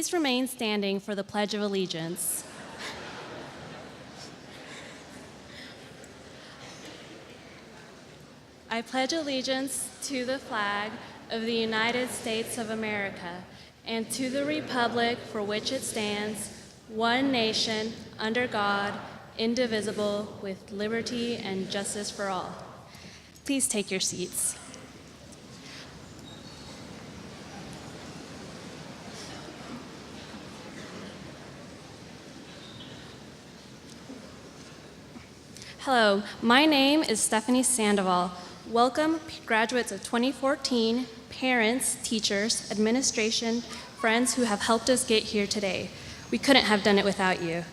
Please remain standing for the Pledge of Allegiance. I pledge allegiance to the flag of the United States of America and to the republic for which it stands, one nation, under God, indivisible, with liberty and justice for all. Please take your seats. Hello, my name is Stephanie Sandoval. Welcome, graduates of 2014, parents, teachers, administration, friends who have helped us get here today. We couldn't have done it without you.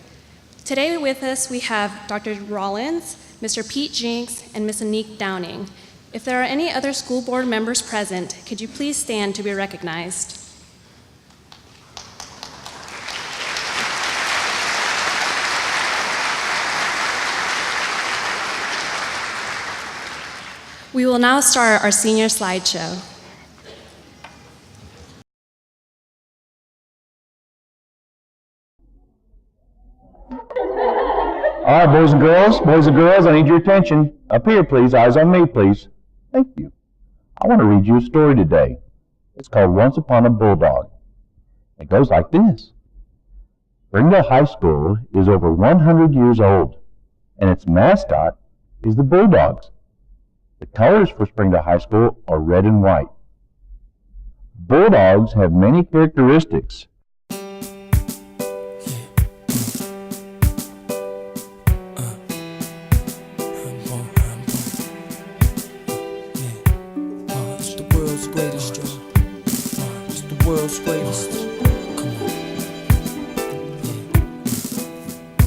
Today with us, we have Dr. Rollins, Mr. Pete Jinks, and Ms. Anique Downing. If there are any other school board members present, could you please stand to be recognized? We will now start our senior slideshow. All right, boys and girls, I need your attention. Up here, please. Eyes on me, please. Thank you. I want to read you a story today. It's called Once Upon a Bulldog. It goes like this. Springdale High School is over 100 years old, and its mascot is the Bulldogs. The colors for Springdale High School are red and white. Bulldogs have many characteristics. It's the world's greatest, Joe. It's the world's greatest. Come on.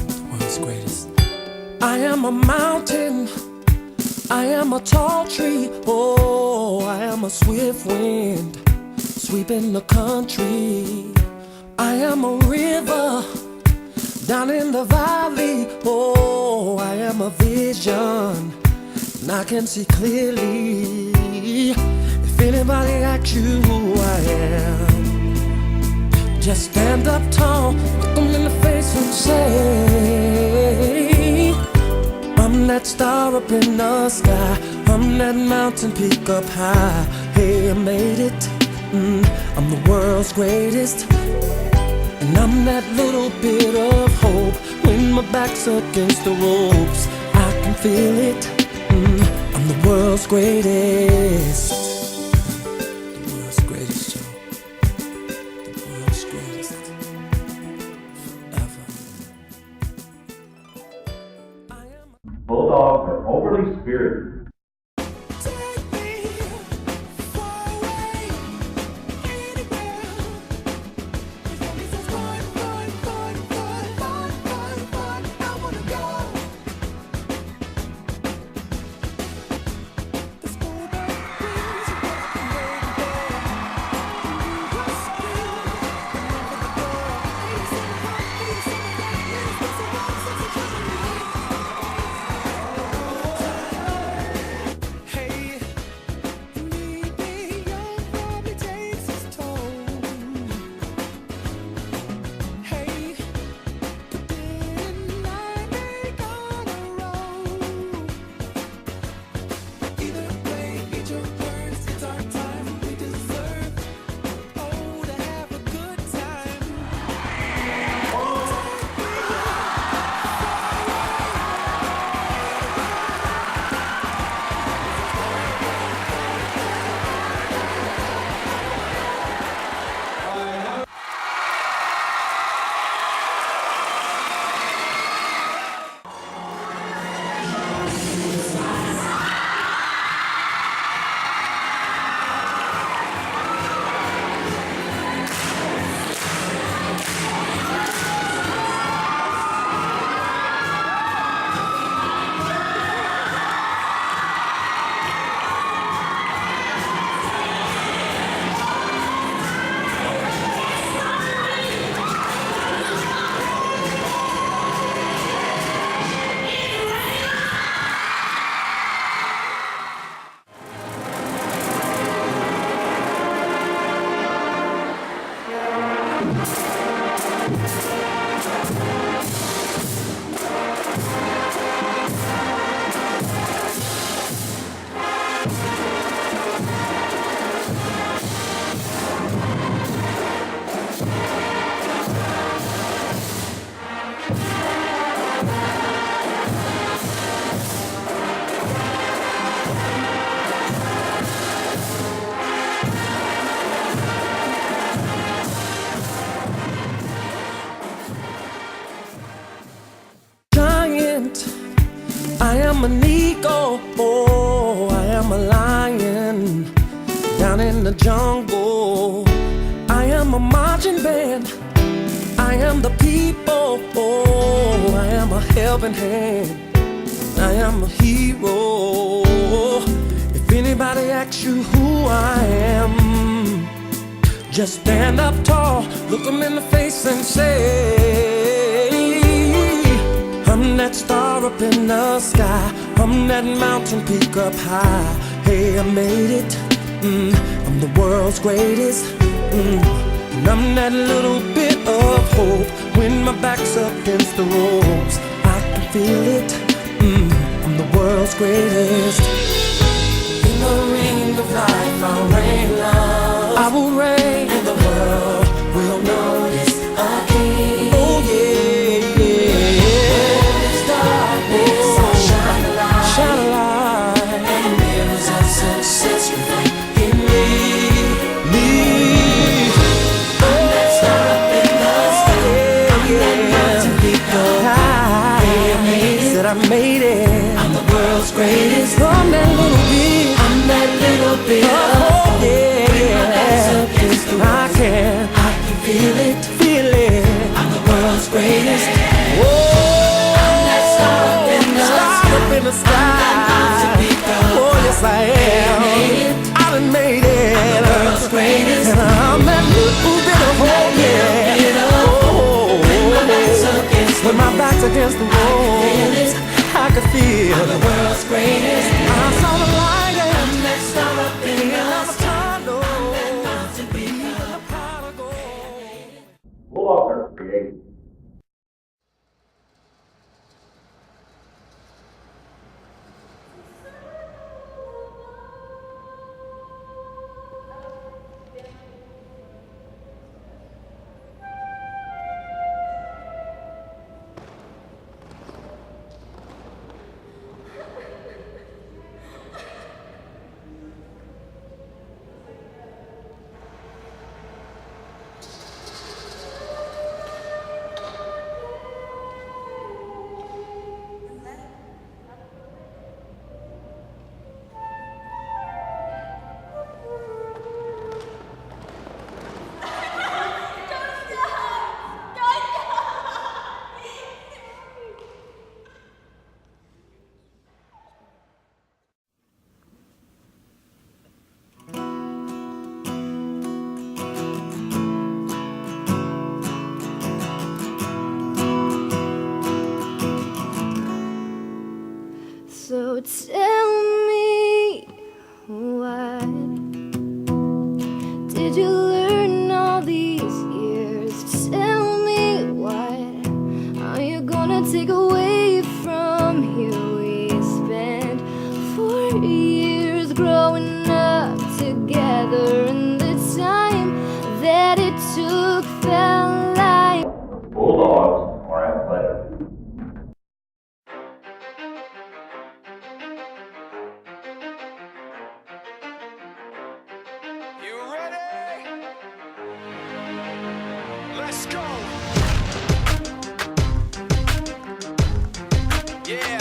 The world's greatest. I am a mountain. I am a tall tree, oh, I am a swift wind, sweeping the country. I am a river, down in the valley, oh, I am a vision, and I can see clearly. If anybody asks you who I am, just stand up tall, look them in the face and say, I'm that star up in the sky, I'm that mountain peak up high. Hey, I made it, I'm the world's greatest. And I'm that little bit of hope. When my back's against the ropes, I can feel it, I'm the world's greatest. The world's greatest, Joe. The world's greatest. Forever. Bulldogs are overly spirited. am an eagle, oh, I am a lion down in the jungle. I am a marching band, I am the people, oh, I am a helping hand, I am a hero. If anybody asks you who I am, just stand up tall, look them in the face and say, I'm that star up in the sky, I'm that mountain peak up high. Hey, I made it, I'm the world's greatest, and I'm that little bit of hope. When my back's up against the ropes, I can feel it, I'm the world's greatest. In the ring of life, I'll reign love, I will reign, and the world will notice a king. Oh yeah, yeah. Darkness, I'll shine a light, shine a light, and the mirrors of success reflect in me. I'm that star up in the sky, I'm that mountain peak up high. Said I made it, I'm the world's greatest. I'm that little bit, I'm that little bit of hope. I can feel it, feel it. I'm the world's greatest. Whoa, I'm that star up in the sky. Oh, yes I am. I done made it. I'm the world's greatest. And I'm that little bit of hope, yeah. Oh, when my back's against the wall, I can feel I'm the world's greatest. I saw the light and I'm that star up in the sky. Bulldogs are creative. So tell me, why did you learn all these years? Tell me, why are you gonna take away from here? We spent 4 years growing up together, and the time that it took felt like Bulldogs are athletic. Let's go. Yeah.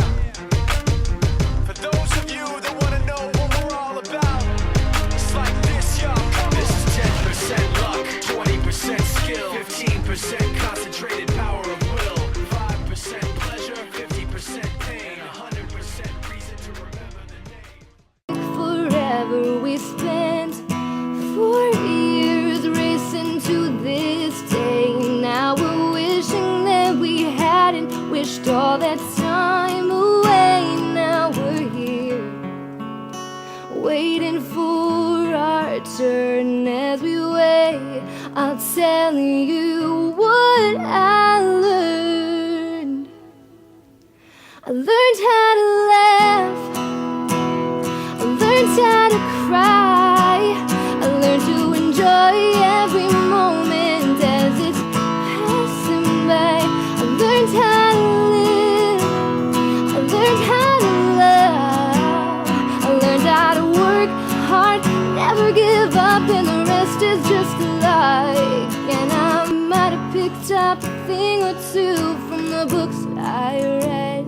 For those of you that want to know what we're all about, it's like this, y'all. This is 10% luck, 20% skill, 15% concentrated power of will, 5% pleasure, 50% pain, 100% reason to remember the name. forever. We spent 4 years racing to this day. Now we're wishing that we hadn't wished all that time away. Now we're here, waiting for our turn. As we wait, I'll tell you what I learned. I learned how to laugh, I learned how to cry, I learned to enjoy every moment as it's passing by. I learned how to live, I learned how to love, I learned how to work hard, never give up, and the rest is just a lie. And I might have picked up a thing or two from the books I read,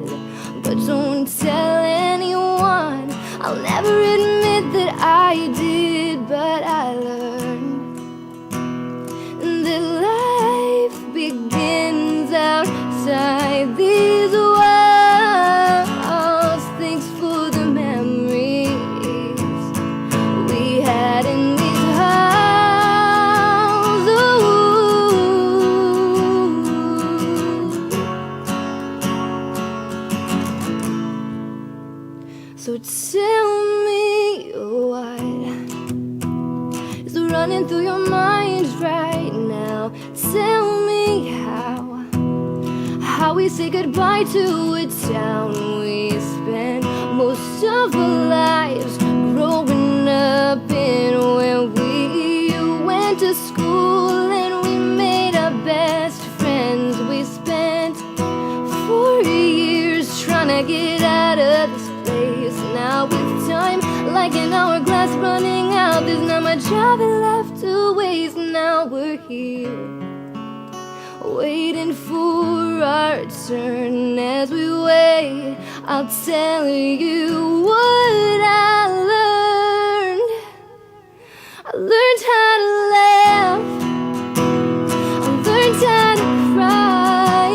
but don't tell anyone. I'll never admit that I did, but I learned that life begins outside these walls. Thanks for the memories we had in these halls. Ooh. So tell me what is running through your mind right now. Tell me how we say goodbye to a town we spent most of our lives growing up in, when we went to school and we made our best friends. We spent 4 years trying to get out of this place. Now with time like an hourglass running out, there's not much of it left to waste. Now we're here, waiting for our turn. As we wait, I'll tell you what I learned. I learned how to laugh, I learned how to cry,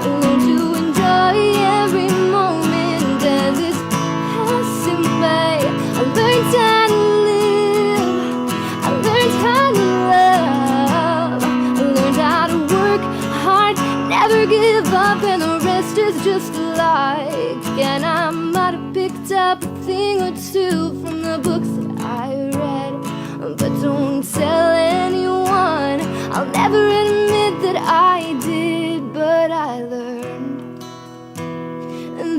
I learned to enjoy every moment as it's passing by. I learned how to live, I learned how to love, I learned how to work hard, never give up, and the rest is just like. And I might have picked up a thing or two from the books that I read, but don't tell anyone. I'll never admit that I did, but I learned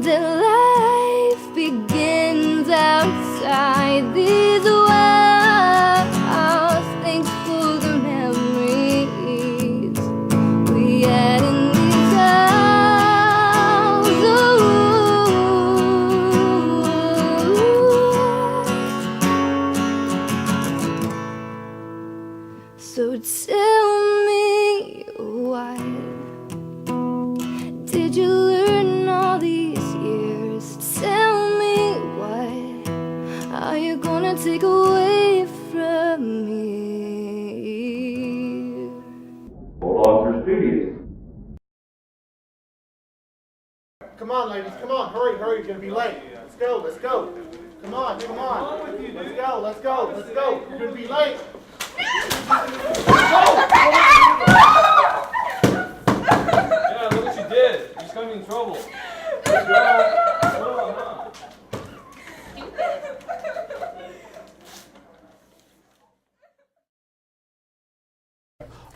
that life begins outside these walls. Thanks for the memories we had in these halls. Ooh. So tell me, what did you learn all these years? Tell me, what are you gonna take away from me? Bulldogs are studious. Come on, ladies, come on, hurry, hurry, you're gonna be late. Let's go, let's go. Come on, come on. Let's go, let's go, let's go. You're gonna be late. Yeah, look what you did. You're just coming in trouble. Let's go.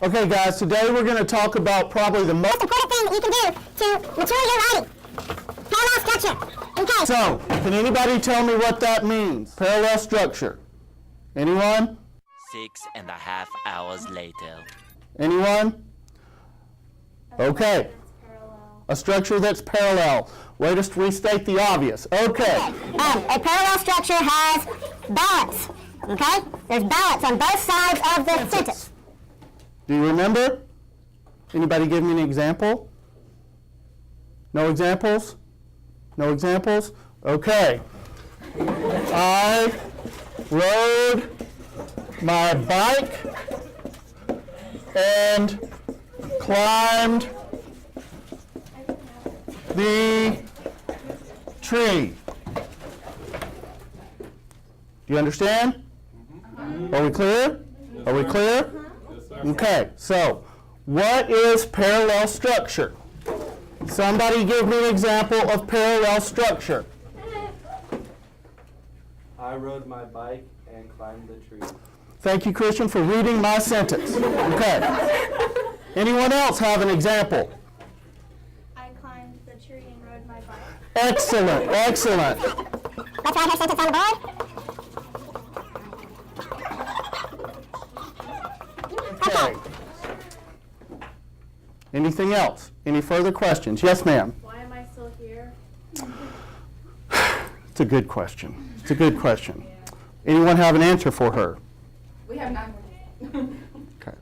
Okay, guys, today we're going to talk about probably the most important thing that you can do to mature your writing. Parallel structure. Okay. So, can anybody tell me what that means? Parallel structure. Anyone? 6.5 hours later. Anyone? Okay. A structure that's parallel. Way to restate the obvious. Okay. A parallel structure has balance. Okay? There's balance on both sides of the sentence. Do you remember? Anybody give me an example? No examples? No examples? Okay. I rode my bike and climbed the tree. Do you understand? Are we clear? Are we clear? Okay, so what is parallel structure? Somebody give me an example of parallel structure. I rode my bike and climbed the tree. Thank you, Christian, for reading my sentence. Okay. Anyone else have an example? I climbed the tree and rode my bike. Excellent, excellent. Let's write her sentence on the board. Okay. Anything else? Any further questions? Yes, ma'am. Why am I still here? It's a good question. It's a good question. Anyone have an answer for her? We have 9 minutes. Okay.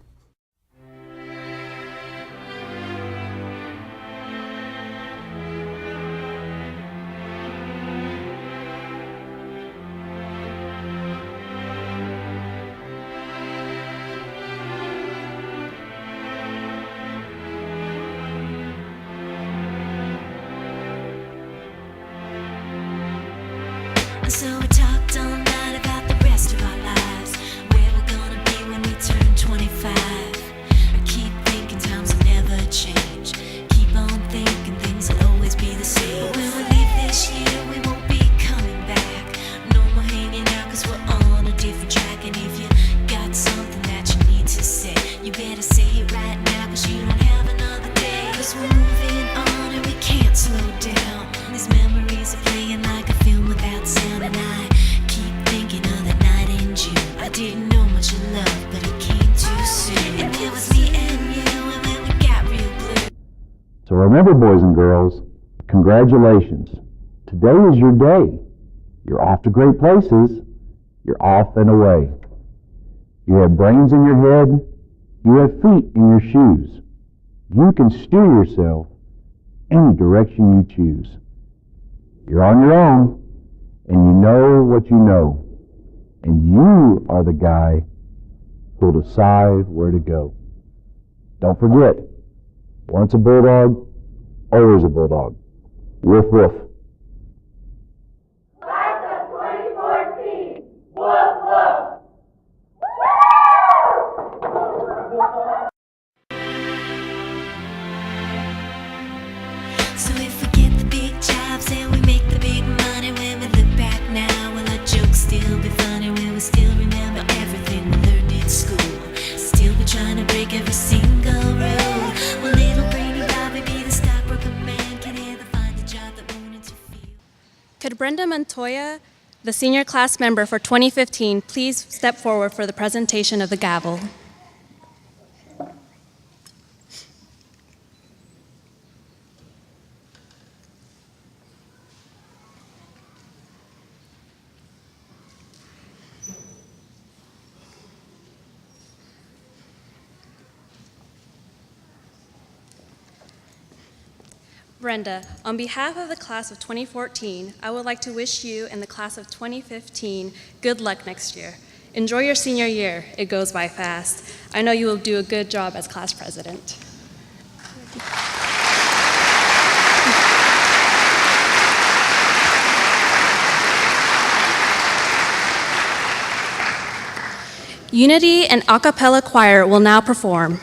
So we talked all night about the rest of our lives, where we're gonna be when we turn 25. I keep thinking times will never change. Keep on thinking things will always be the same. But when we leave this year, we won't be coming back. No more hanging out, cause we're on a different track. And if you got something that you need to say, you better say it right now, cause you don't have another day. Cause we're moving on and we can't slow down. These memories are playing like a film without sound. And I keep thinking of that night in June. I didn't know much of love, but it came too soon. And it was me and you, and then we got real blue. So remember, boys and girls, congratulations. Today is your day. You're off to great places. You're off and away. You have brains in your head. You have feet in your shoes. You can steer yourself any direction you choose. You're on your own, and you know what you know. And you are the guy who'll decide where to go. Don't forget, once a bulldog, always a bulldog. Woof woof. Class of 2014, woof woof. So if we get the big jobs and we make the big money, when we look back now, will our jokes still be funny? Will we still remember everything we learned in school? Still be trying to break every single rule? Will little brainy Bobby be the stockbroker man? Can he ever find a job that won't interfere? Could Brenda Montoya, the senior class member for 2015, please step forward for the presentation of the gavel? Brenda, on behalf of the class of 2014, I would like to wish you and the class of 2015 good luck next year. Enjoy your senior year. It goes by fast. I know you will do a good job as class president. Unity and a cappella choir will now perform.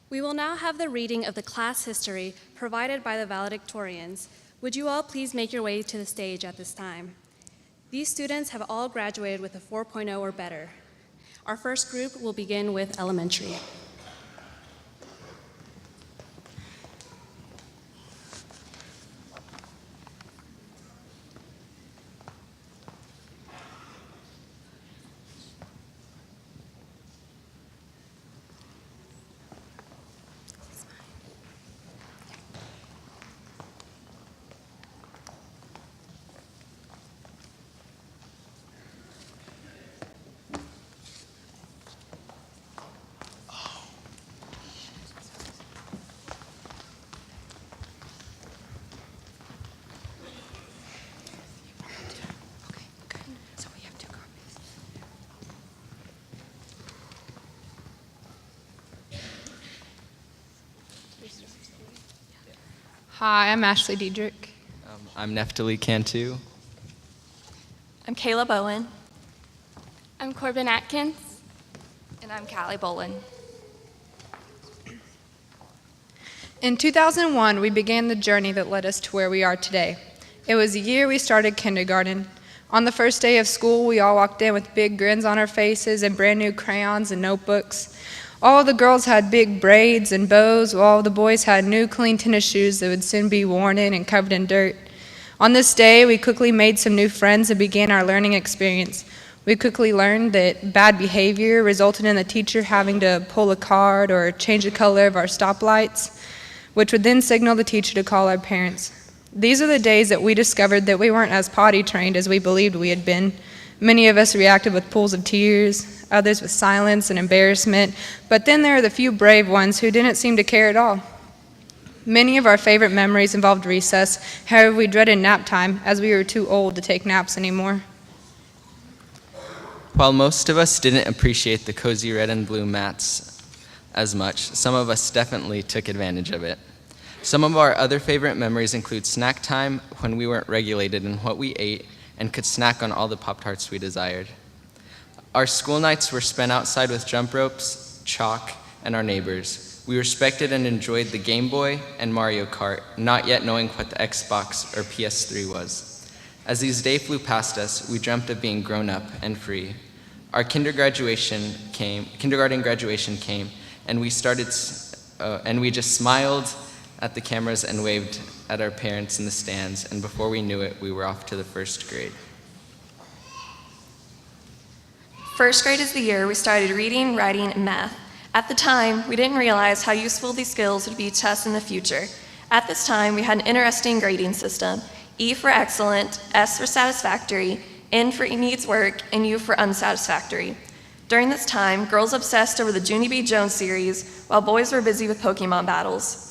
We will now have the reading of the class history provided by the valedictorians. Would you all please make your way to the stage at this time? These students have all graduated with a 4.0 or better. Our first group will begin with elementary. Hi, I'm Ashley Diedrich. I'm Neftali Cantu. I'm Kayla Bowen. I'm Corbin Atkins. And I'm Callie Bolin. In 2001, we began the journey that led us to where we are today. It was the year we started kindergarten. On the first day of school, we all walked in with big grins on our faces and brand new crayons and notebooks. All the girls had big braids and bows, while the boys had new clean tennis shoes that would soon be worn in and covered in dirt. On this day, we quickly made some new friends and began our learning experience. We quickly learned that bad behavior resulted in the teacher having to pull a card or change the color of our stoplights, which would then signal the teacher to call our parents. These are the days that we discovered that we weren't as potty trained as we believed we had been. Many of us reacted with pools of tears, others with silence and embarrassment, but then there are the few brave ones who didn't seem to care at all. Many of our favorite memories involved recess. However, we dreaded nap time as we were too old to take naps anymore. While most of us didn't appreciate the cozy red and blue mats as much, some of us definitely took advantage of it. Some of our other favorite memories include snack time, when we weren't regulated in what we ate and could snack on all the Pop-Tarts we desired. Our school nights were spent outside with jump ropes, chalk, and our neighbors. We respected and enjoyed the Game Boy and Mario Kart, not yet knowing what the Xbox or PS3 was. As these days flew past us, we dreamt of being grown up and free. Our kindergarten graduation came, and we just smiled at the cameras and waved at our parents in the stands, and before we knew it, we were off to the first grade. First grade is the year we started reading, writing, and math. At the time, we didn't realize how useful these skills would be to us in the future. At this time, we had an interesting grading system: E for excellent, S for satisfactory, N for needs work, and U for unsatisfactory. During this time, girls obsessed over the Junie B. Jones series, while boys were busy with Pokemon battles.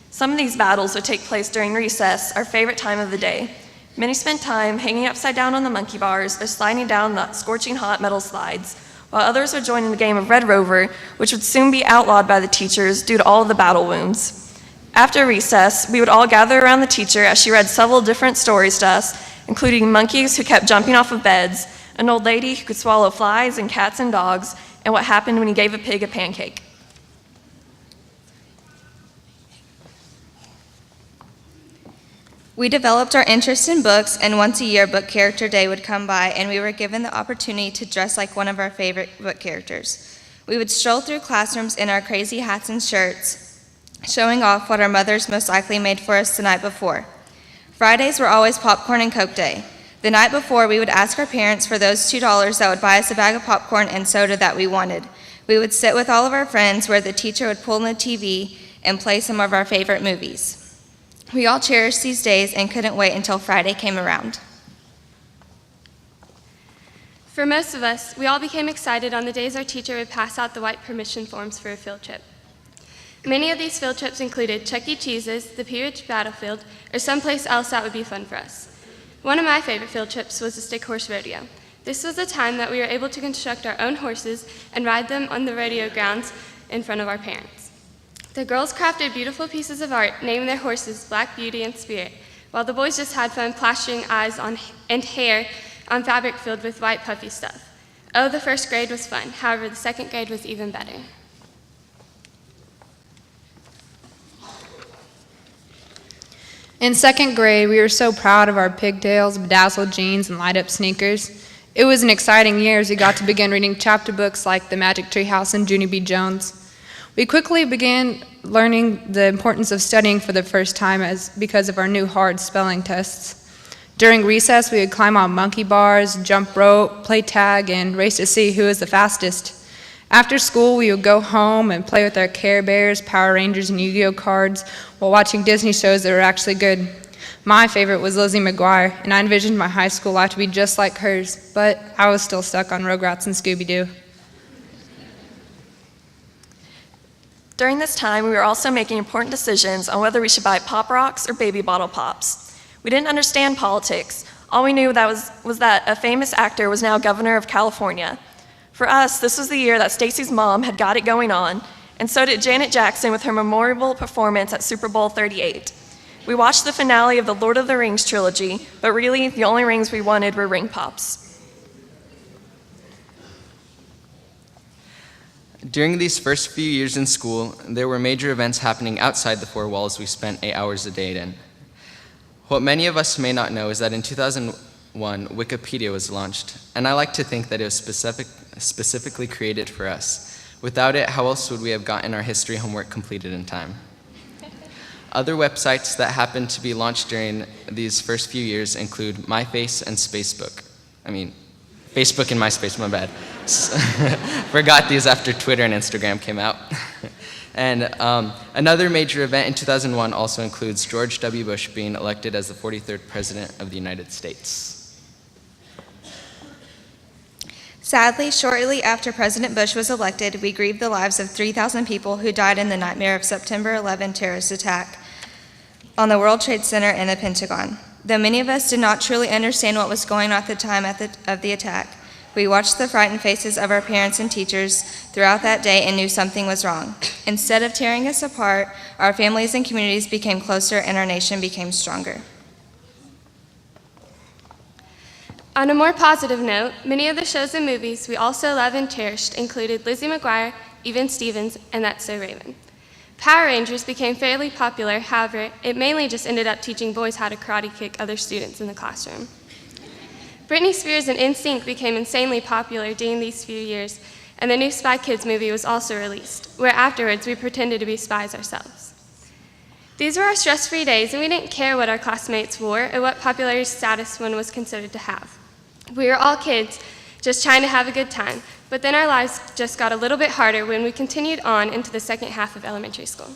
Some of these battles would take place during recess, our favorite time of the day. Many spent time hanging upside down on the monkey bars or sliding down the scorching hot metal slides, while others would join in the game of Red Rover, which would soon be outlawed by the teachers due to all of the battle wounds. After recess, we would all gather around the teacher as she read several different stories to us, including monkeys who kept jumping off of beds, an old lady who could swallow flies and cats and dogs, and what happened when you gave a pig a pancake. We developed our interest in books, and once a year, Book Character Day would come by, and we were given the opportunity to dress like one of our favorite book characters. We would stroll through classrooms in our crazy hats and shirts, showing off what our mothers most likely made for us the night before. Fridays were always popcorn and Coke Day. The night before, we would ask our parents for those $2 that would buy us a bag of popcorn and soda that we wanted. We would sit with all of our friends where the teacher would pull in the TV and play some of our favorite movies. We all cherished these days and couldn't wait until Friday came around. For most of us, we all became excited on the days our teacher would pass out the white permission forms for a field trip. Many of these field trips included Chuck E. Cheese's, the Pea Ridge Battlefield, or someplace else that would be fun for us. One of my favorite field trips was the Stick Horse Rodeo. This was the time that we were able to construct our own horses and ride them on the rodeo grounds in front of our parents. The girls crafted beautiful pieces of art, naming their horses Black Beauty and Spirit, while the boys just had fun plastering eyes and hair on fabric filled with white puffy stuff. Oh, the first grade was fun. However, the second grade was even better. In second grade, we were so proud of our pigtails, bedazzled jeans, and light-up sneakers. It was an exciting year as we got to begin reading chapter books like The Magic Tree House and Junie B. Jones. We quickly began learning the importance of studying for the first time because of our new hard spelling tests. During recess, we would climb on monkey bars, jump rope, play tag, and race to see who was the fastest. After school, we would go home and play with our Care Bears, Power Rangers, and Yu-Gi-Oh cards while watching Disney shows that were actually good. My favorite was Lizzie McGuire, and I envisioned my high school life to be just like hers, but I was still stuck on Rugrats and Scooby-Doo. During this time, we were also making important decisions on whether we should buy Pop Rocks or Baby Bottle Pops. We didn't understand politics. All we knew was that a famous actor was now governor of California. For us, this was the year that Stacy's mom had got it going on, and so did Janet Jackson with her memorable performance at Super Bowl 38. We watched the finale of the Lord of the Rings trilogy, but really, the only rings we wanted were ring pops. During these first few years in school, there were major events happening outside the four walls we spent 8 hours a day in. What many of us may not know is that in 2001, Wikipedia was launched, and I like to think that it was specifically created for us. Without it, how else would we have gotten our history homework completed in time? Other websites that happened to be launched during these first few years include MySpace and Facebook and MySpace, my bad. Forgot these after Twitter and Instagram came out. And another major event in 2001 also includes George W. Bush being elected as the 43rd President of the United States. Sadly, shortly after President Bush was elected, we grieved the lives of 3,000 people who died in the nightmare of September 11 terrorist attack on the World Trade Center and the Pentagon. Though many of us did not truly understand what was going on at the time of the attack, we watched the frightened faces of our parents and teachers throughout that day and knew something was wrong. Instead of tearing us apart, our families and communities became closer and our nation became stronger. On a more positive note, many of the shows and movies we also love and cherished included Lizzie McGuire, Even Stevens, and That's So Raven. Power Rangers became fairly popular, however, it mainly just ended up teaching boys how to karate kick other students in the classroom. Britney Spears and NSYNC became insanely popular during these few years, and the new Spy Kids movie was also released, where afterwards we pretended to be spies ourselves. These were our stress-free days, and we didn't care what our classmates wore or what popularity status one was considered to have. We were all kids, just trying to have a good time, but then our lives just got a little bit harder when we continued on into the second half of elementary school.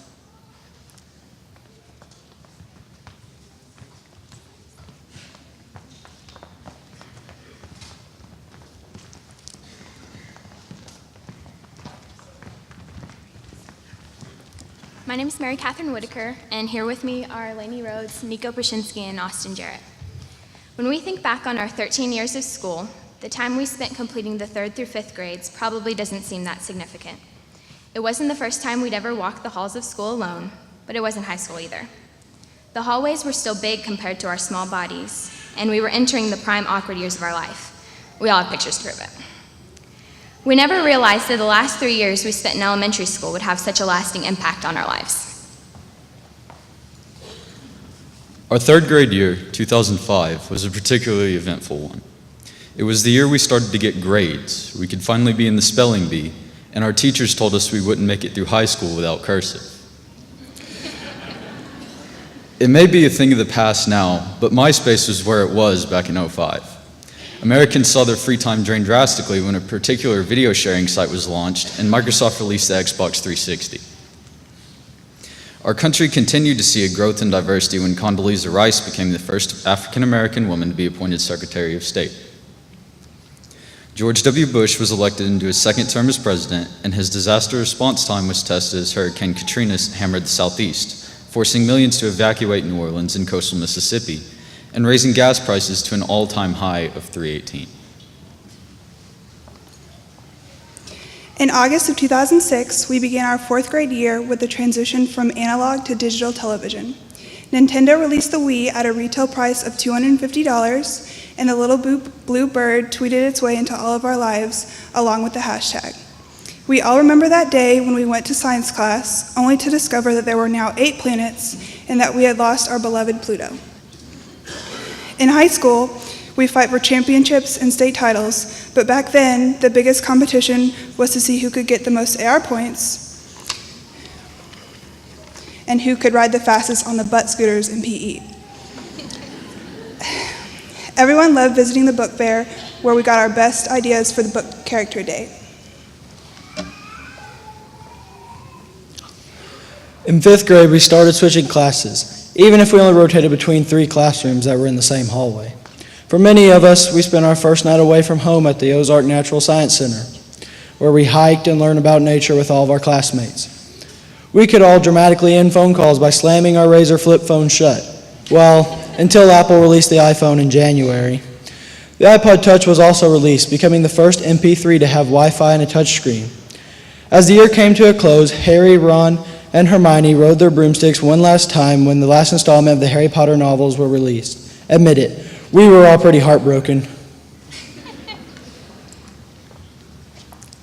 My name is Mary Catherine Whitaker, and here with me are Lainey Rhodes, Nico Brzezinski, and Austin Jarrett. When we think back on our 13 years of school, the time we spent completing the 3rd through 5th grades probably doesn't seem that significant. It wasn't the first time we'd ever walked the halls of school alone, but it wasn't high school either. The hallways were still big compared to our small bodies, and we were entering the prime awkward years of our life. We all have pictures to prove it. We never realized that the last 3 years we spent in elementary school would have such a lasting impact on our lives. Our 3rd grade year, 2005, was a particularly eventful one. It was the year we started to get grades. We could finally be in the spelling bee, and our teachers told us we wouldn't make it through high school without cursive. It may be a thing of the past now, but MySpace was where it was back in 2005. Americans saw their free time drain drastically when a particular video sharing site was launched and Microsoft released the Xbox 360. Our country continued to see a growth in diversity when Condoleezza Rice became the first African-American woman to be appointed Secretary of State. George W. Bush was elected into his 2nd term as president, and his disaster response time was tested as Hurricane Katrina hammered the Southeast, forcing millions to evacuate New Orleans and coastal Mississippi, and raising gas prices to an all-time high of $3.18. In August of 2006, we began our 4th grade year with the transition from analog to digital television. Nintendo released the Wii at a retail price of $250, and the little blue bird tweeted its way into all of our lives along with the hashtag. We all remember that day when we went to science class, only to discover that there were now 8 planets and that we had lost our beloved Pluto. In high school, we fight for championships and state titles, but back then, the biggest competition was to see who could get the most AR points and who could ride the fastest on the butt scooters in PE. Everyone loved visiting the book fair, where we got our best ideas for the book character day. In 5th grade, we started switching classes, even if we only rotated between 3 classrooms that were in the same hallway. For many of us, we spent our first night away from home at the Ozark Natural Science Center, where we hiked and learned about nature with all of our classmates. We could all dramatically end phone calls by slamming our Razr flip phone shut. Well, until Apple released the iPhone in January. The iPod Touch was also released, becoming the first MP3 to have Wi-Fi and a touchscreen. As the year came to a close, Harry, Ron, and Hermione rode their broomsticks one last time when the last installment of the Harry Potter novels were released. Admit it, we were all pretty heartbroken.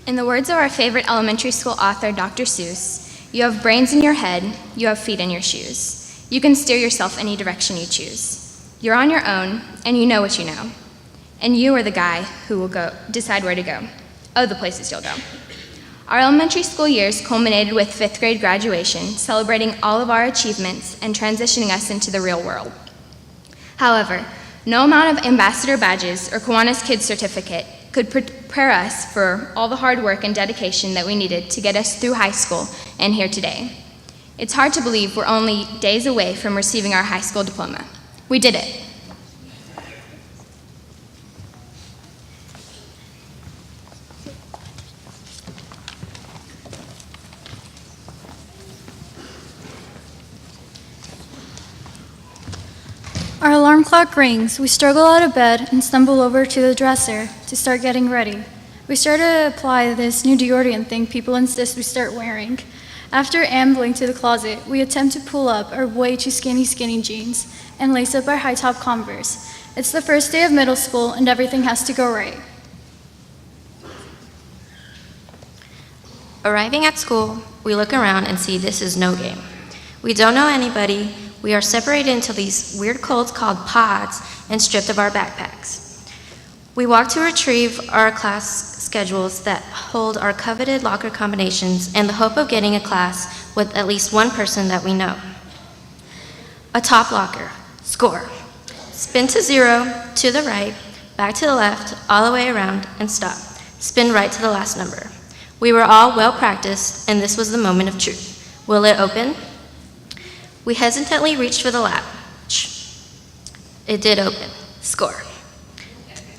In the words of our favorite elementary school author, Dr. Seuss, you have brains in your head, you have feet in your shoes. You can steer yourself any direction you choose. You're on your own, and you know what you know. And you are the guy who will decide where to go. Oh, the places you'll go. Our elementary school years culminated with 5th grade graduation, celebrating all of our achievements and transitioning us into the real world. However, no amount of ambassador badges or Kiwanis Kids certificate could prepare us for all the hard work and dedication that we needed to get us through high school and here today. It's hard to believe we're only days away from receiving our high school diploma. We did it. Our alarm clock rings. We struggle out of bed and stumble over to the dresser to start getting ready. We start to apply this new deodorant thing people insist we start wearing. After ambling to the closet, we attempt to pull up our way too skinny jeans and lace up our high-top Converse. It's the first day of middle school and everything has to go right. Arriving at school, we look around and see this is no game. We don't know anybody. We are separated into these weird codes called pods and stripped of our backpacks. We walk to retrieve our class schedules that hold our coveted locker combinations in the hope of getting a class with at least one person that we know. A top locker, score. Spin to 0, to the right, back to the left, all the way around, and stop. Spin right to the last number. We were all well practiced, and this was the moment of truth. Will it open? We hesitantly reached for the latch. It did open. Score.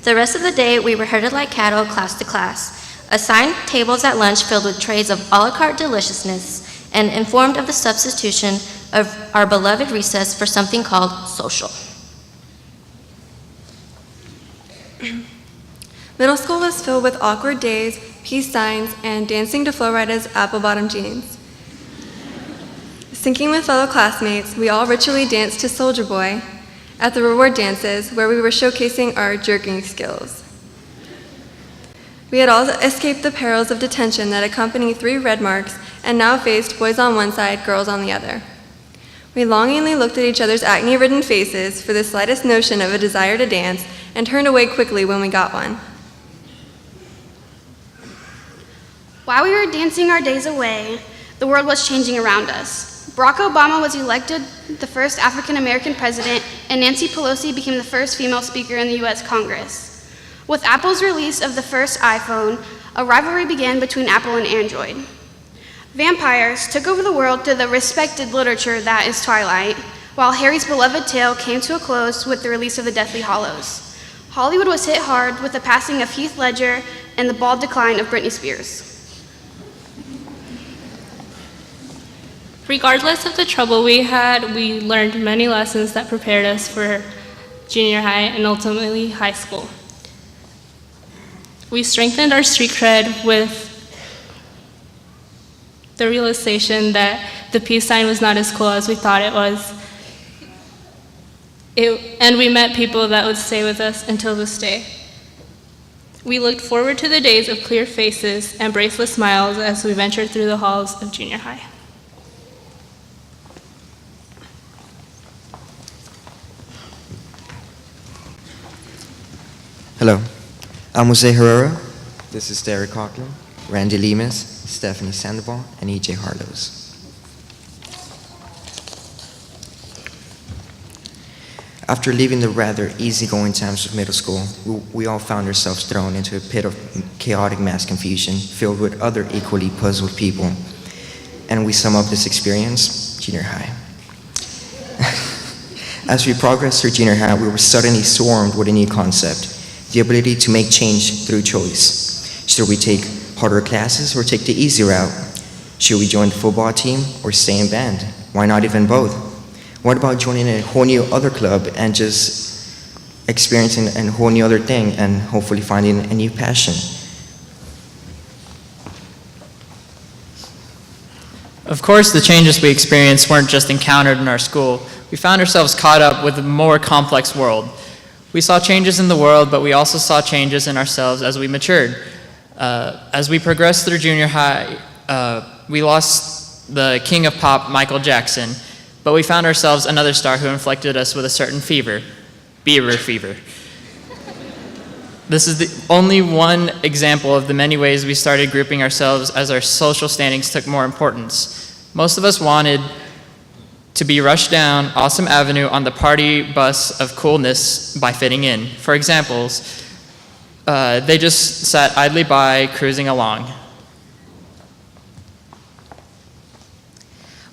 The rest of the day, we were herded like cattle, class to class, assigned tables at lunch filled with trays of a la carte deliciousness, and informed of the substitution of our beloved recess for something called social. Middle school was filled with awkward days, peace signs, and dancing to Flo Rida's apple-bottom jeans. Syncing with fellow classmates, we all ritually danced to Soldier Boy at the reward dances where we were showcasing our jerking skills. We had all escaped the perils of detention that accompany 3 red marks and now faced boys on one side, girls on the other. We longingly looked at each other's acne-ridden faces for the slightest notion of a desire to dance and turned away quickly when we got one. While we were dancing our days away, the world was changing around us. Barack Obama was elected the first African-American president, and Nancy Pelosi became the first female speaker in the U.S. Congress. With Apple's release of the first iPhone, a rivalry began between Apple and Android. Vampires took over the world through the respected literature that is Twilight, while Harry's beloved tale came to a close with the release of the Deathly Hallows. Hollywood was hit hard with the passing of Heath Ledger and the bald decline of Britney Spears. Regardless of the trouble we had, we learned many lessons that prepared us for junior high and ultimately high school. We strengthened our street cred with the realization that the peace sign was not as cool as we thought it was. And we met people that would stay with us until this day. We looked forward to the days of clear faces and braceless smiles as we ventured through the halls of junior high. Hello, I'm Jose Herrera. This is Derek Coughlin, Randy Lemus, Stephanie Sandoval, and EJ Harlows. After leaving the rather easygoing times of middle school, we all found ourselves thrown into a pit of chaotic mass confusion filled with other equally puzzled people. And we sum up this experience, junior high. As we progressed through junior high, we were suddenly swarmed with a new concept, the ability to make change through choice. Should we take harder classes or take the easy route? Should we join the football team or stay in band? Why not even both? What about joining a whole new other club and just experiencing a whole new other thing and hopefully finding a new passion? Of course, the changes we experienced weren't just encountered in our school. We found ourselves caught up with a more complex world. We saw changes in the world, but we also saw changes in ourselves as we matured. As we progressed through junior high, we lost the king of pop, Michael Jackson, but we found ourselves another star who inflicted us with a certain fever, Bieber fever. This is the only one example of the many ways we started grouping ourselves as our social standings took more importance. Most of us wanted to be rushed down Awesome Avenue on the party bus of coolness by fitting in. For examples, they just sat idly by, cruising along.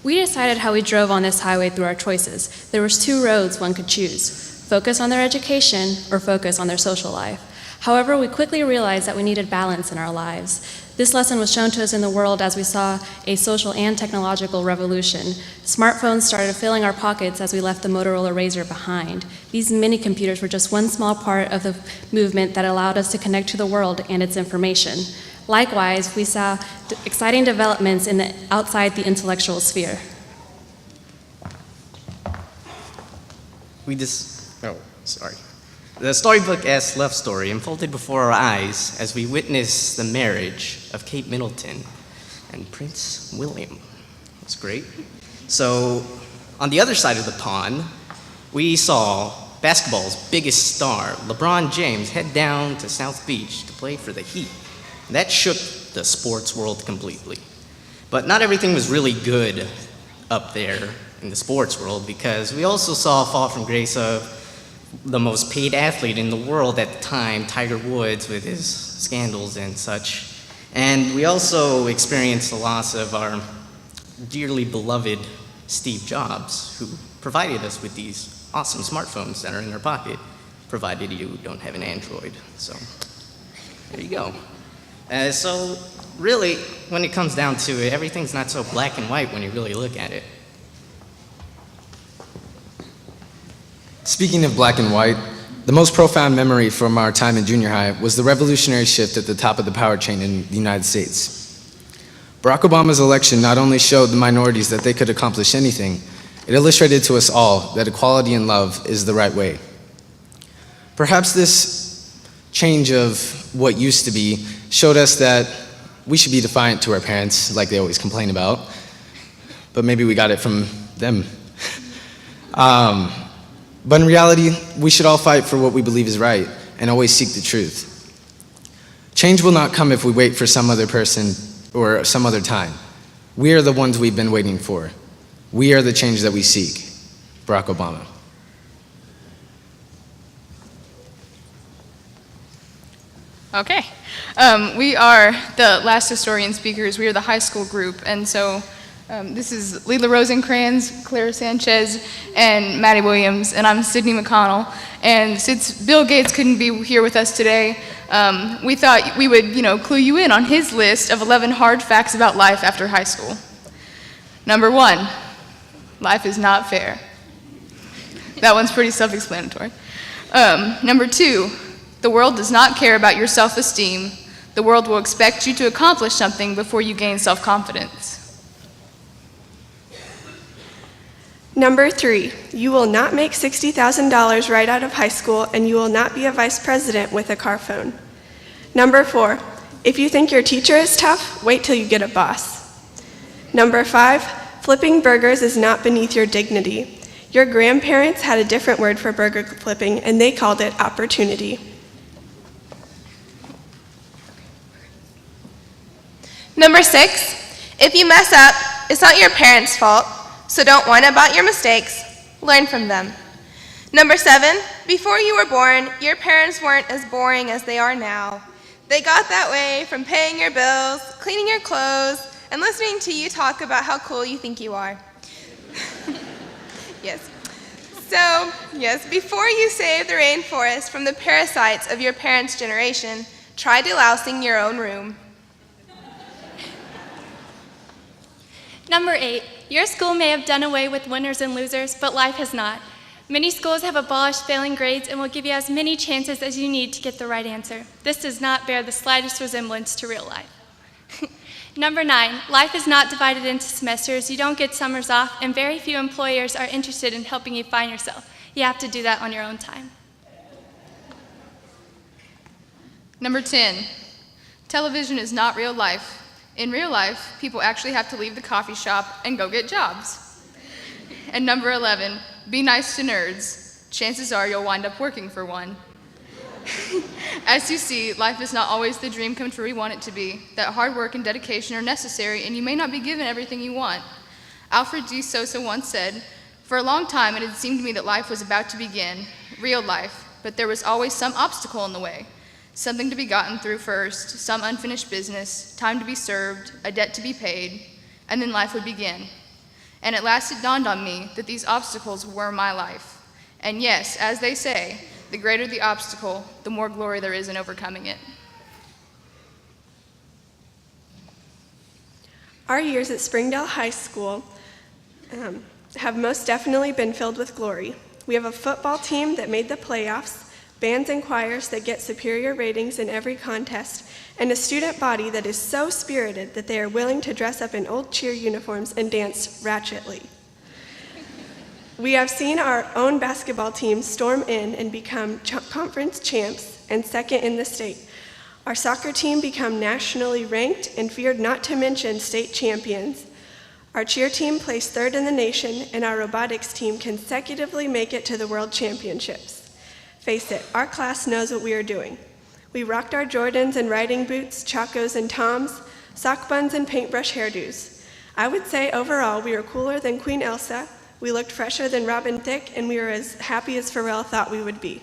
We decided how we drove on this highway through our choices. There was 2 roads one could choose: focus on their education or focus on their social life. However, we quickly realized that we needed balance in our lives. This lesson was shown to us in the world as we saw a social and technological revolution. Smartphones started filling our pockets as we left the Motorola Razr behind. These mini computers were just one small part of the movement that allowed us to connect to the world and its information. Likewise, we saw exciting developments outside the intellectual sphere. The storybook-esque love story unfolded before our eyes as we witnessed the marriage of Kate Middleton and Prince William. That's great. So, on the other side of the pond, we saw basketball's biggest star, LeBron James, head down to South Beach to play for the Heat. That shook the sports world completely. But not everything was really good up there in the sports world, because we also saw a fall from grace of the most paid athlete in the world at the time, Tiger Woods, with his scandals and such. And we also experienced the loss of our dearly beloved Steve Jobs, who provided us with these awesome smartphones that are in our pocket, provided you don't have an Android. So there you go. So really, when it comes down to it, everything's not so black and white when you really look at it. Speaking of black and white, the most profound memory from our time in junior high was the revolutionary shift at the top of the power chain in the United States. Barack Obama's election not only showed the minorities that they could accomplish anything, it illustrated to us all that equality and love is the right way. Perhaps this change of what used to be showed us that we should be defiant to our parents, like they always complain about, but maybe we got it from them. But in reality, we should all fight for what we believe is right and always seek the truth. Change will not come if we wait for some other person or some other time. We are the ones we've been waiting for. We are the change that we seek. Barack Obama. Okay. We are the last historian speakers. We are the high school group, and so this is Leela Rosencrantz, Clara Sanchez, and Maddie Williams, and I'm Sydney McConnell. And since Bill Gates couldn't be here with us today, we thought we would, clue you in on his list of 11 hard facts about life after high school. Number 1, life is not fair. That one's pretty self-explanatory. Number 2, the world does not care about your self-esteem. The world will expect you to accomplish something before you gain self-confidence. Number 3, you will not make $60,000 right out of high school, and you will not be a vice president with a car phone. Number 4, if you think your teacher is tough, wait till you get a boss. Number 5, flipping burgers is not beneath your dignity. Your grandparents had a different word for burger flipping, and they called it opportunity. Number 6, if you mess up, it's not your parents' fault, so don't whine about your mistakes, learn from them. Number 7, before you were born, your parents weren't as boring as they are now. They got that way from paying your bills, cleaning your clothes, and listening to you talk about how cool you think you are. Yes. So, yes, before you save the rainforest from the parasites of your parents' generation, try delousing your own room. Number 8, your school may have done away with winners and losers, but life has not. Many schools have abolished failing grades and will give you as many chances as you need to get the right answer. This does not bear the slightest resemblance to real life. Number 9, life is not divided into semesters. You don't get summers off, and very few employers are interested in helping you find yourself. You have to do that on your own time. Number 10, television is not real life. In real life, people actually have to leave the coffee shop and go get jobs. And number 11, be nice to nerds. Chances are you'll wind up working for one. As you see, life is not always the dream come true we want it to be. That hard work and dedication are necessary, and you may not be given everything you want. Alfred D. Sosa once said, "For a long time it had seemed to me that life was about to begin, real life, but there was always some obstacle in the way. Something to be gotten through first, some unfinished business, time to be served, a debt to be paid, and then life would begin. And at last it dawned on me that these obstacles were my life. And yes, as they say, the greater the obstacle, the more glory there is in overcoming it." Our years at Springdale High School have most definitely been filled with glory. We have a football team that made the playoffs, bands and choirs that get superior ratings in every contest, and a student body that is so spirited that they are willing to dress up in old cheer uniforms and dance ratchetly. We have seen our own basketball team storm in and become conference champs and second in the state. Our soccer team become nationally ranked and feared, not to mention state champions. Our cheer team placed third in the nation, and our robotics team consecutively make it to the world championships. Face it, our class knows what we are doing. We rocked our Jordans and riding boots, Chacos and Toms, sock buns and paintbrush hairdos. I would say overall we were cooler than Queen Elsa, we looked fresher than Robin Thicke, and we were as happy as Pharrell thought we would be.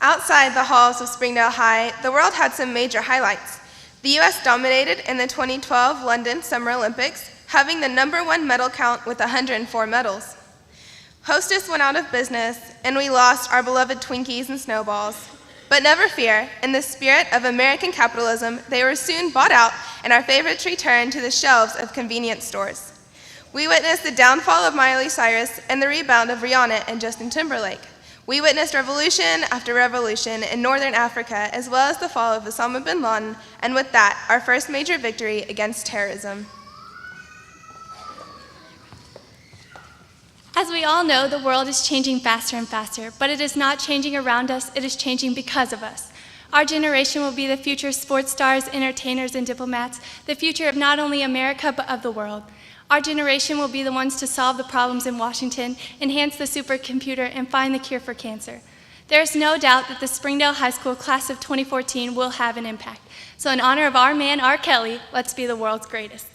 Outside the halls of Springdale High, the world had some major highlights. The U.S. dominated in the 2012 London Summer Olympics, having the #1 medal count with 104 medals. Hostess went out of business, and we lost our beloved Twinkies and Snowballs. But never fear, in the spirit of American capitalism, they were soon bought out and our favorites returned to the shelves of convenience stores. We witnessed the downfall of Miley Cyrus and the rebound of Rihanna and Justin Timberlake. We witnessed revolution after revolution in Northern Africa, as well as the fall of Osama bin Laden, and with that, our first major victory against terrorism. As we all know, the world is changing faster and faster, but it is not changing around us, it is changing because of us. Our generation will be the future sports stars, entertainers, and diplomats, the future of not only America, but of the world. Our generation will be the ones to solve the problems in Washington, enhance the supercomputer, and find the cure for cancer. There is no doubt that the Springdale High School class of 2014 will have an impact. So in honor of our man, R. Kelly, let's be the world's greatest.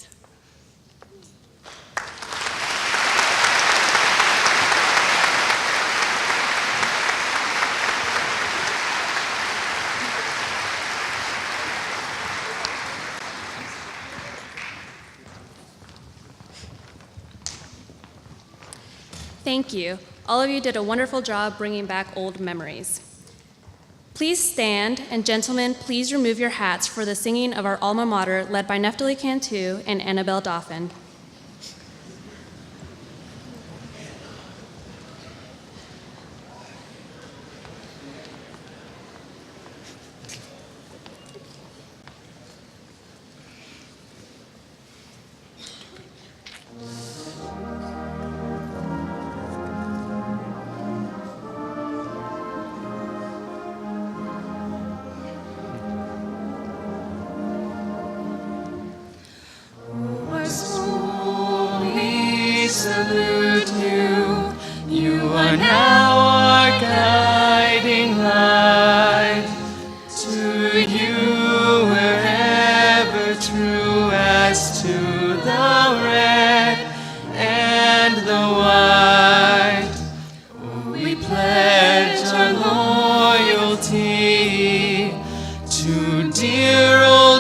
Thank you. All of you did a wonderful job bringing back old memories. Please stand, and gentlemen, please remove your hats for the singing of our alma mater led by Neftali Cantu and Annabelle Dauphin.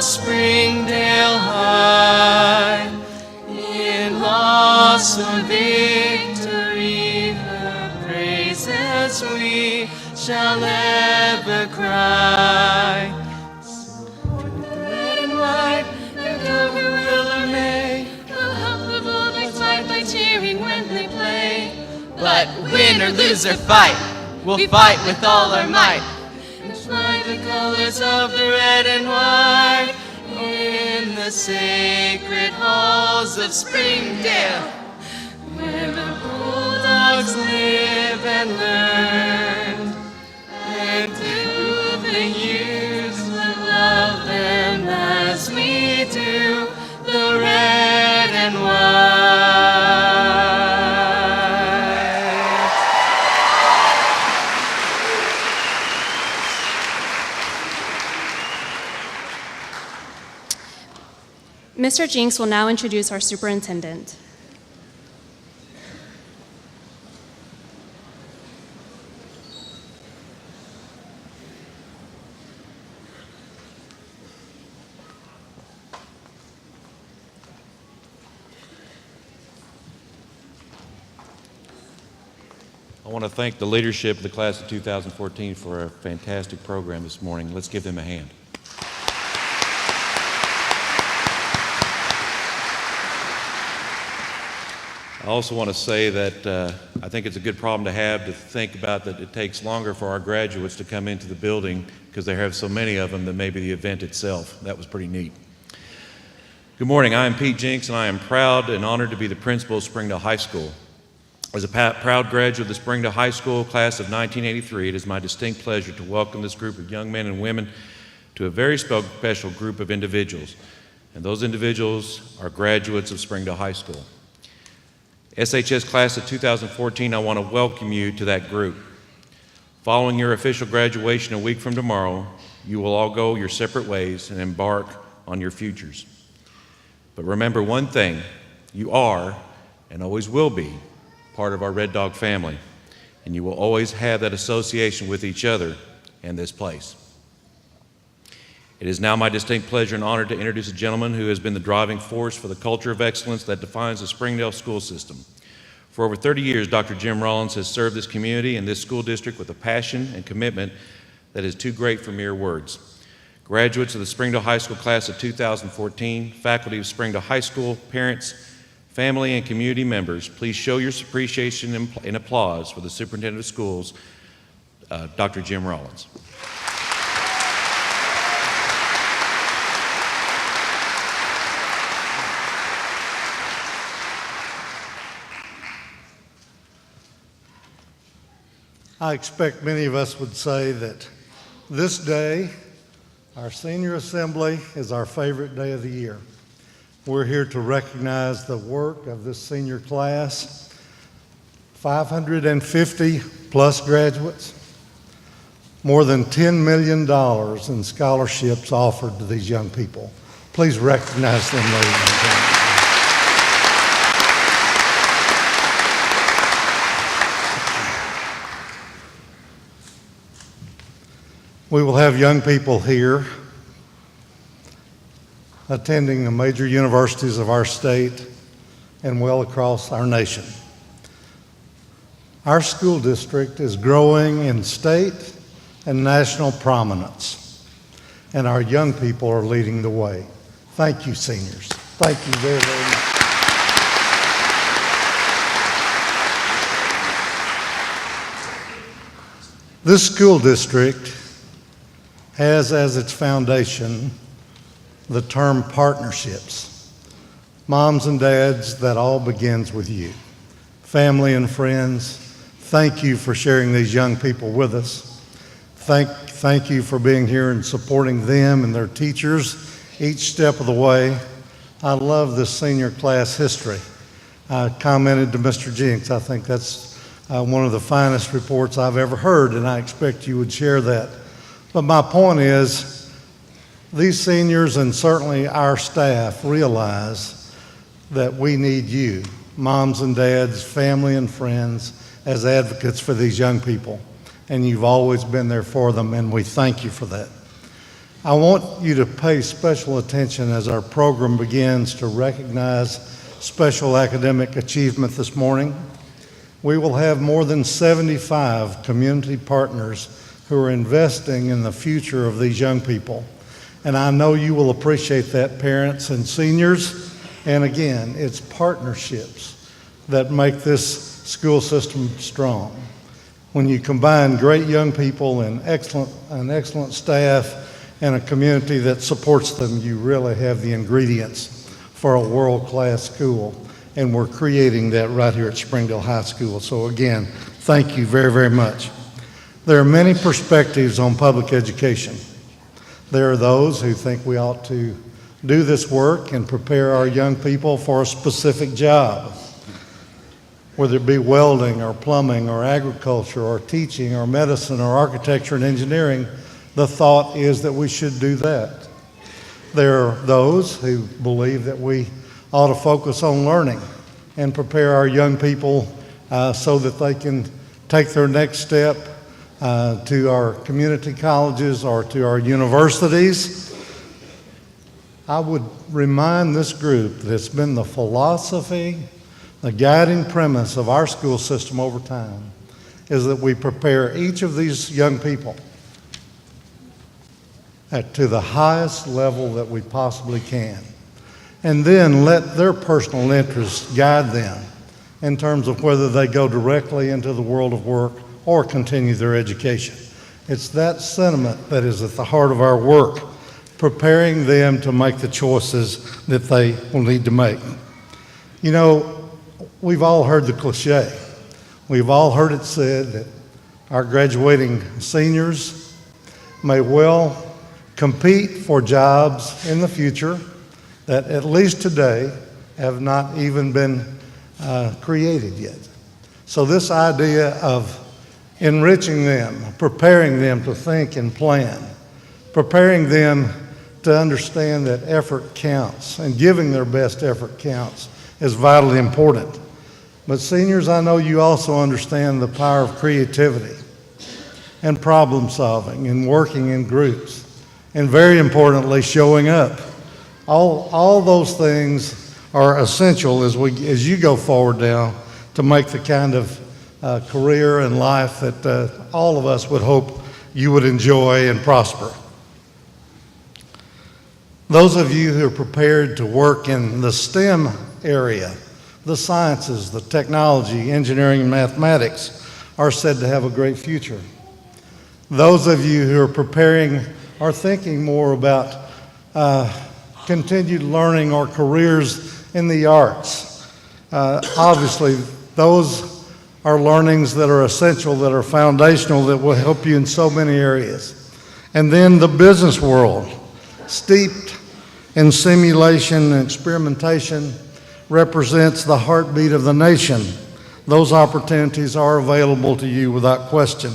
of Springdale High. In loss or victory, her praises we shall ever cry. With the red and white, and over will or may, we'll help the Bulldogs fight by cheering when they play. But win or lose or fight, we'll fight with all our might, and fly the colors of the red and white in the sacred halls of Springdale, where the Bulldogs live and learn, and who the youth will love them as we do the red and white. Mr. Jinks will now introduce our superintendent. I want to thank the leadership of the class of 2014 for a fantastic program this morning. Let's give them a hand. I also want to say that I think it's a good problem to have, to think about that it takes longer for our graduates to come into the building because they have so many of them than maybe the event itself. That was pretty neat. Good morning. I am Pete Jinks, and I am proud and honored to be the principal of Springdale High School. As a proud graduate of the Springdale High School class of 1983, it is my distinct pleasure to welcome this group of young men and women to a very special group of individuals. And those individuals are graduates of Springdale High School. SHS class of 2014, I want to welcome you to that group. Following your official graduation a week from tomorrow, you will all go your separate ways and embark on your futures. But remember one thing, you are and always will be part of our Red Dog family, and you will always have that association with each other and this place. It is now my distinct pleasure and honor to introduce a gentleman who has been the driving force for the culture of excellence that defines the Springdale school system. For over 30 years, Dr. Jim Rollins has served this community and this school district with a passion and commitment that is too great for mere words. Graduates of the Springdale High School class of 2014, faculty of Springdale High School, parents, family, and community members, please show your appreciation and applause for the Superintendent of Schools, Dr. Jim Rollins. I expect many of us would say that this day, our senior assembly, is our favorite day of the year. We're here to recognize the work of this senior class, 550 plus graduates, more than $10 million in scholarships offered to these young people. Please recognize them, ladies and gentlemen. We will have young people here attending the major universities of our state and well across our nation. Our school district is growing in state and national prominence, and our young people are leading the way. Thank you, seniors. Thank you very, very much. This school district has as its foundation the term partnerships. Moms and dads, that all begins with you. Family and friends, thank you for sharing these young people with us. Thank you for being here and supporting them and their teachers each step of the way. I love this senior class history. I commented to Mr. Jinks, I think that's one of the finest reports I've ever heard, and I expect you would share that. But my point is, these seniors and certainly our staff realize that we need you, moms and dads, family and friends, as advocates for these young people. And you've always been there for them, and we thank you for that. I want you to pay special attention as our program begins to recognize special academic achievement this morning. We will have more than 75 community partners who are investing in the future of these young people. And I know you will appreciate that, parents and seniors. And again, it's partnerships that make this school system strong. When you combine great young people and excellent staff and a community that supports them, you really have the ingredients for a world-class school. And we're creating that right here at Springdale High School. So again, thank you very, very much. There are many perspectives on public education. There are those who think we ought to do this work and prepare our young people for a specific job, whether it be welding or plumbing or agriculture or teaching or medicine or architecture and engineering. The thought is that we should do that. There are those who believe that we ought to focus on learning and prepare our young people so that they can take their next step to our community colleges or to our universities. I would remind this group that it's been the philosophy, the guiding premise of our school system over time is that we prepare each of these young people to the highest level that we possibly can, and then let their personal interests guide them in terms of whether they go directly into the world of work or continue their education. It's that sentiment that is at the heart of our work, preparing them to make the choices that they will need to make. You know, we've all heard the cliche. We've all heard it said that our graduating seniors may well compete for jobs in the future that at least today have not even been created yet. So this idea of enriching them, preparing them to think and plan, preparing them to understand that effort counts and giving their best effort counts is vitally important. But seniors, I know you also understand the power of creativity and problem solving and working in groups, and very importantly, showing up. All those things are essential as you go forward now to make the kind of career and life that all of us would hope you would enjoy and prosper. Those of you who are prepared to work in the STEM area, the sciences, the technology, engineering, and mathematics, are said to have a great future. Those of you who are preparing are thinking more about continued learning or careers in the arts. Obviously, those are learnings that are essential, that are foundational, that will help you in so many areas. And then the business world, steeped in simulation and experimentation, represents the heartbeat of the nation. Those opportunities are available to you without question.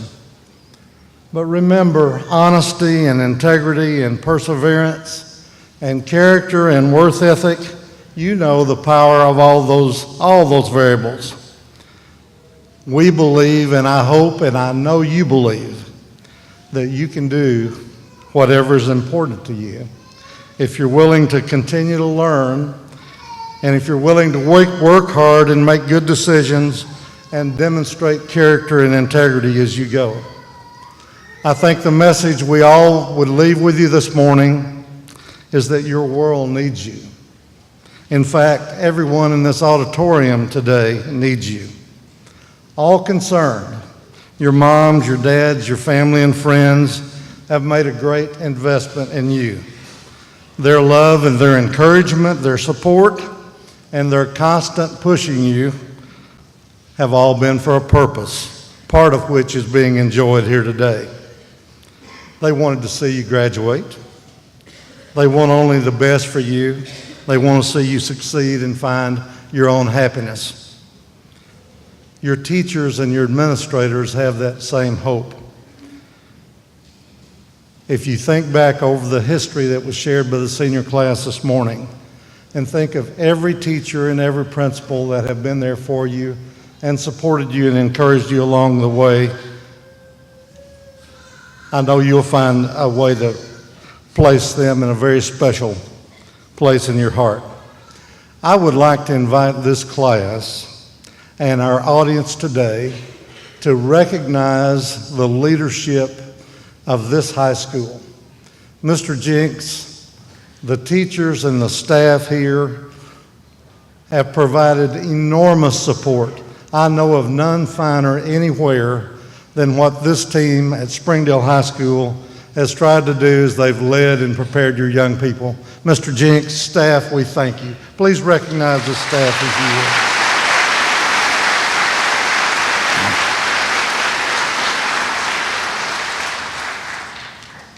But remember, honesty and integrity and perseverance and character and worth ethic, you know the power of all those variables. We believe, and I hope, and I know you believe, that you can do whatever is important to you. If you're willing to continue to learn, and if you're willing to work hard and make good decisions and demonstrate character and integrity as you go. I think the message we all would leave with you this morning is that your world needs you. In fact, everyone in this auditorium today needs you. All concerned, your moms, your dads, your family and friends have made a great investment in you. Their love and their encouragement, their support, and their constant pushing you have all been for a purpose, part of which is being enjoyed here today. They wanted to see you graduate. They want only the best for you. They want to see you succeed and find your own happiness. Your teachers and your administrators have that same hope. If you think back over the history that was shared by the senior class this morning, and think of every teacher and every principal that have been there for you and supported you and encouraged you along the way, I know you'll find a way to place them in a very special place in your heart. I would like to invite this class and our audience today to recognize the leadership of this high school. Mr. Jenks, the teachers and the staff here have provided enormous support. I know of none finer anywhere than what this team at Springdale High School has tried to do as they've led and prepared your young people. Mr. Jenks, staff, we thank you. Please recognize the staff as you will.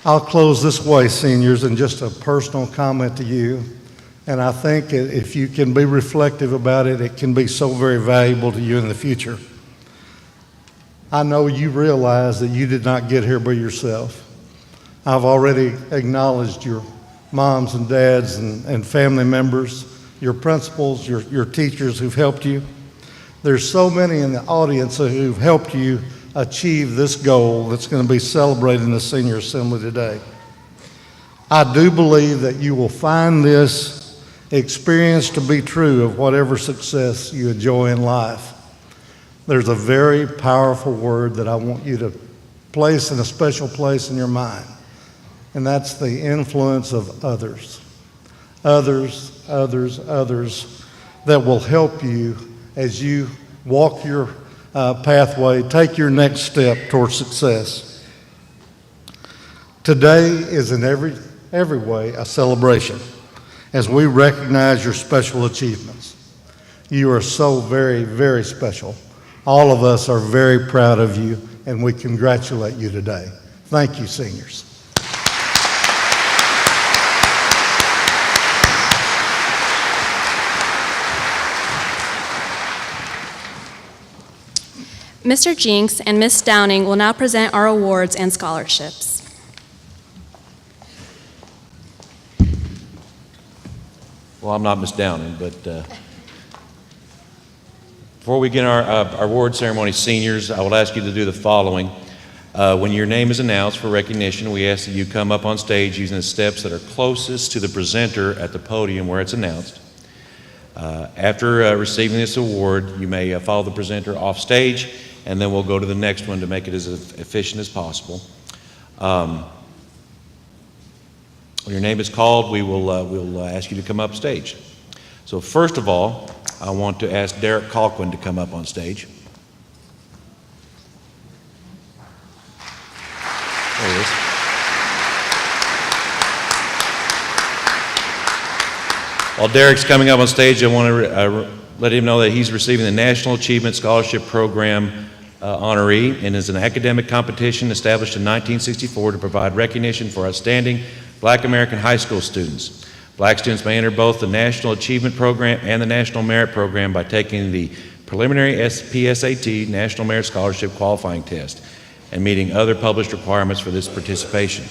I'll close this way, seniors, in just a personal comment to you. And I think if you can be reflective about it, it can be so very valuable to you in the future. I know you realize that you did not get here by yourself. I've already acknowledged your moms and dads and family members, your principals, your teachers who've helped you. There's so many in the audience who've helped you achieve this goal that's going to be celebrated in the Senior Assembly today. I do believe that you will find this experience to be true of whatever success you enjoy in life. There's a very powerful word that I want you to place in a special place in your mind, and that's the influence of others. Others that will help you as you walk your pathway, take your next step towards success. Today is in every way a celebration as we recognize your special achievements. You are so very, very special. All of us are very proud of you, and we congratulate you today. Thank you, seniors. Mr. Jenks and Ms. Downing will now present our awards and scholarships. Well, I'm not Ms. Downing, but before we begin our award ceremony, seniors, I will ask you to do the following. When your name is announced for recognition, we ask that you come up on stage using the steps that are closest to the presenter at the podium where it's announced. After receiving this award, you may follow the presenter off stage, and then we'll go to the next one to make it as efficient as possible. When your name is called, we'll ask you to come up stage. So first of all, I want to ask Derek Colquin to come up on stage. There he is. While Derek's coming up on stage, I want to let him know that he's receiving the National Achievement Scholarship Program honoree and is an academic competition established in 1964 to provide recognition for outstanding Black American high school students. Black students may enter both the National Achievement Program and the National Merit Program by taking the preliminary PSAT National Merit Scholarship Qualifying Test and meeting other published requirements for this participation.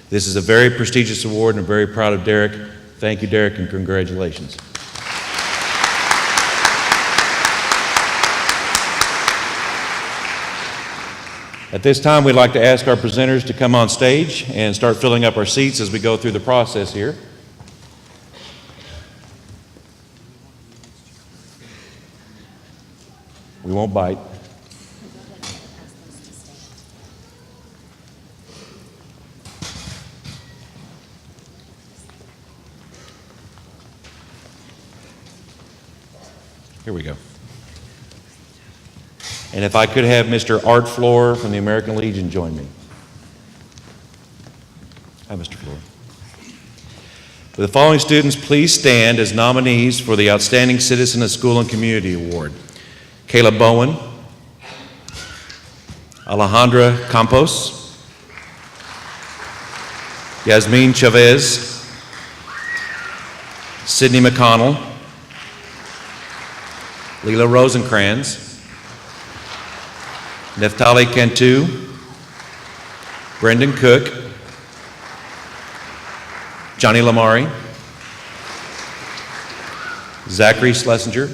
This is a very prestigious award, and I'm very proud of Derek. Thank you, Derek, and congratulations. At this time, we'd like to ask our presenters to come on stage and start filling up our seats as we go through the process here. We won't bite. Here we go. And if I could have Mr. Art Floor from the American Legion join me. Hi, Mr. Floor. Will the following students please stand as nominees for the Outstanding Citizen of School and Community Award? Kayla Bowen, Alejandra Campos, Yasmin Chavez, Sydney McConnell, Leela Rosencrans, Neftali Cantu, Brendan Cook, Johnny Lamari, Zachary Schlesinger,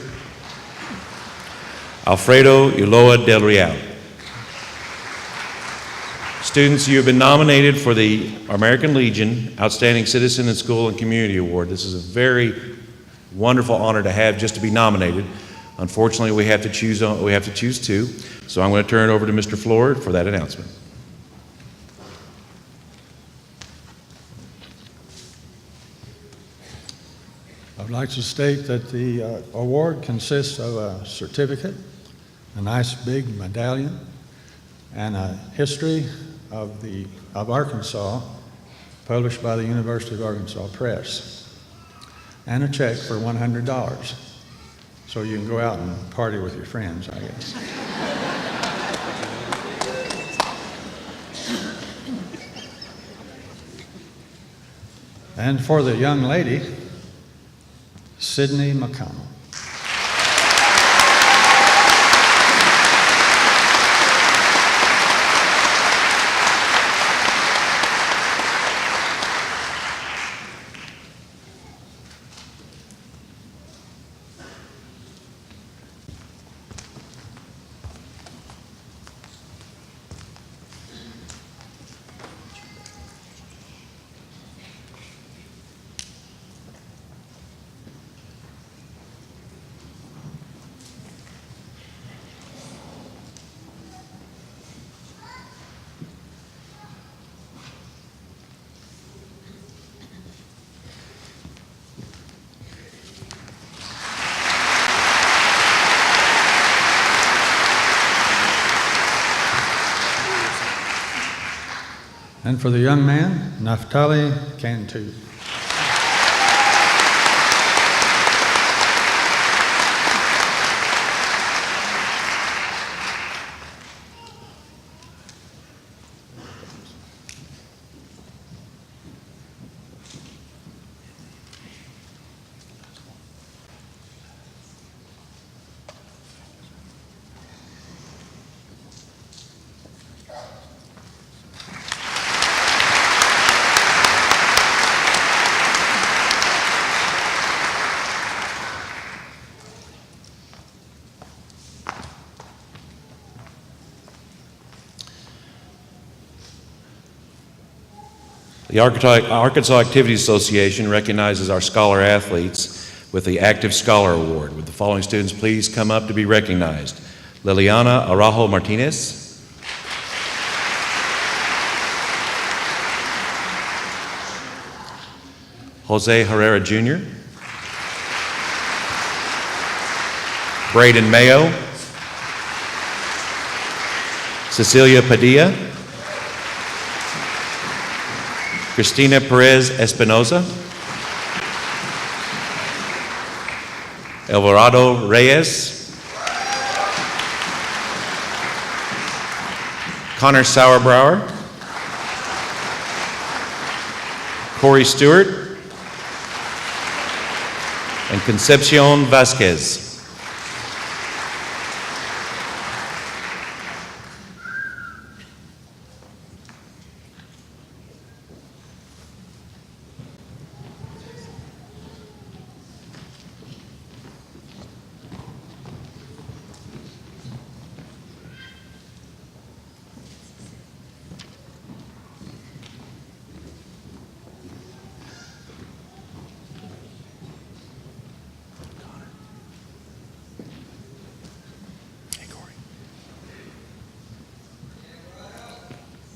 Alfredo Ulloa Del Real. Students, you have been nominated for the American Legion Outstanding Citizen in School and Community Award. This is a very wonderful honor to have, just to be nominated. Unfortunately, we have to choose two. So I'm going to turn it over to Mr. Floyd for that announcement. I'd like to state that the award consists of a certificate, a nice big medallion, and a history of Arkansas, published by the University of Arkansas Press, and a check for $100. So you can go out and party with your friends, I guess. And for the young lady, Sydney McConnell. And for the young man, Naftali Cantu. The Arkansas Activities Association recognizes our scholar athletes with the Active Scholar Award. Would the following students please come up to be recognized? Liliana Araujo Martinez, Jose Herrera Jr., Braden Mayo, Cecilia Padilla, Cristina Perez Espinoza, Alvarado Reyes, Connor Sauerbauer, Corey Stewart, and Concepcion Vasquez.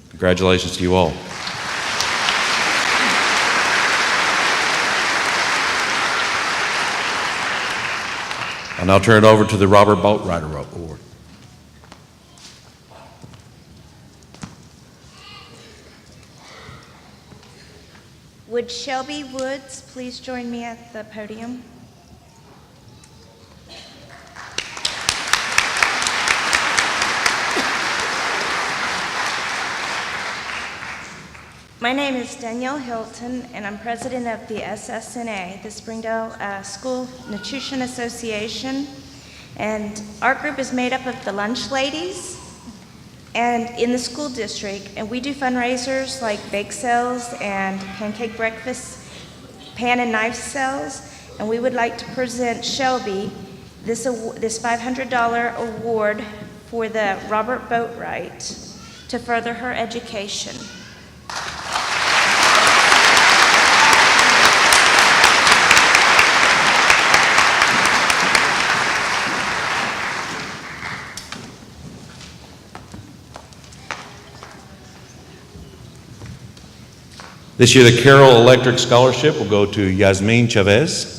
Congratulations to you all. I'll now turn it over to the Robert Boatrider Award. Would Shelby Woods please join me at the podium? My name is Danielle Hilton, and I'm president of the SSNA, the Springdale School Nutrition Association. And our group is made up of the lunch ladies and in the school district. And we do fundraisers like bake sales and pancake breakfast, pan and knife sales. And we would like to present Shelby this $500 award for the Robert Boatwright to further her education. This year, the Carroll Electric Scholarship will go to Yasmin Chavez.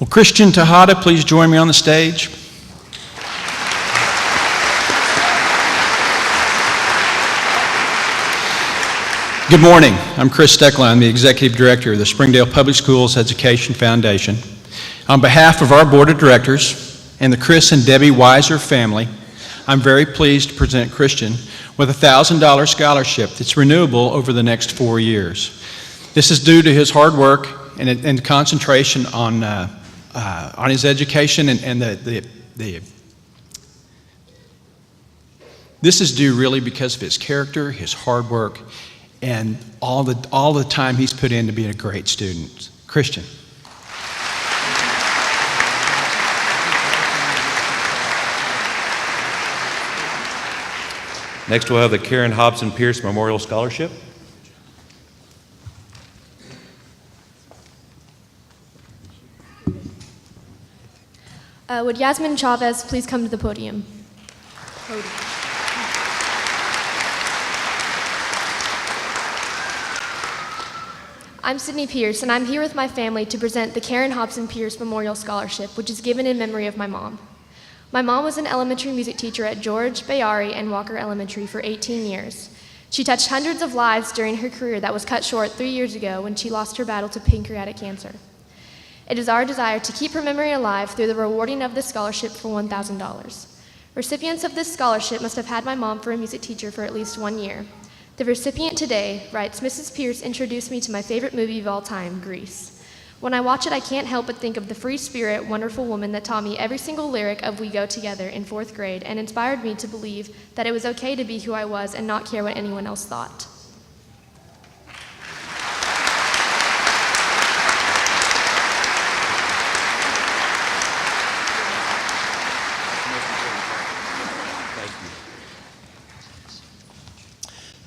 Will Christian Tejada please join me on the stage? Good morning. I'm Chris Stecklein. I'm the Executive Director of the Springdale Public Schools Education Foundation. On behalf of our Board of Directors and the Chris and Debbie Weiser family, I'm very pleased to present Christian with a $1,000 scholarship that's renewable over the next 4 years. This is due to his hard work and concentration on his education, and this is due really because of his character, his hard work, and all the time he's put in to be a great student. Christian. Next, we'll have the Karen Hobson Pierce Memorial Scholarship. Would Yasmin Chavez please come to the podium? I'm Sydney Pierce, and I'm here with my family to present the Karen Hobson Pierce Memorial Scholarship, which is given in memory of my mom. My mom was an elementary music teacher at George, Bayari, and Walker Elementary for 18 years. She touched hundreds of lives during her career that was cut short 3 years ago when she lost her battle to pancreatic cancer. It is our desire to keep her memory alive through the rewarding of this scholarship for $1,000. Recipients of this scholarship must have had my mom for a music teacher for at least 1 year. The recipient today writes, "Mrs. Pierce introduced me to my favorite movie of all time, Grease. When I watch it, I can't help but think of the free spirit, wonderful woman that taught me every single lyric of We Go Together in 4th grade and inspired me to believe that it was okay to be who I was and not care what anyone else thought."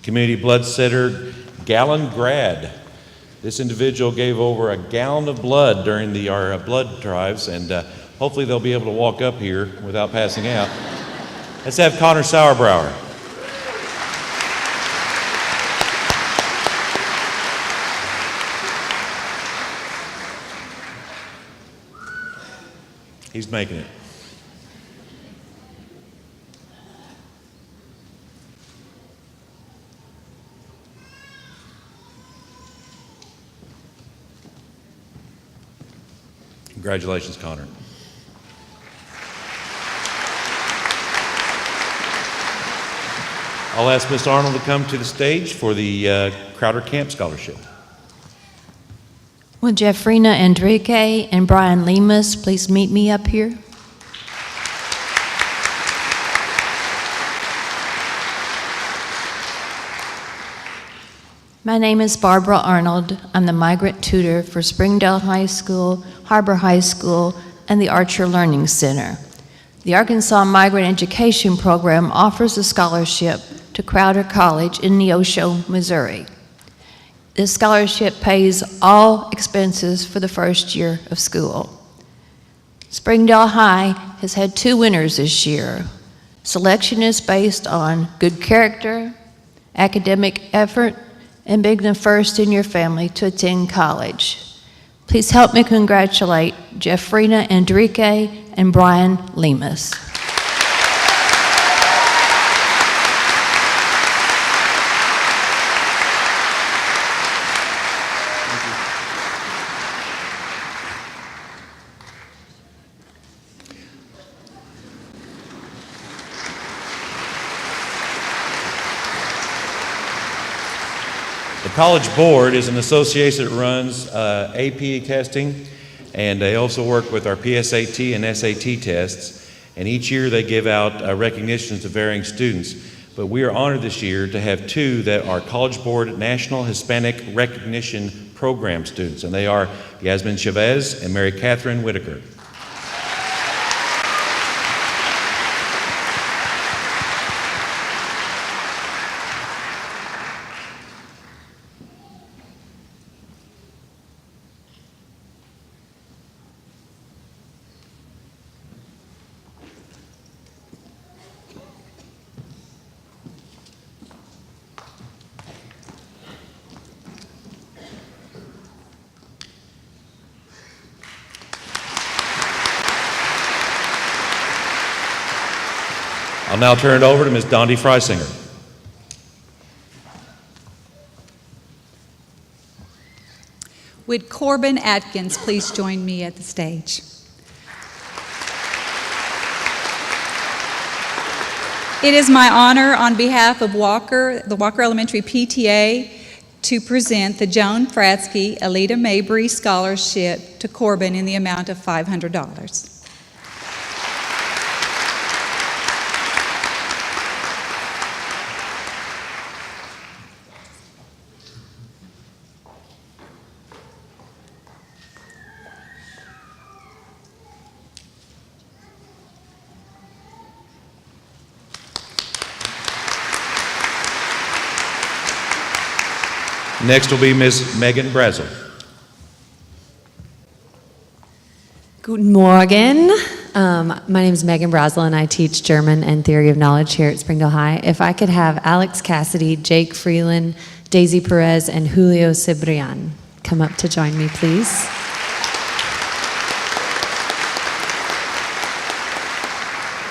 Community Blood Center Gallon Grad. This individual gave over a gallon of blood during our blood drives, and hopefully they'll be able to walk up here without passing out. Let's have Connor Sauerbrower. He's making it. Congratulations, Connor. I'll ask Ms. Arnold to come to the stage for the Crowder Camp Scholarship. Will Jeffrina Enrique and Brian Lemus please meet me up here? My name is Barbara Arnold. I'm the migrant tutor for Springdale High School, HAR-BER High School, and the Archer Learning Center. The Arkansas Migrant Education Program offers a scholarship to Crowder College in Neosho, Missouri. This scholarship pays all expenses for the first year of school. Springdale High has had 2 winners this year. Selection is based on good character, academic effort, and being the first in your family to attend college. Please help me congratulate Jeffrina Enrique and Brian Lemus. At College Board is an association that runs AP testing, and they also work with our PSAT and SAT tests. And each year they give out recognitions to varying students. But we are honored this year to have two that are College Board National Hispanic Recognition Program students, and they are Yasmin Chavez and Mary Catherine Whitaker. I'll now turn it over to Ms. Dondi Freisinger. Would Corbin Atkins please join me at the stage? It is my honor on behalf of the Walker Elementary PTA to present the Joan Fratsky Alita Mabry Scholarship to Corbin in the amount of $500. Next will be Ms. Megan Brazel. Guten Morgen. My name is Megan Brazel, and I teach German and Theory of Knowledge here at Springdale High. If I could have Alex Cassidy, Jake Freeland, Daisy Perez, and Julio Cibrian come up to join me, please.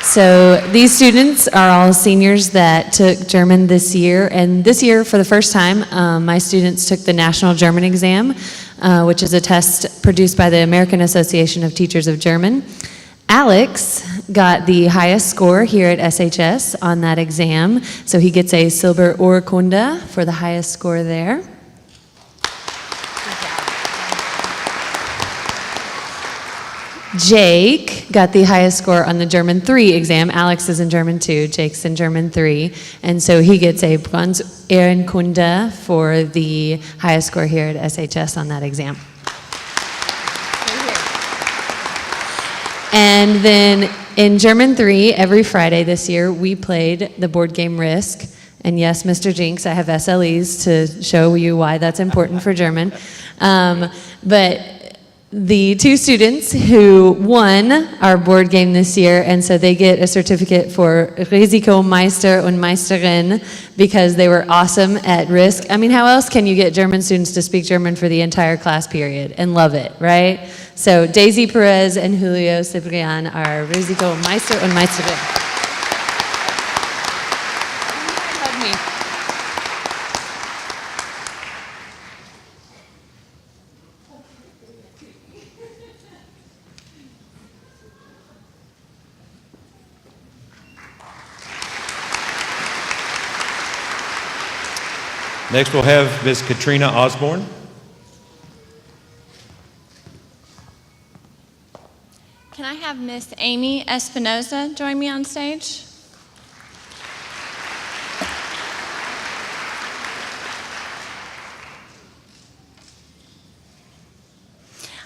So these students are all seniors that took German this year, and this year, for the first time, my students took the National German Exam, which is a test produced by the American Association of Teachers of German. Alex got the highest score here at SHS on that exam, so he gets a Silber Urkunde for the highest score there. Jake got the highest score on the German 3 exam. Alex is in German 2, Jake's in German 3, and so he gets a Bronze Ehrenkunde for the highest score here at SHS on that exam. And then in German 3, every Friday this year, we played the board game Risk. And yes, Mr. Jinx, I have SLEs to show you why that's important for German. But the two students who won our board game this year, and so they get a certificate for Risikomeister und Meisterin because they were awesome at Risk. I mean, how else can you get German students to speak German for the entire class period and love it, right? So Daisy Perez and Julio Cibrian are Risikomeister und Meisterin. Next we'll have Ms. Katrina Osborne. Can I have Miss Amy Espinoza join me on stage?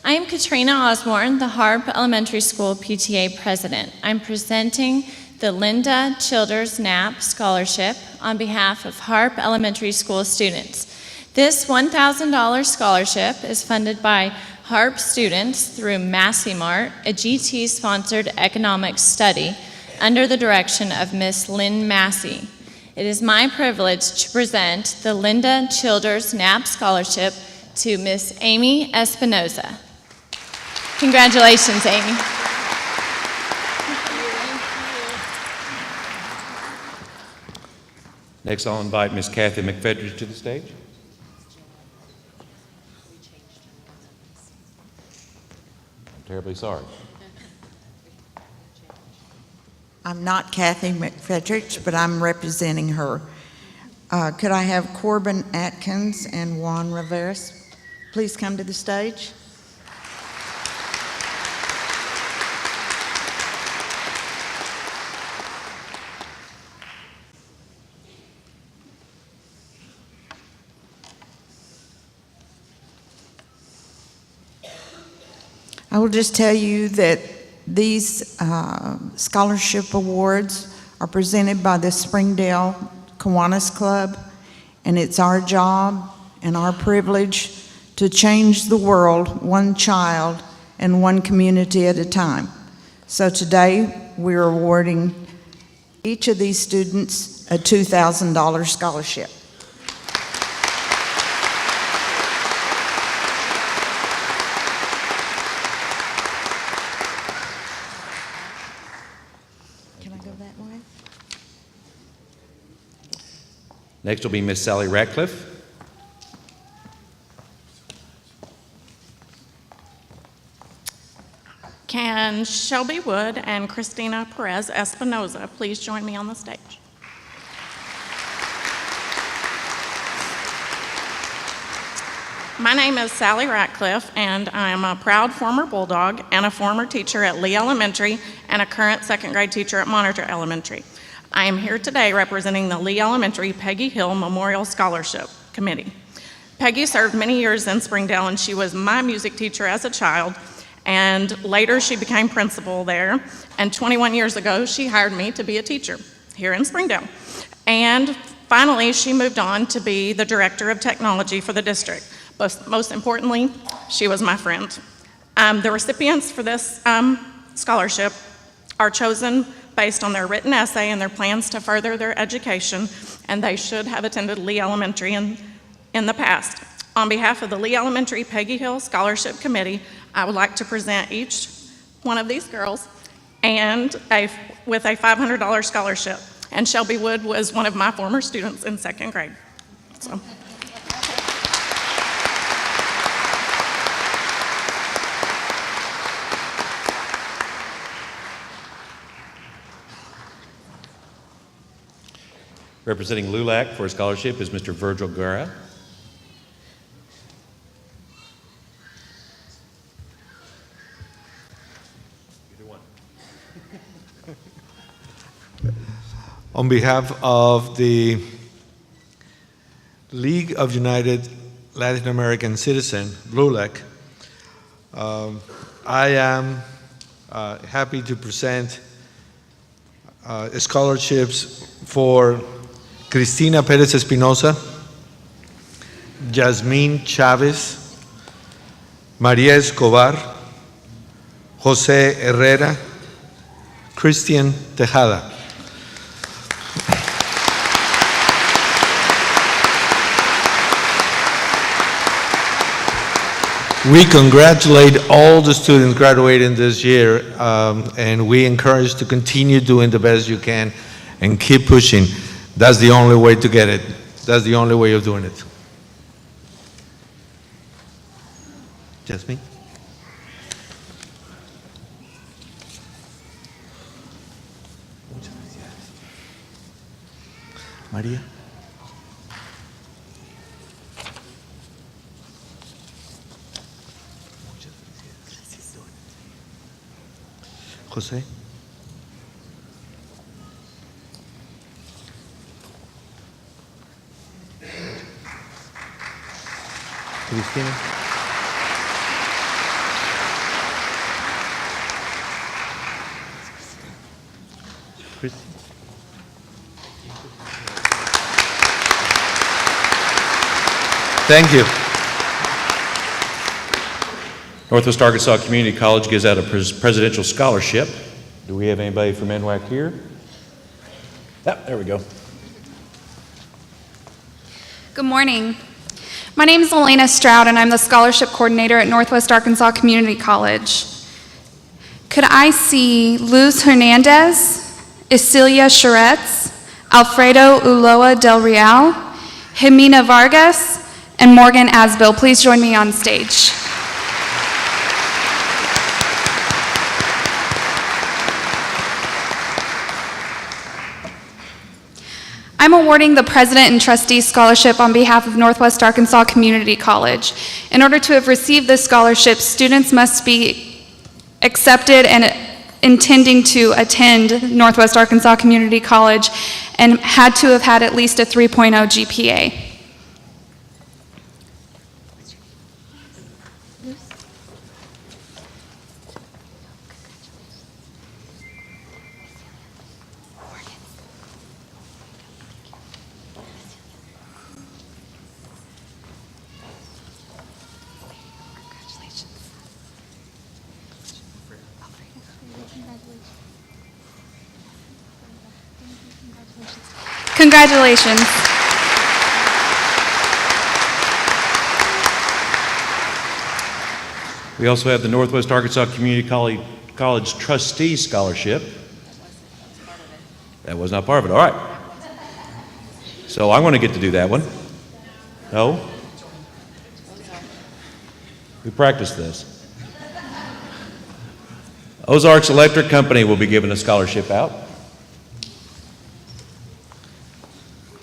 I am Katrina Osborne, the HAR-BER Elementary School PTA President. I'm presenting the Linda Childers Knapp Scholarship on behalf of HAR-BER Elementary School students. This $1,000 scholarship is funded by HARP students through MasseyMart, a GT-sponsored economics study under the direction of Miss Lynn Massey. It is my privilege to present the Linda Childers Knapp Scholarship to Miss Amy Espinoza. Congratulations, Amy. Next, I'll invite Ms. Kathy McFedridge to the stage. I'm terribly sorry. I'm not Kathy McFedridge, but I'm representing her. Could I have Corbin Atkins and Juan Rivera please come to the stage? I will just tell you that these scholarship awards are presented by the Springdale Kiwanis Club, and it's our job and our privilege to change the world one child and one community at a time. So today we're awarding each of these students a $2,000 scholarship. Next will be Miss Sally Ratcliffe. Can Shelby Wood and Christina Perez Espinoza please join me on the stage? My name is Sally Ratcliffe, and I am a proud former Bulldog and a former teacher at Lee Elementary and a current second grade teacher at Monitor Elementary. I am here today representing the Lee Elementary Peggy Hill Memorial Scholarship Committee. Peggy served many years in Springdale, and she was my music teacher as a child, and later she became principal there, and 21 years ago she hired me to be a teacher here in Springdale. And finally she moved on to be the director of technology for the district. But most importantly, she was my friend. The recipients for this scholarship are chosen based on their written essay and their plans to further their education, and they should have attended Lee Elementary in the past. On behalf of the Lee Elementary Peggy Hill Scholarship Committee, I would like to present each one of these girls with a $500 scholarship. And Shelby Wood was one of my former students in second grade. So. Representing LULAC for a scholarship is Mr. Virgil Guerra. On behalf of the League of United Latin American Citizens, LULAC, I am happy to present scholarships for Cristina Perez Espinosa, Yasmin Chavez, Maria Escobar, Jose Herrera, Christian Tejada. We congratulate all the students graduating this year, and we encourage to continue doing the best you can and keep pushing. That's the only way to get it. That's the only way of doing it. Jasmine? María? José? Cristina? Thank you. Northwest Arkansas Community College gives out a presidential scholarship. Do we have anybody from NWAC here? Yep, there we go. Good morning. My name is Elena Stroud, and I'm the scholarship coordinator at Northwest Arkansas Community College. Could I see Luz Hernandez, Isilia Charetz, Alfredo Ulloa Del Real, Jimena Vargas, and Morgan Asbill please join me on stage? I'm awarding the President and Trustee Scholarship on behalf of Northwest Arkansas Community College. In order to have received this scholarship, students must be accepted and intending to attend Northwest Arkansas Community College and had to have had at least a 3.0 GPA. Congratulations. We also have the Northwest Arkansas Community College Trustee Scholarship. That was not part of it. All right. So I'm going to get to do that one. No? We practiced this. Ozarks Electric Company will be giving a scholarship out.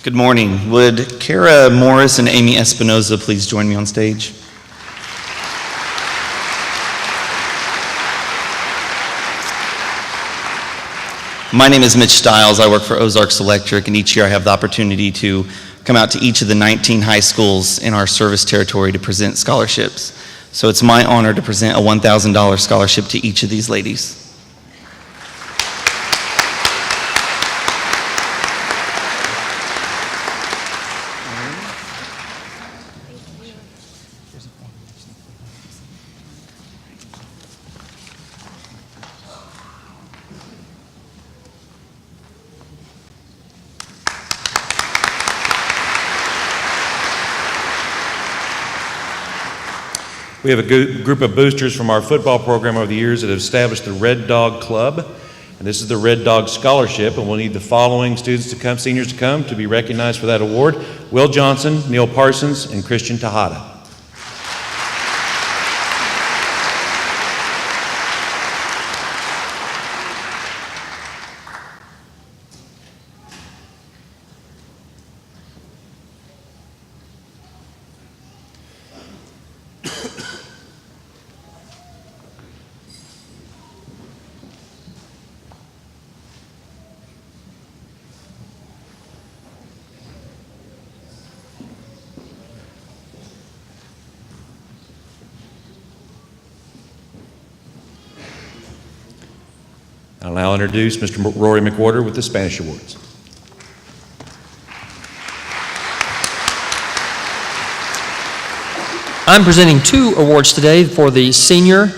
Good morning. Would Kara Morris and Amy Espinoza please join me on stage? My name is Mitch Stiles. I work for Ozarks Electric, and each year I have the opportunity to come out to each of the 19 high schools in our service territory to present scholarships. So it's my honor to present a $1,000 scholarship to each of these ladies. We have a group of boosters from our football program over the years that have established the Red Dog Club. And this is the Red Dog Scholarship, and we'll need the following students to come, seniors to come, to be recognized for that award: Will Johnson, Neil Parsons, and Christian Tejada. I'll now introduce Mr. Rory McWhorter with the Spanish Awards. I'm presenting 2 awards today for the Senior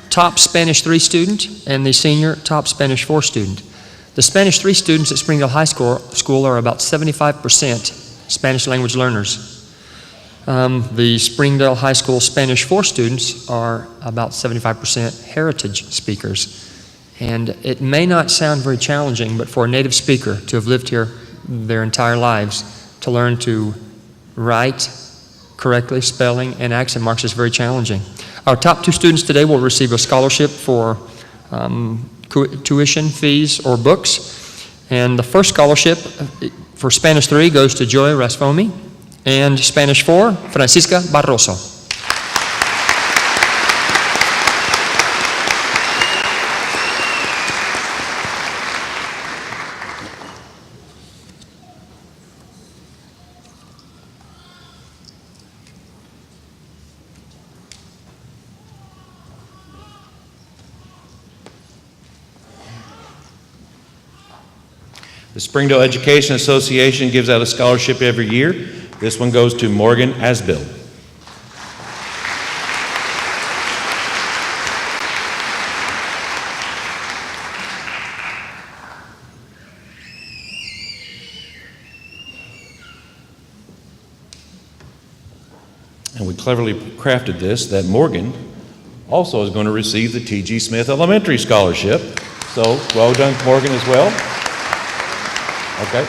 Top Spanish 3 student and the Senior Top Spanish 4 student. The Spanish 3 students at Springdale High School are about 75% Spanish language learners. The Springdale High School Spanish 4 students are about 75% heritage speakers. And it may not sound very challenging, but for a native speaker to have lived here their entire lives, to learn to write correctly, spelling, and accent marks is very challenging. Our top 2 students today will receive a scholarship for tuition, fees, or books. And the first scholarship for Spanish 3 goes to Joy Rasfomi, and Spanish 4, Francisca Barroso. The Springdale Education Association gives out a scholarship every year. This one goes to Morgan Asbill. And we cleverly crafted this, that Morgan also is going to receive the T.G. Smith Elementary Scholarship. So well done, Morgan, as well. Okay.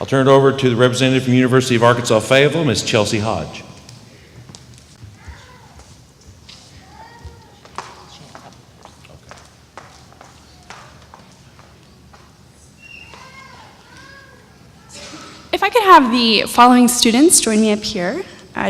I'll turn it over to the representative from the University of Arkansas Fayetteville, Ms. Chelsea Hodge. I could have the following students join me up here.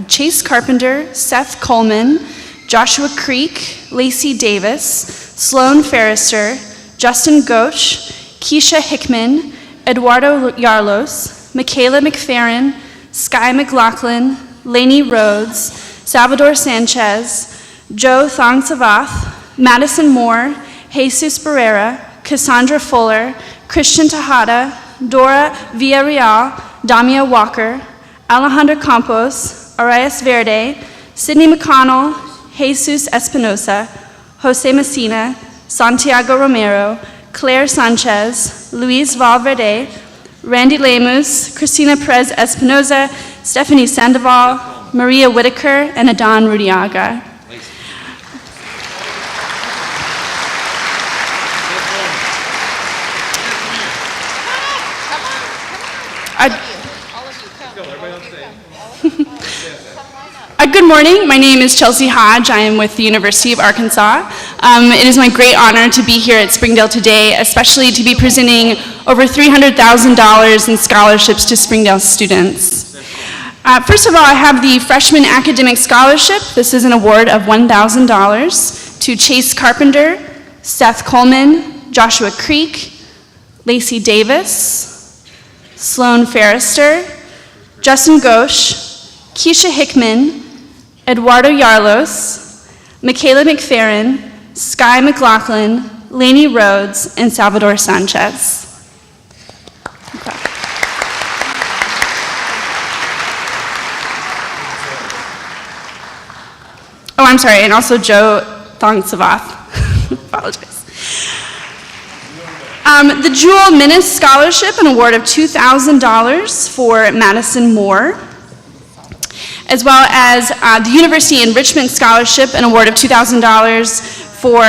Chase Carpenter, Seth Coleman, Joshua Creek, Lacey Davis, Sloan Ferrister, Justin Gosch, Keisha Hickman, Eduardo Yarlos, Michaela McFerrin, Sky McLaughlin, Lainey Rhodes, Salvador Sanchez, Joe Thong Savath, Madison Moore, Jesus Barrera, Cassandra Fuller, Christian Tejada, Dora Villarreal, Damia Walker, Alejandra Campos, Arias Verde, Sydney McConnell, Jesus Espinosa, Jose Messina, Santiago Romero, Claire Sanchez, Luis Valverde, Randy Lemus, Cristina Perez Espinoza, Stephanie Sandoval, Maria Whitaker, and Adan Rudiaga. Good morning. My name is Chelsea Hodge. I am with the University of Arkansas. It is my great honor to be here at Springdale today, especially to be presenting over $300,000 in scholarships to Springdale students. First of all, I have the Freshman Academic Scholarship. This is an award of $1,000 to Chase Carpenter, Seth Coleman, Joshua Creek, Lacey Davis, Sloan Ferrister, Justin Gosch, Keisha Hickman, Eduardo Yarlos, Michaela McFerrin, Sky McLaughlin, Lainey Rhodes, and Salvador Sanchez. Okay. Oh, I'm sorry, and also Joe Thong Savath. Apologize. The Jewel Minnis Scholarship, an award of $2,000 for Madison Moore, as well as the University Enrichment Scholarship, an award of $2,000 for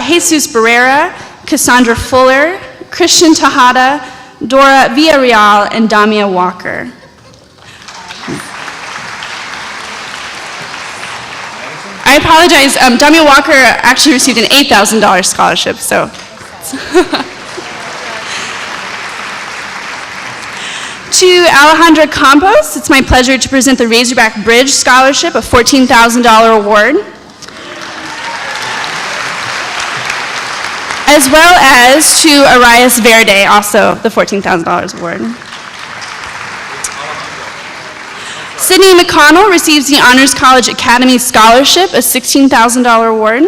Jesus Barrera, Cassandra Fuller, Christian Tejada, Dora Villarreal, and Damia Walker. I apologize, Damia Walker actually received an $8,000 scholarship, so. To Alejandra Campos, it's my pleasure to present the Razorback Bridge Scholarship, a $14,000 award. As well as to Arias Verde, also the $14,000 award. Sydney McConnell receives the Honors College Academy Scholarship, a $16,000 award.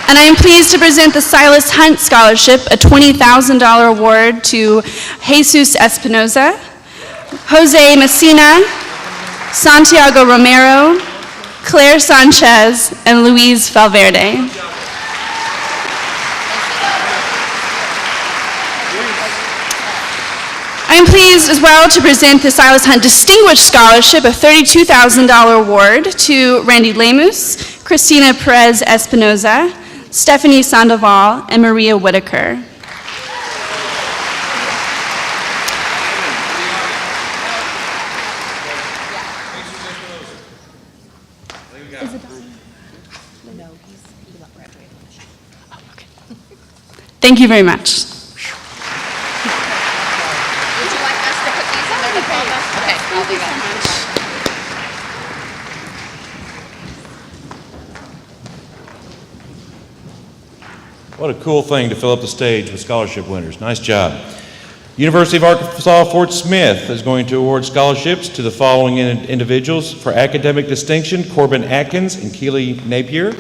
And I am pleased to present the Silas Hunt Scholarship, a $20,000 award to Jesus Espinoza, Jose Messina, Santiago Romero, Claire Sanchez, and Luis Valverde. I am pleased as well to present the Silas Hunt Distinguished Scholarship, a $32,000 award to Randy Lemus, Cristina Perez Espinoza, Stephanie Sandoval, and Maria Whitaker. Thank you very much. Would you like us to put these in there to follow us? Okay, I'll do that. What a cool thing to fill up the stage with scholarship winners. Nice job. University of Arkansas Fort Smith is going to award scholarships to the following individuals for academic distinction: Corbin Atkins and Keely Napier.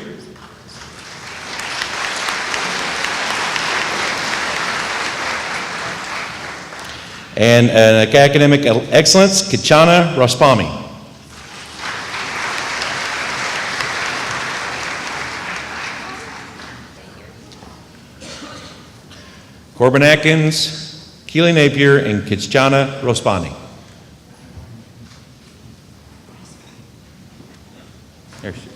And academic excellence, Kichana Raspami. Corbin Atkins, Keely Napier, and Kichana Rospani. There she is.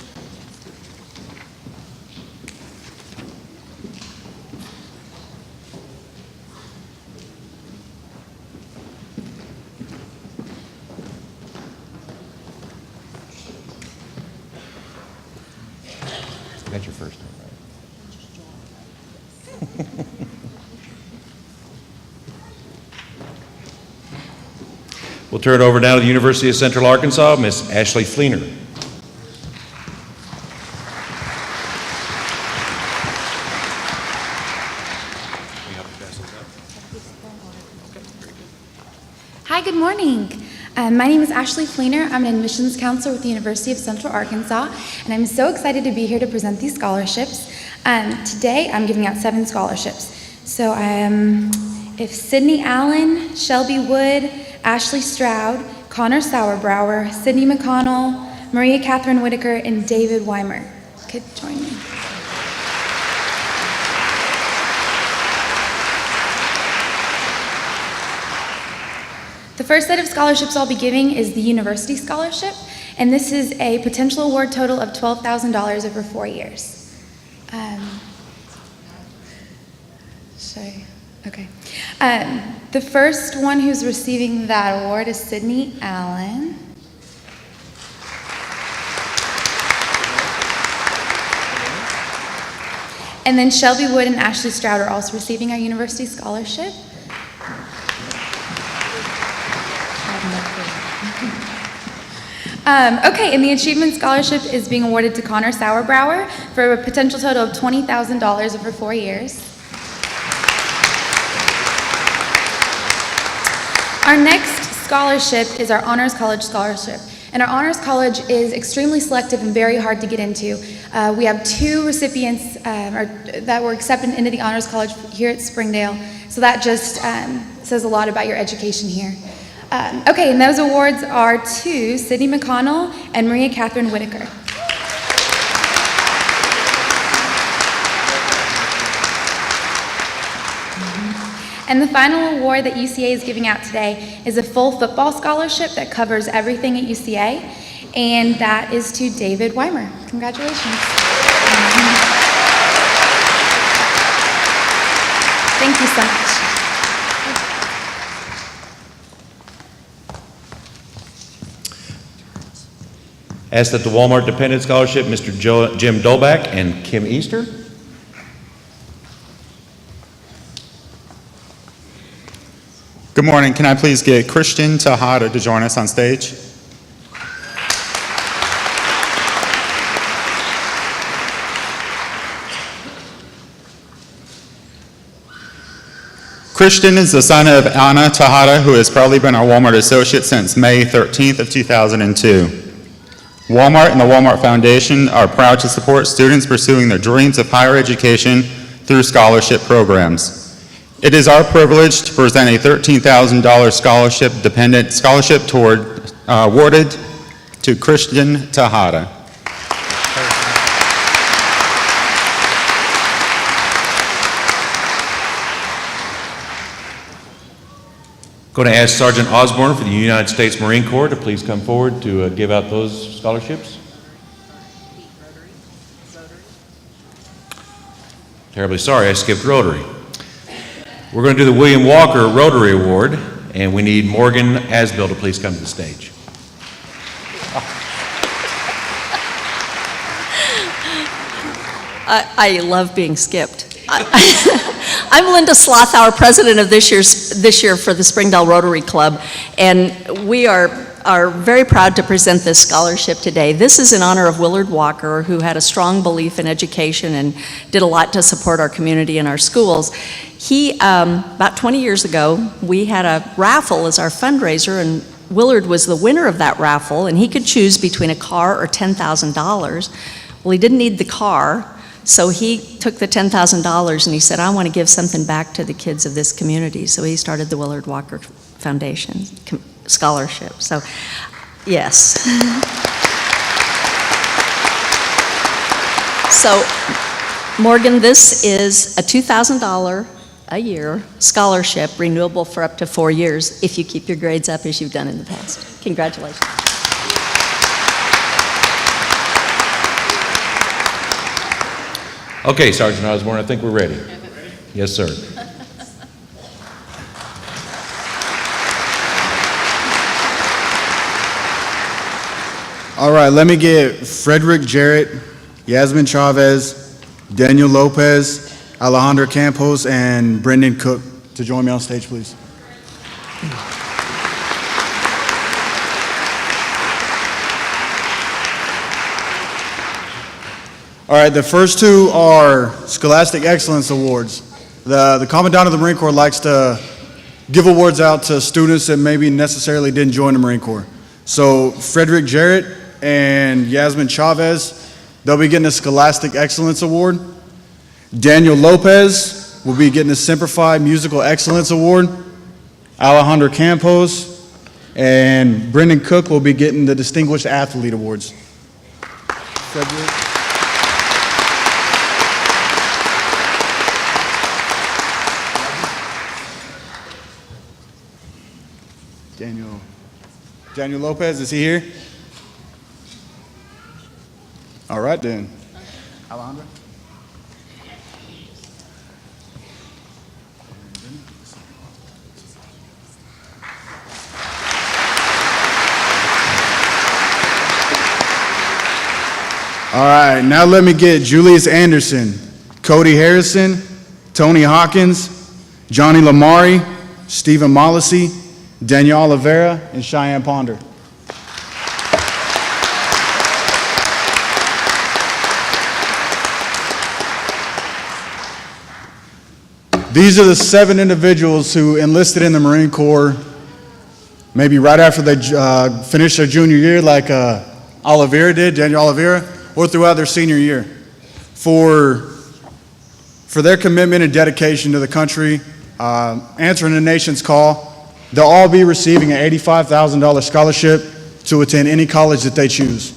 That's your first name, right? We'll turn it over now to the University of Central Arkansas, Miss Ashley Fleener. Hi, good morning. My name is Ashley Fleener. I'm an admissions counselor with the University of Central Arkansas, and I'm so excited to be here to present these scholarships. Today, I'm giving out 7 scholarships. So if Sydney Allen, Shelby Wood, Ashley Stroud, Connor Sauerbrower, Sydney McConnell, Maria Catherine Whitaker, and David Weimer could join me. The first set of scholarships I'll be giving is the University Scholarship, and this is a potential award total of $12,000 over 4 years. Okay. The first one who's receiving that award is Sydney Allen. And then Shelby Wood and Ashley Stroud are also receiving our University Scholarship. Okay, and the Achievement Scholarship is being awarded to Connor Sauerbrower for a potential total of $20,000 over 4 years. Our next scholarship is our Honors College Scholarship. And our Honors College is extremely selective and very hard to get into. We have 2 recipients that were accepted into the Honors College here at Springdale. So that just says a lot about your education here. Okay, and those awards are to Sydney McConnell and Maria Catherine Whitaker. And the final award that UCA is giving out today is a full football scholarship that covers everything at UCA, and that is to David Weimer. Congratulations. Thank you so much. Ask that the Walmart Dependent Scholarship, Mr. Jim Dolbach and Kim Easter. Good morning. Can I please get Christian Tejada to join us on stage? Christian is the son of Anna Tejada, who has proudly been our Walmart associate since May 13th of 2002. Walmart and the Walmart Foundation are proud to support students pursuing their dreams of higher education through scholarship programs. It is our privilege to present a $13,000 scholarship awarded to Christian Tejada. Going to ask Sergeant Osborne for the United States Marine Corps to please come forward to give out those scholarships. Terribly sorry, I skipped Rotary. We're going to do the William Walker Rotary Award, and we need Morgan Asbill to please come to the stage. I love being skipped. I'm Linda Slothauer, president of this year for the Springdale Rotary Club, and we are very proud to present this scholarship today. This is in honor of Willard Walker, who had a strong belief in education and did a lot to support our community and our schools. He, about 20 years ago, we had a raffle as our fundraiser, and Willard was the winner of that raffle, and he could choose between a car or $10,000. Well, he didn't need the car, so he took the $10,000 and he said, I want to give something back to the kids of this community. So he started the Willard Walker Foundation Scholarship. So, yes. So, Morgan, this is a $2,000 a year scholarship, renewable for up to 4 years, if you keep your grades up as you've done in the past. Congratulations. Okay, Sergeant Osborne, I think we're ready. Yes, sir. All right, let me get Frederick Jarrett, Yasmin Chavez, Daniel Lopez, Alejandro Campos, and Brendan Cook to join me on stage, please. All right, the first two are Scholastic Excellence Awards. The Commandant of the Marine Corps likes to give awards out to students that maybe necessarily didn't join the Marine Corps. So Frederick Jarrett and Yasmin Chavez, they'll be getting a Scholastic Excellence Award. Daniel Lopez will be getting a Semper Fi Musical Excellence Award. Alejandro Campos and Brendan Cook will be getting the Distinguished Athlete Awards. Frederick. Daniel Lopez, is he here? All right then. Alejandro? All right, now let me get Julius Anderson, Cody Harrison, Tony Hawkins, Johnny Lamari, Stephen Mollisey, Danielle Oliveira, and Cheyenne Ponder. These are the 7 individuals who enlisted in the Marine Corps maybe right after they finished their junior year, like Oliveira did, Danielle Oliveira, or throughout their senior year. For their commitment and dedication to the country, answering the nation's call, they'll all be receiving an $85,000 scholarship to attend any college that they choose.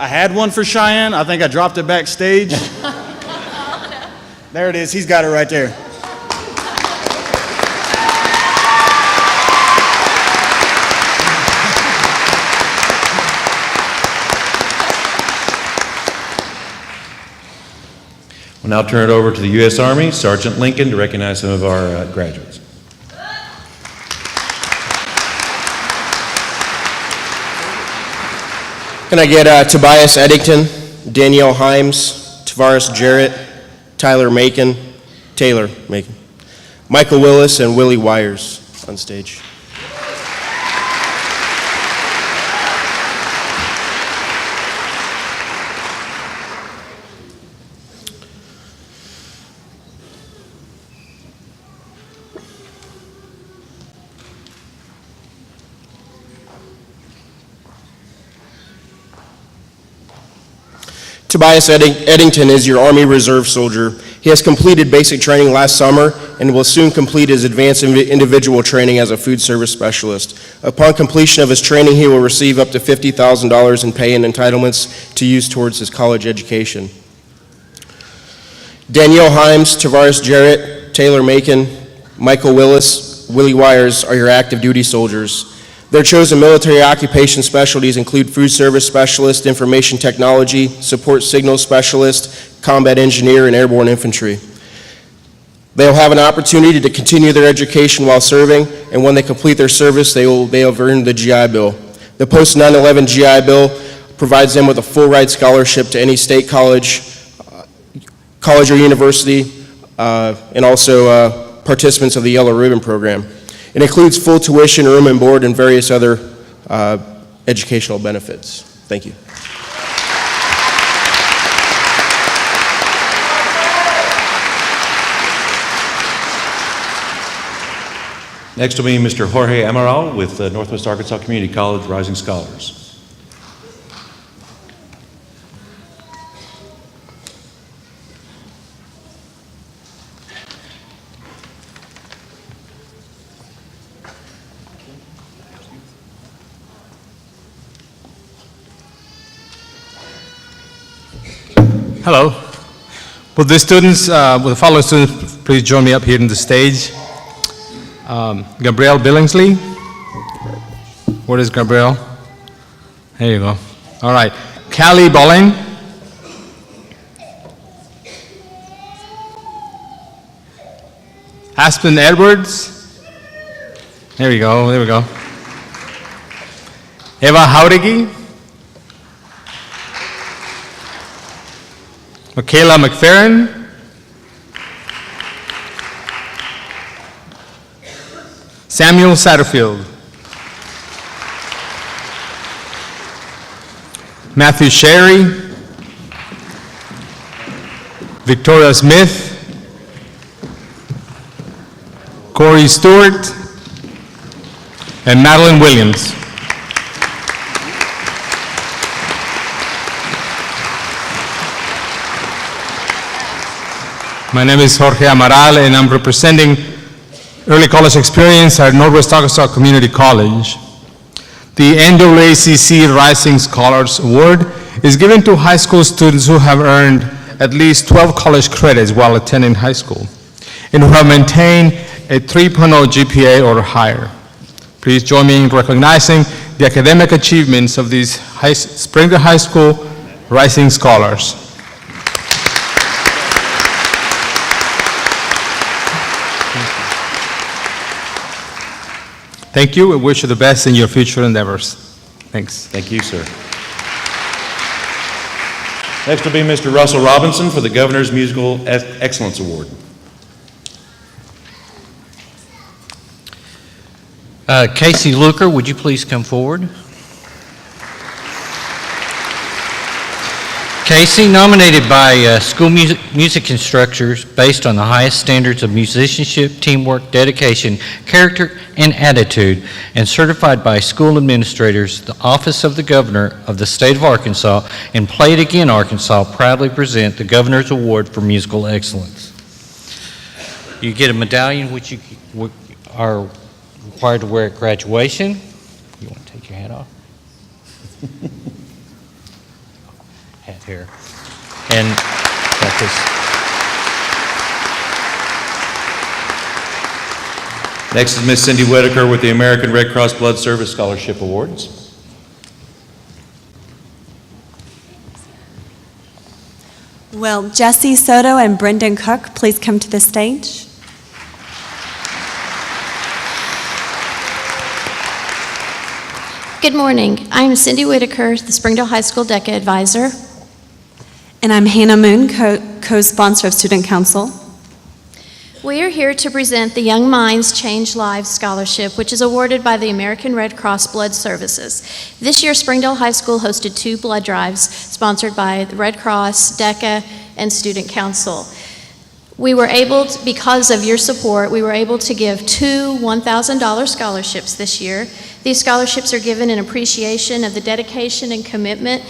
I had one for Cheyenne. I think I dropped it backstage. There it is. He's got it right there. We'll now turn it over to the U.S. Army, Sergeant Lincoln, to recognize some of our graduates. Can I get Tobias Eddington, Danielle Himes, Tavares Jarrett, Taylor Macon, Michael Willis, and Willie Wires on stage. Tobias Eddington is your Army Reserve soldier. He has completed basic training last summer and will soon complete his advanced individual training as a food service specialist. Upon completion of his training, he will receive up to $50,000 in pay and entitlements to use towards his college education. Danielle Himes, Tavares Jarrett, Taylor Macon, Michael Willis, Willie Wires are your active duty soldiers. Their chosen military occupation specialties include food service specialist, information technology, support signal specialist, combat engineer, and airborne infantry. They'll have an opportunity to continue their education while serving, and when they complete their service, they have earned the GI Bill. The post 9/11 GI Bill provides them with a full ride scholarship to any state college or university, and also participants of the Yellow Ribbon Program. It includes full tuition, room and board, and various other educational benefits. Thank you. Next will be Mr. Jorge Amaral with Northwest Arkansas Community College Rising Scholars. Hello. Will the following students please join me up here on the stage? Gabrielle Billingsley. Where is Gabrielle? There you go. All right. Callie Bolen. Aspen Edwards. There we go, there we go. Eva Haurigi. Michaela McFerrin. Samuel Satterfield. Matthew Sherry. Victoria Smith. Corey Stewart. And Madeline Williams. My name is Jorge Amaral, and I'm representing Early College Experience at Northwest Arkansas Community College. The NAACC Rising Scholars Award is given to high school students who have earned at least 12 college credits while attending high school and who have maintained a 3.0 GPA or higher. Please join me in recognizing the academic achievements of these Springdale High School Rising Scholars. Thank you, and wish you the best in your future endeavors. Thanks. Thank you, sir. Next will be Mr. Russell Robinson for the Governor's Musical Excellence Award. Casey Luker, would you please come forward? Casey, nominated by school music instructors based on the highest standards of musicianship, teamwork, dedication, character, and attitude, and certified by school administrators, the Office of the Governor of the State of Arkansas and Play It Again Arkansas proudly present the Governor's Award for Musical Excellence. You get a medallion which you are required to wear at graduation. You want to take your hat off? Hat here. And got this. Next is Miss Cindy Whitaker with the American Red Cross Blood Service Scholarship Awards. Will Jesse Soto and Brendan Cook please come to the stage? Good morning. I'm Cindy Whitaker, the Springdale High School DECA advisor. And I'm Hannah Moon, co-sponsor of Student Council. We are here to present the Young Minds Change Lives Scholarship, which is awarded by the American Red Cross Blood Services. This year, Springdale High School hosted 2 blood drives sponsored by the Red Cross, DECA, and Student Council. We were able to, because of your support, we were able to give 2 $1,000 scholarships this year. These scholarships are given in appreciation of the dedication and commitment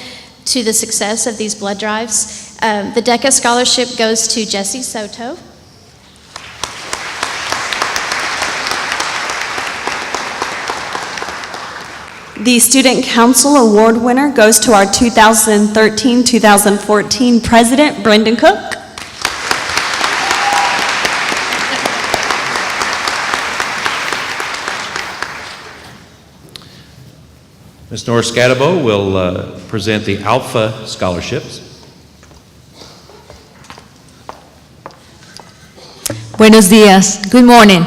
to the success of these blood drives. The DECA scholarship goes to Jesse Soto. The Student Council Award winner goes to our 2013-2014 President, Brendan Cook. Ms. Norris Scatabo will present the Alpha Scholarships. Buenos dias. Good morning.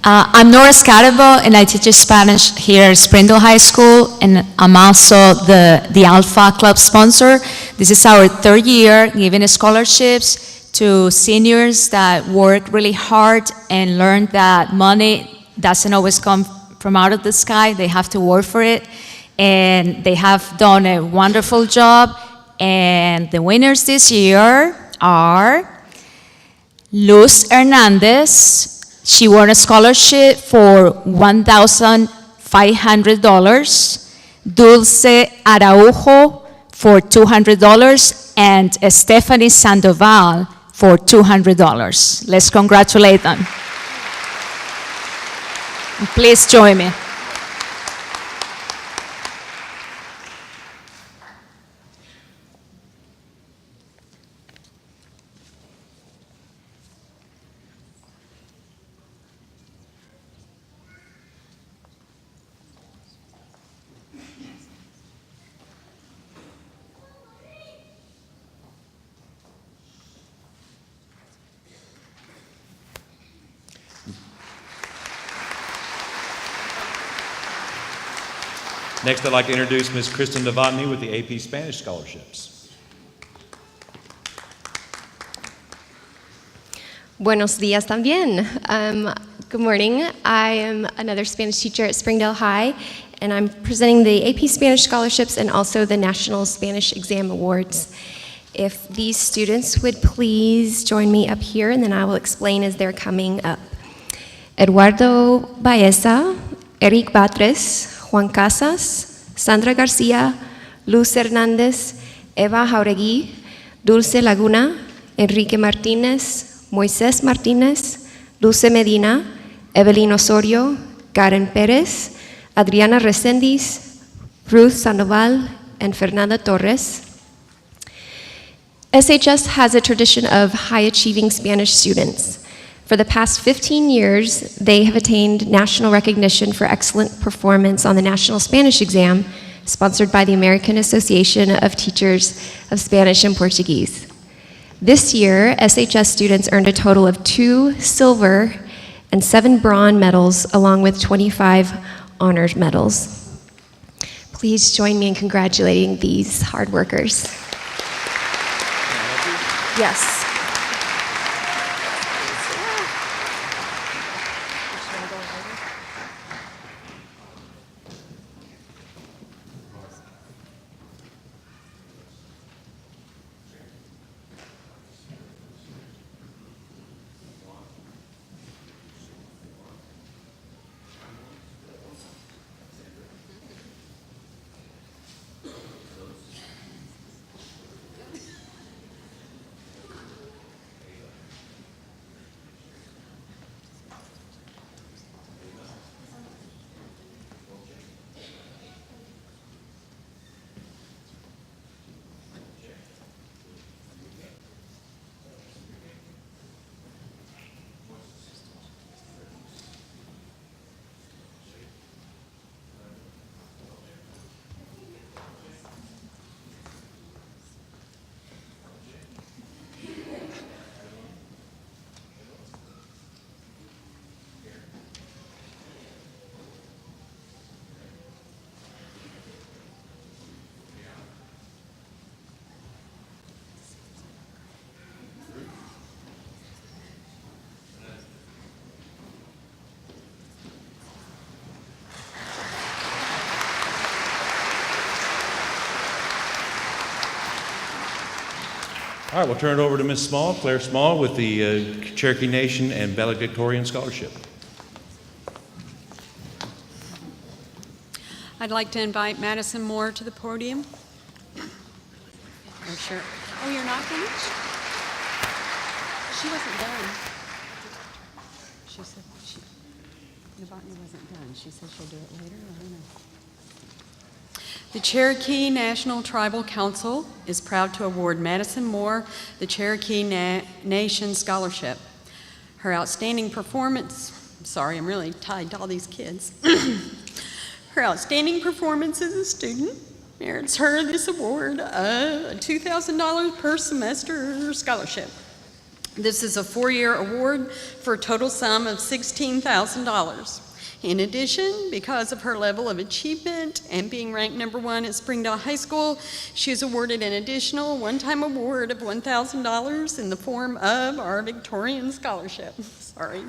I'm Nora Scarabo, and I teach Spanish here at Springdale High School, and I'm also the Alpha Club sponsor. This is our 3rd year giving scholarships to seniors that work really hard and learn that money doesn't always come from out of the sky. They have to work for it, and they have done a wonderful job. And the winners this year are Luz Hernandez. She won a scholarship for $1,500. Dulce Araujo for $200, and Stephanie Sandoval for $200. Let's congratulate them. Please join me. Next, I'd like to introduce Ms. Kristen Novotny with the AP Spanish Scholarships. Buenos días también. Good morning. I am another Spanish teacher at Springdale High, and I'm presenting the AP Spanish Scholarships and also the National Spanish Exam Awards. If these students would please join me up here, and then I will explain as they're coming up. Eduardo Baeza, Eric Batres, Juan Casas, Sandra Garcia, Luz Hernandez, Eva Jauregui, Dulce Laguna, Enrique Martinez, Moisés Martínez, Dulce Medina, Evelyn Osorio, Karen Pérez, Adriana Resendiz, Ruth Sandoval, and Fernanda Torres. SHS has a tradition of high-achieving Spanish students. For the past 15 years, they have attained national recognition for excellent performance on the National Spanish Exam, sponsored by the American Association of Teachers of Spanish and Portuguese. This year, SHS students earned a total of 2 silver and 7 bronze medals, along with 25 honored medals. Please join me in congratulating these hard workers. Yes. All right, we'll turn it over to Ms. Small, Claire Small, with the Cherokee Nation and Valedictorian Scholarship. I'd like to invite Madison Moore to the podium. Oh, sure. Oh, you're not finished? She wasn't done. She said Novotny wasn't done. She said she'll do it later. I don't know. The Cherokee National Tribal Council is proud to award Madison Moore the Cherokee Nation Scholarship. Her outstanding performance, sorry, I'm really tied to all these kids. Her outstanding performance as a student merits her this award, a $2,000 per semester scholarship. This is a 4-year award for a total sum of $16,000. In addition, because of her level of achievement and being ranked #1 at Springdale High School, she is awarded an additional one-time award of $1,000 in the form of our Victorian Scholarship. Sorry.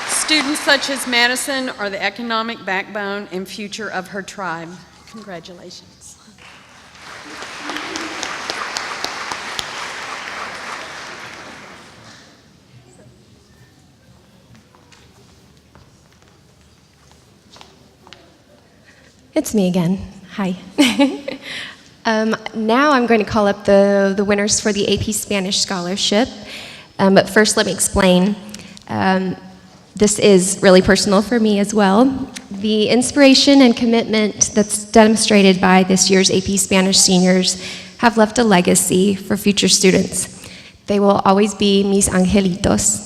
Students such as Madison are the economic backbone and future of her tribe. Congratulations. It's me again. Hi. Now I'm going to call up the winners for the AP Spanish Scholarship. But first, let me explain. This is really personal for me as well. The inspiration and commitment that's demonstrated by this year's AP Spanish seniors have left a legacy for future students. They will always be mis angelitos.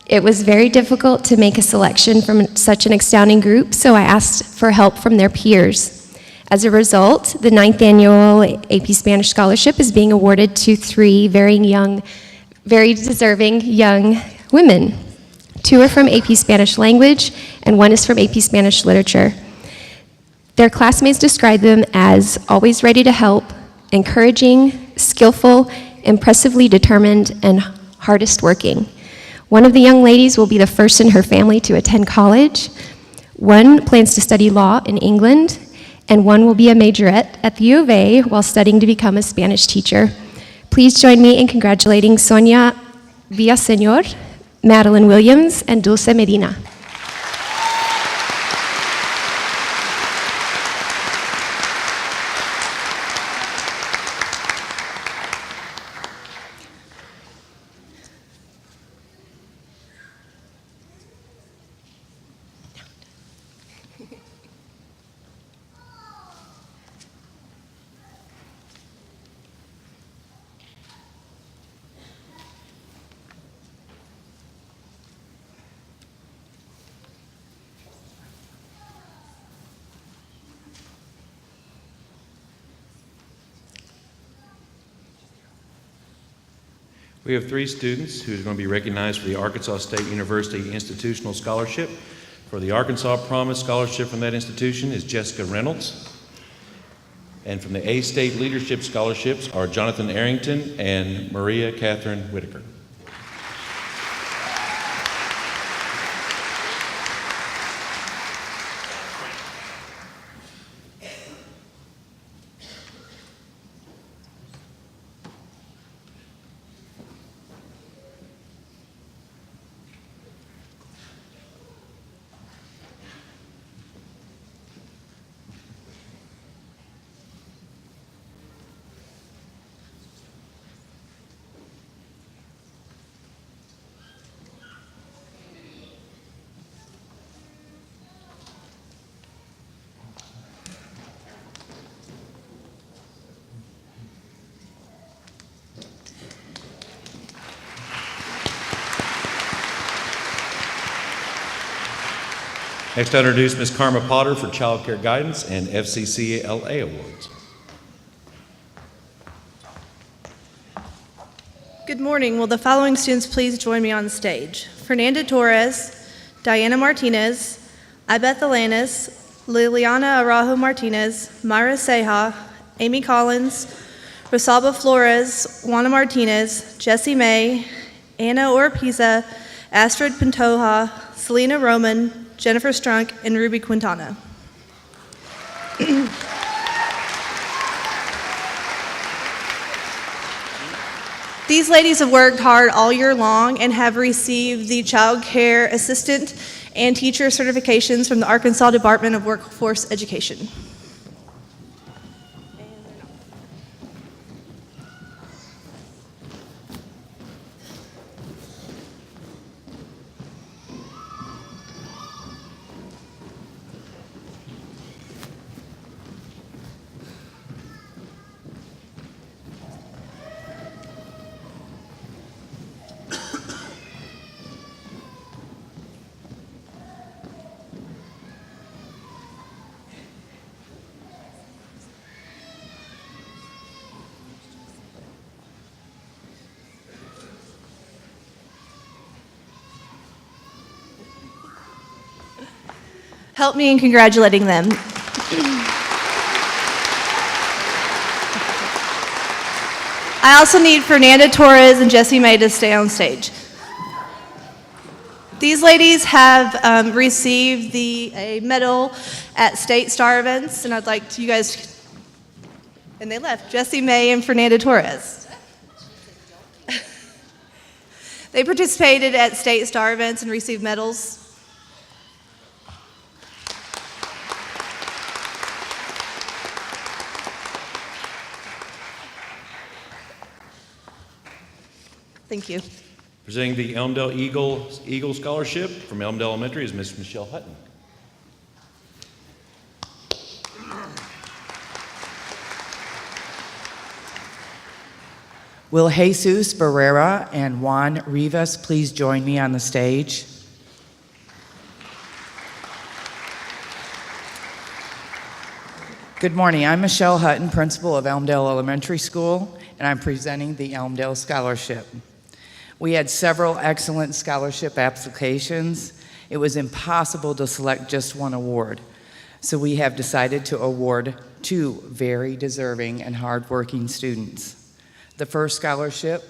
It was very difficult to make a selection from such an astounding group, so I asked for help from their peers. As a result, the 9th annual AP Spanish Scholarship is being awarded to 3 very deserving young women. 2 are from AP Spanish Language, and 1 is from AP Spanish Literature. Their classmates describe them as always ready to help, encouraging, skillful, impressively determined, and hardest working. One of the young ladies will be the first in her family to attend college. 1 plans to study law in England, and 1 will be a majorette at the U of A while studying to become a Spanish teacher. Please join me in congratulating Sonia Villaseñor, Madeline Williams, and Dulce Medina. We have 3 students who are going to be recognized for the Arkansas State University Institutional Scholarship. For the Arkansas Promise Scholarship from that institution is Jessica Reynolds. And from the A State Leadership Scholarships are Jonathan Arrington and Maria Catherine Whitaker. Next, I introduce Ms. Karma Potter for Child Care Guidance and FCCLA Awards. Good morning. Will the following students please join me on stage? Fernanda Torres, Diana Martinez, Ibeth Alanis, Liliana Araujo Martinez, Myra Seja, Amy Collins, Rosalba Flores, Juana Martinez, Jessie May, Anna Oropeza, Astrid Pantoja, Selena Roman, Jennifer Strunk, and Ruby Quintana. These ladies have worked hard all year long and have received the Child Care Assistant and Teacher certifications from the Arkansas Department of Workforce Education. Help me in congratulating them. I also need Fernanda Torres and Jessie May to stay on stage. These ladies have received a medal at state star events, and I'd like you guys, and they left, Jessie May and Fernanda Torres. They participated at state star events and received medals. Thank you. Presenting the Elmdale Eagle Scholarship from Elmdale Elementary is Ms. Michelle Hutton. Will Jesus Barrera and Juan Rivas please join me on the stage? Good morning. I'm Michelle Hutton, principal of Elmdale Elementary School, and I'm presenting the Elmdale Scholarship. We had several excellent scholarship applications. It was impossible to select just one award. So we have decided to award 2 very deserving and hardworking students. The first scholarship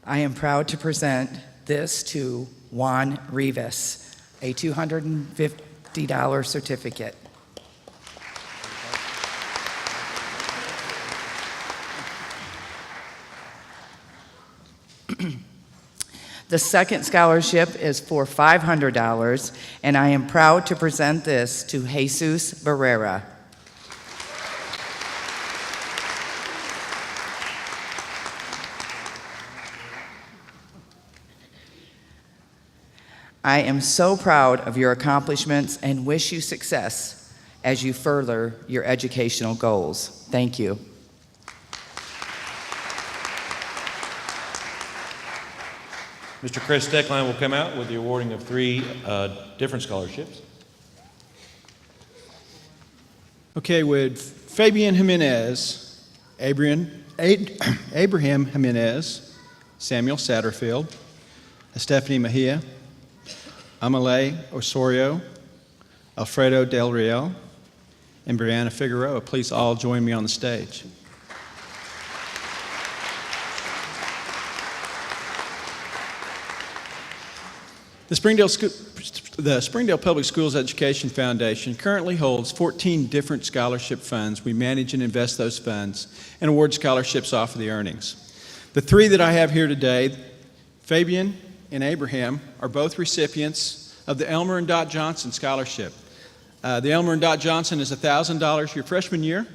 I am proud to present this to Juan Rivas, a $250 certificate. The second scholarship is for $500, and I am proud to present this to Jesus Barrera. I am so proud of your accomplishments and wish you success as you further your educational goals. Thank you. Mr. Chris Steckline will come out with the awarding of 3 different scholarships. Okay, with Fabian Jimenez, Abraham Jimenez, Samuel Satterfield, Stephanie Mejia, Amale Osorio, Alfredo Del Real, and Brianna Figueroa, please all join me on the stage. The Springdale Public Schools Education Foundation currently holds 14 different scholarship funds. We manage and invest those funds and award scholarships off of the earnings. The 3 that I have here today, Fabian and Abraham, are both recipients of the Elmer and Dot Johnson Scholarship. The Elmer and Dot Johnson is $1,000 your freshman year.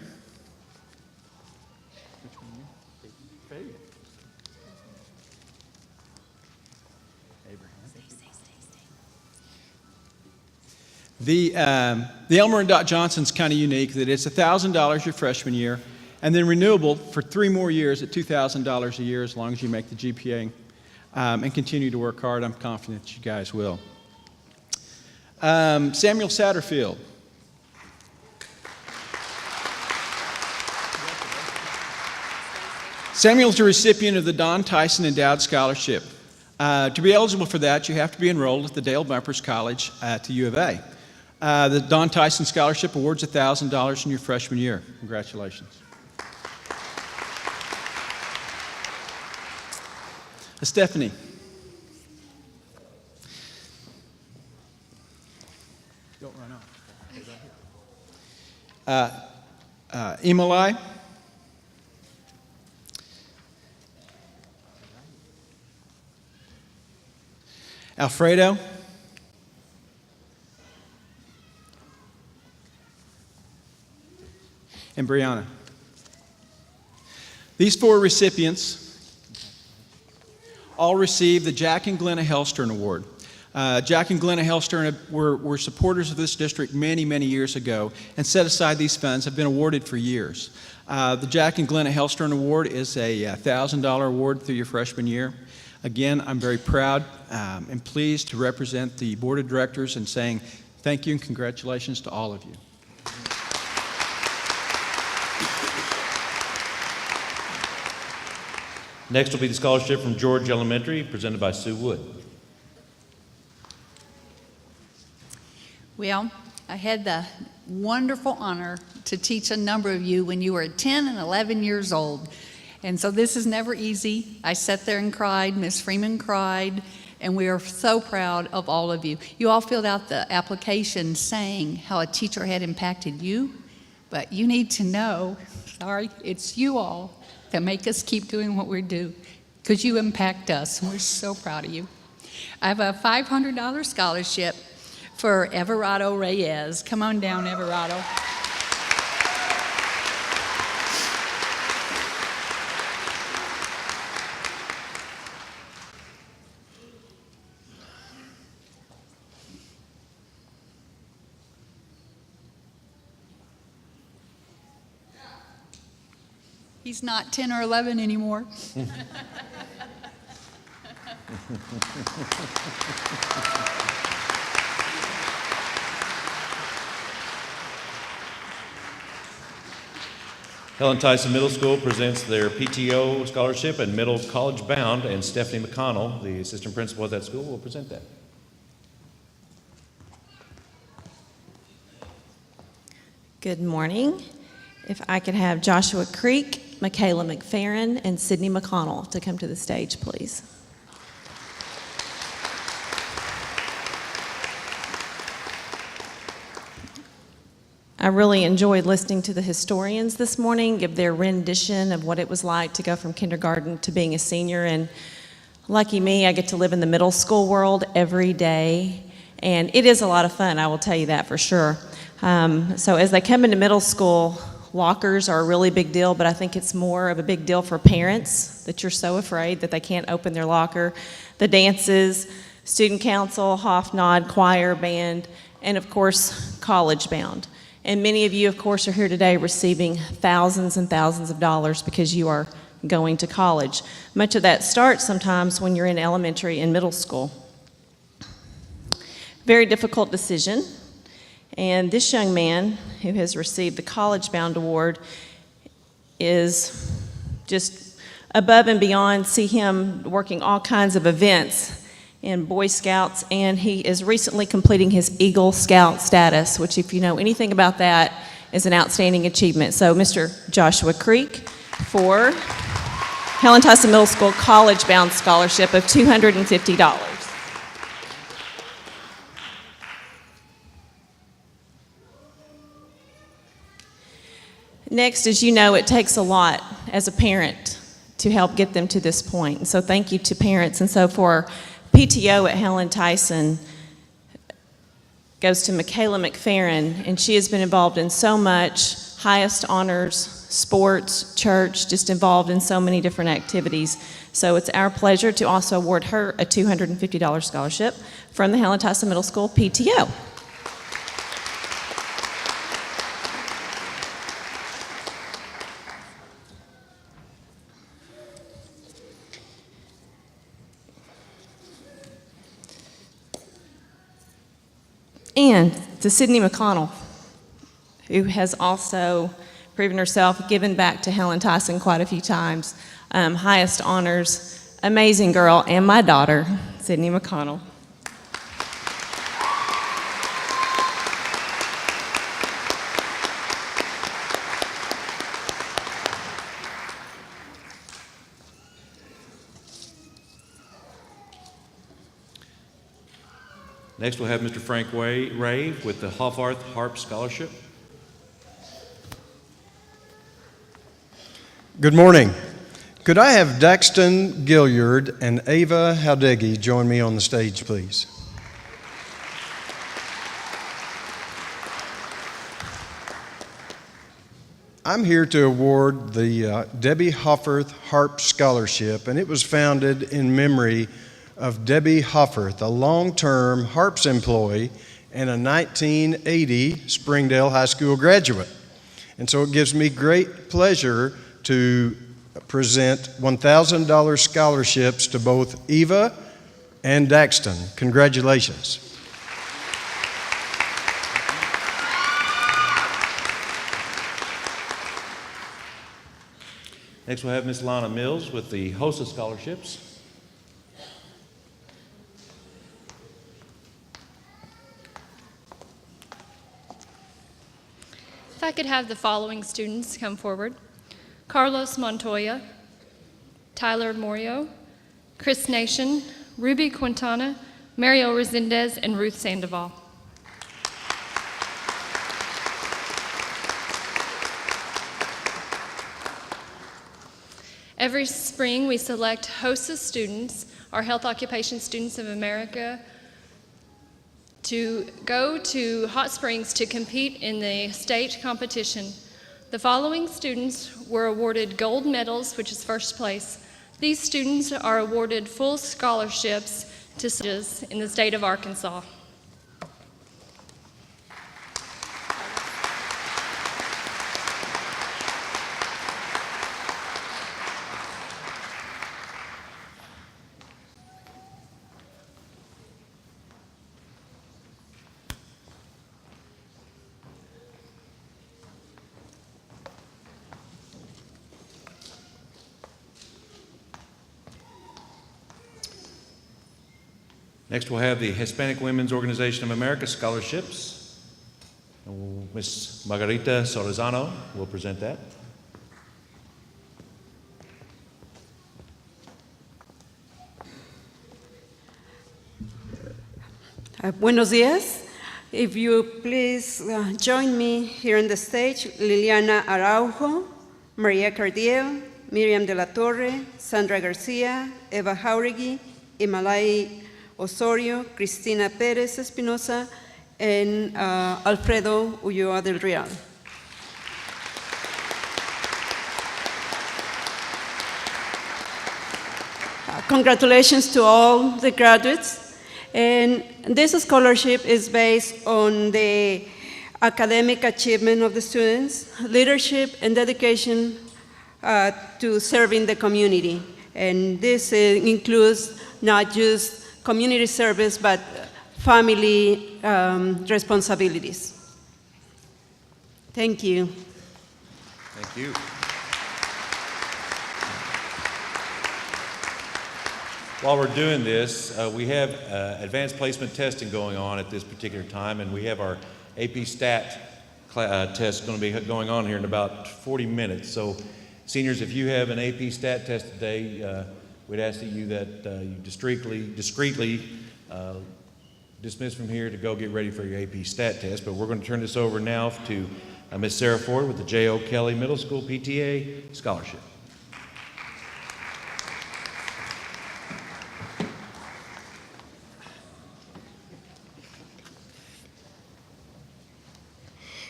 The Elmer and Dot Johnson's kind of unique that it's $1,000 your freshman year and then renewable for 3 more years at $2,000 a year as long as you make the GPA and continue to work hard. I'm confident that you guys will. Samuel Satterfield. Samuel's a recipient of the Don Tyson Endowed Scholarship. To be eligible for that, you have to be enrolled at the Dale Bumpers College at the U of A. The Don Tyson Scholarship awards $1,000 in your freshman year. Congratulations. Stephanie. Don't run off. Emily. Alfredo. And Brianna. These 4 recipients all received the Jack and Glenna Hellstern Award. Jack and Glenna Hellstern were supporters of this district many, many years ago and set aside these funds, have been awarded for years. The Jack and Glenna Hellstern Award is a $1,000 award through your freshman year. Again, I'm very proud and pleased to represent the Board of Directors and saying thank you and congratulations to all of you. Next will be the scholarship from George Elementary, presented by Sue Wood. Well, I had the wonderful honor to teach a number of you when you were 10 and 11 years old. And so this is never easy. I sat there and cried, Miss Freeman cried, and we are so proud of all of you. You all filled out the application saying how a teacher had impacted you, but you need to know, sorry, it's you all that make us keep doing what we do, because you impact us, and we're so proud of you. I have a $500 scholarship for Everardo Reyes. Come on down, Everardo. He's not 10 or 11 anymore. Helen Tyson Middle School presents their PTO scholarship and middle college bound, and Stephanie McConnell, the assistant principal at that school, will present that. Good morning. If I could have Joshua Creek, Michaela McFerrin, and Sydney McConnell to come to the stage, please. I really enjoyed listening to the historians this morning give their rendition of what it was like to go from kindergarten to being a senior. And lucky me, I get to live in the middle school world every day. And it is a lot of fun, I will tell you that for sure. So as they come into middle school, lockers are a really big deal, but I think it's more of a big deal for parents that you're so afraid that they can't open their locker. The dances, student council, Hofnod, choir, band, and of course, college bound. And many of you, of course, are here today receiving thousands and thousands of dollars because you are going to college. Much of that starts sometimes when you're in elementary and middle school. Very difficult decision. And this young man who has received the College Bound Award is just above and beyond. See him working all kinds of events in Boy Scouts, and he is recently completing his Eagle Scout status, which, if you know anything about that, is an outstanding achievement. So Mr. Joshua Creek for Helen Tyson Middle School College Bound Scholarship of $250. Next, as you know, it takes a lot as a parent to help get them to this point. And so thank you to parents. And so for PTO at Helen Tyson goes to Michaela McFerrin, and she has been involved in so much, highest honors, sports, church, just involved in so many different activities. So it's our pleasure to also award her a $250 scholarship from the Helen Tyson Middle School PTO. And to Sydney McConnell, who has also proven herself, given back to Helen Tyson quite a few times. Highest honors, amazing girl, and my daughter, Sydney McConnell. Next, we'll have Mr. Frank Ray with the Hoffarth Harp Scholarship. Good morning. Could I have Daxton Gilliard and Ava Haldegi join me on the stage, please? I'm here to award the Debbie Hoffarth Harp Scholarship, and it was founded in memory of Debbie Hoffarth, a long-term harps employee and a 1980 Springdale High School graduate. And so it gives me great pleasure to present $1,000 scholarships to both Eva and Daxton. Congratulations. Next, we'll have Ms. Lana Mills with the HOSA Scholarships. If I could have the following students come forward: Carlos Montoya, Tyler Morio, Chris Nation, Ruby Quintana, Mario Resendez, and Ruth Sandoval. Every spring we select HOSA students, our Health Occupation Students of America, to go to Hot Springs to compete in the state competition. The following students were awarded gold medals, which is first place. These students are awarded full scholarships to colleges in the state of Arkansas. Next, we'll have the Hispanic Women's Organization of America Scholarships. Ms. Margarita Solizano will present that. Buenos días. If you please join me here on the stage, Liliana Araujo, Maria Cardiel, Miriam de la Torre, Sandra Garcia, Eva Jauregui, Imalai Osorio, Cristina Perez Espinosa, and Alfredo Ulloa del Real. Congratulations to all the graduates. And this scholarship is based on the academic achievement of the students, leadership, and dedication to serving the community. And this includes not just community service, but family responsibilities. Thank you. Thank you. While we're doing this, we have advanced placement testing going on at this particular time, and we have our AP Stat test going to be going on here in about 40 minutes. So, seniors, if you have an AP Stat test today, we'd ask that you discreetly dismiss from here to go get ready for your AP Stat test. But we're going to turn this over now to Ms. Sarah Ford with the J.O. Kelly Middle School PTA Scholarship.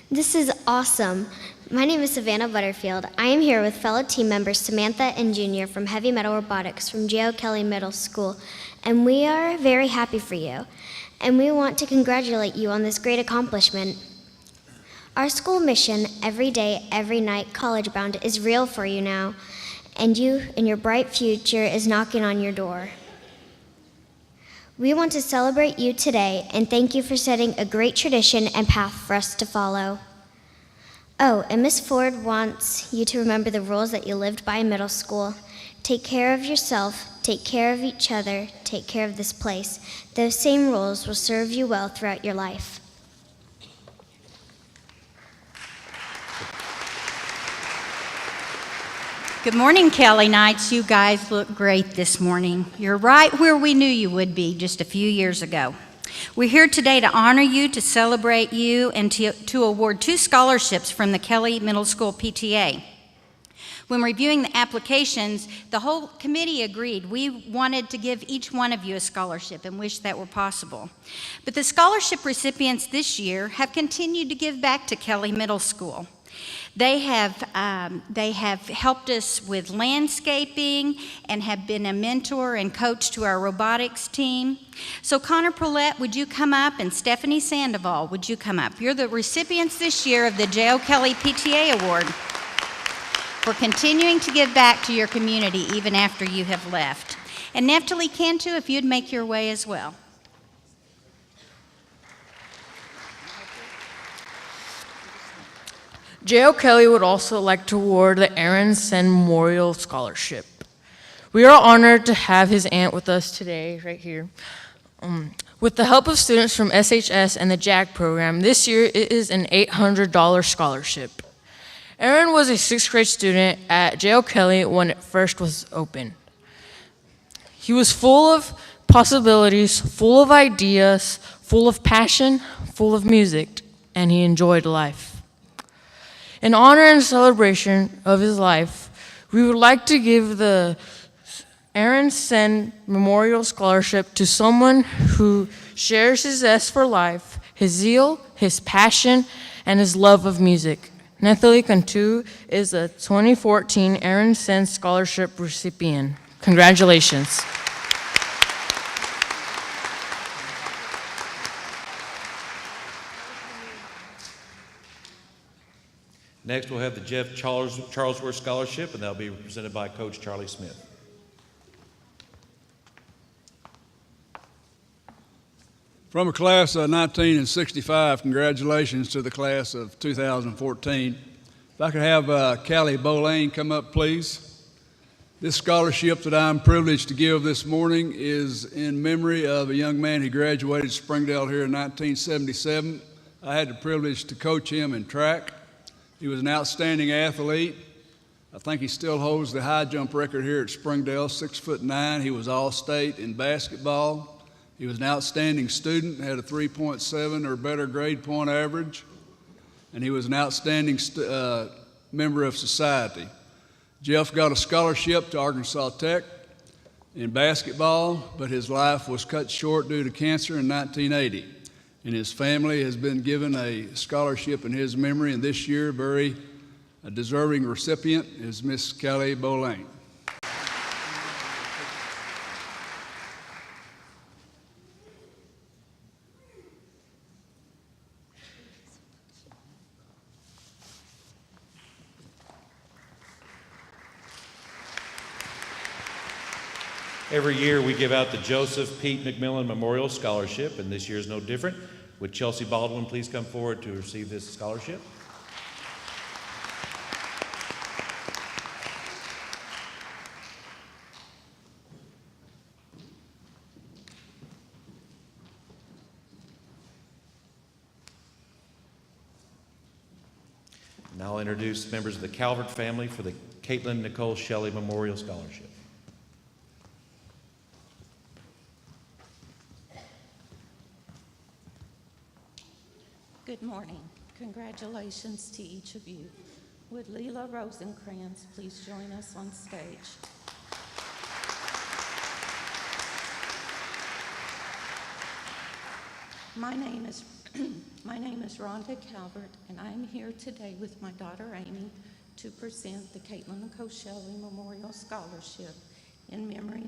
This is awesome. My name is Savannah Butterfield. I am here with fellow team members Samantha and Junior from Heavy Metal Robotics from J.O. Kelly Middle School, and we are very happy for you, and we want to congratulate you on this great accomplishment. Our school mission, every day, every night, college bound, is real for you now, and you and your bright future is knocking on your door. We want to celebrate you today and thank you for setting a great tradition and path for us to follow. Oh, and Miss Ford wants you to remember the rules that you lived by in middle school. Take care of yourself, take care of each other, take care of this place. Those same rules will serve you well throughout your life. Good morning, Kelly Knights. You guys look great this morning. You're right where we knew you would be just a few years ago. We're here today to honor you, to celebrate you, and to award 2 scholarships from the Kelly Middle School PTA. When reviewing the applications, the whole committee agreed we wanted to give each one of you a scholarship and wish that were possible. But the scholarship recipients this year have continued to give back to Kelly Middle School. They have helped us with landscaping and have been a mentor and coach to our robotics team. So Connor Prolette, would you come up? And Stephanie Sandoval, would you come up? You're the recipients this year of the J.O. Kelly PTA Award for continuing to give back to your community even after you have left. And Neftali Cantu, if you'd make your way as well. J.O. Kelly would also like to award the Aaron Sen Memorial Scholarship. We are honored to have his aunt with us today, right here. With the help of students from SHS and the JAG program, this year it is an $800 scholarship. Aaron was a 6th grade student at J.O. Kelly when it first was opened. He was full of possibilities, full of ideas, full of passion, full of music, and he enjoyed life. In honor and celebration of his life, we would like to give the Aaron Sen Memorial Scholarship to someone who shares his zest for life, his zeal, his passion, and his love of music. Neftali Cantu is a 2014 Aaron Sen Scholarship recipient. Congratulations. Next, we'll have the Jeff Charlesworth Scholarship, and that'll be presented by Coach Charlie Smith. From a class of 1965, congratulations to the class of 2014. If I could have Callie Bolane come up, please. This scholarship that I'm privileged to give this morning is in memory of a young man who graduated Springdale here in 1977. I had the privilege to coach him in track. He was an outstanding athlete. I think he still holds the high jump record here at Springdale, 6'9". He was all-state in basketball. He was an outstanding student, had a 3.7 or better grade point average, and he was an outstanding member of society. Jeff got a scholarship to Arkansas Tech in basketball, but his life was cut short due to cancer in 1980. And his family has been given a scholarship in his memory, and this year, a deserving recipient is Miss Kelly Bolain. Every year we give out the Joseph Pete McMillan Memorial Scholarship, and this year is no different. Would Chelsea Baldwin please come forward to receive this scholarship? Now I'll introduce members of the Calvert family for the Caitlin Nicole Shelley Memorial Scholarship. Good morning. Congratulations to each of you. Would Leela Rosenkrantz please join us on stage? My name is Rhonda Calvert, and I am here today with my daughter Amy to present the Caitlin Nicole Shelley Memorial Scholarship in memory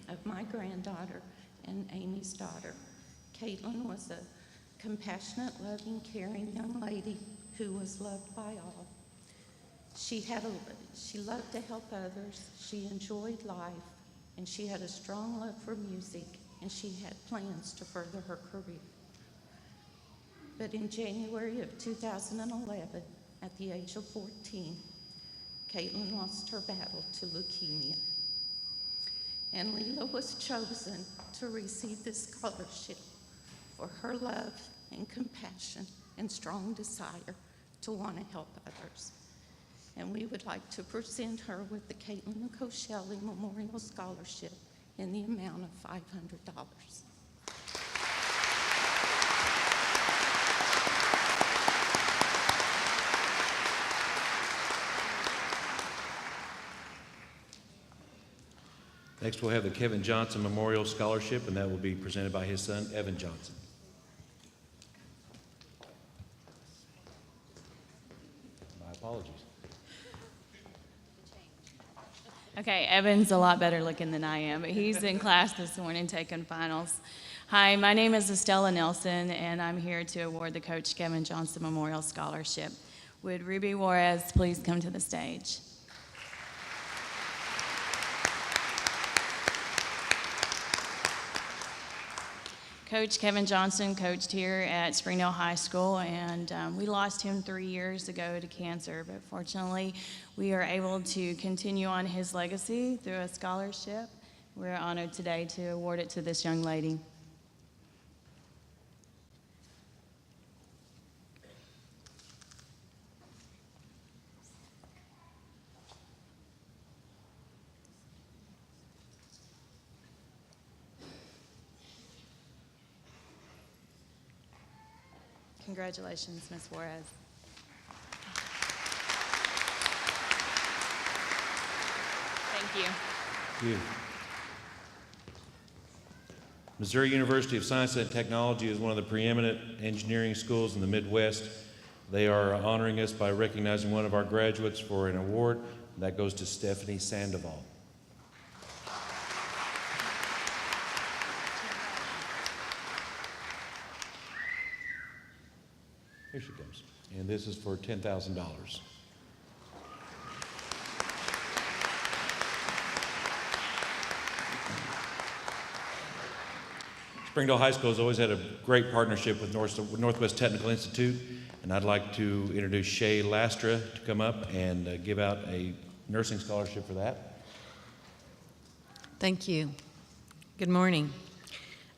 of my granddaughter and Amy's daughter. Caitlin was a compassionate, loving, caring young lady who was loved by all. She loved to help others, she enjoyed life, and she had a strong love for music, and she had plans to further her career. But in January of 2011, at the age of 14, Caitlin lost her battle to leukemia. And Leela was chosen to receive this scholarship for her love and compassion and strong desire to want to help others. And we would like to present her with the Caitlin Nicole Shelley Memorial Scholarship in the amount of $500. Next, we'll have the Kevin Johnson Memorial Scholarship, and that will be presented by his son, Evan Johnson. My apologies. Okay, Evan's a lot better looking than I am, but he's in class this morning taking finals. Hi, my name is Estella Nelson, and I'm here to award the Coach Kevin Johnson Memorial Scholarship. Would Ruby Juarez please come to the stage? Coach Kevin Johnson coached here at Springdale High School, and we lost him 3 years ago to cancer, but fortunately we are able to continue on his legacy through a scholarship. We're honored today to award it to this young lady. Congratulations, Ms. Juarez. Thank you. Thank you. Missouri University of Science and Technology is one of the preeminent engineering schools in the Midwest. They are honoring us by recognizing one of our graduates for an award. That goes to Stephanie Sandoval. Here she comes. And this is for $10,000. Springdale High School has always had a great partnership with Northwest Technical Institute, and I'd like to introduce Shay Lastra to come up and give out a nursing scholarship for that. Thank you. Good morning.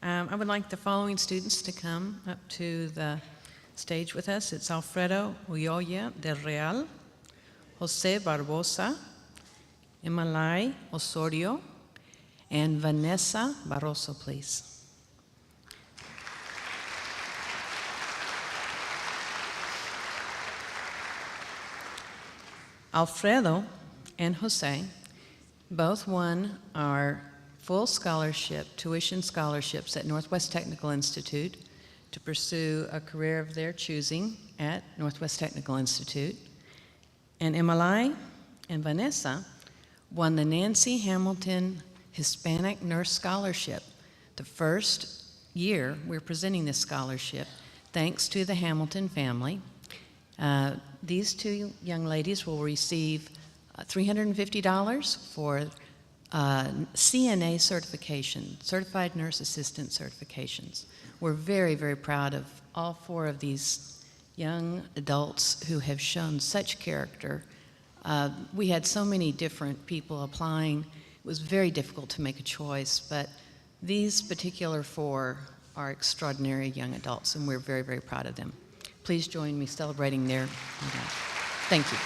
I would like the following students to come up to the stage with us. It's Alfredo Ulloa del Real, Jose Barbosa, Emalai Osorio, and Vanessa Barroso, please. Alfredo and Jose both won our full scholarship, tuition scholarships at Northwest Technical Institute to pursue a career of their choosing at Northwest Technical Institute. And Emalai and Vanessa won the Nancy Hamilton Hispanic Nurse Scholarship. The first year we're presenting this scholarship thanks to the Hamilton family. These two young ladies will receive $350 for CNA certification, Certified Nurse Assistant certifications. We're very, very proud of all four of these young adults who have shown such character. We had so many different people applying. It was very difficult to make a choice, but these particular four are extraordinary young adults, and we're very, very proud of them. Please join me celebrating their event. Thank you.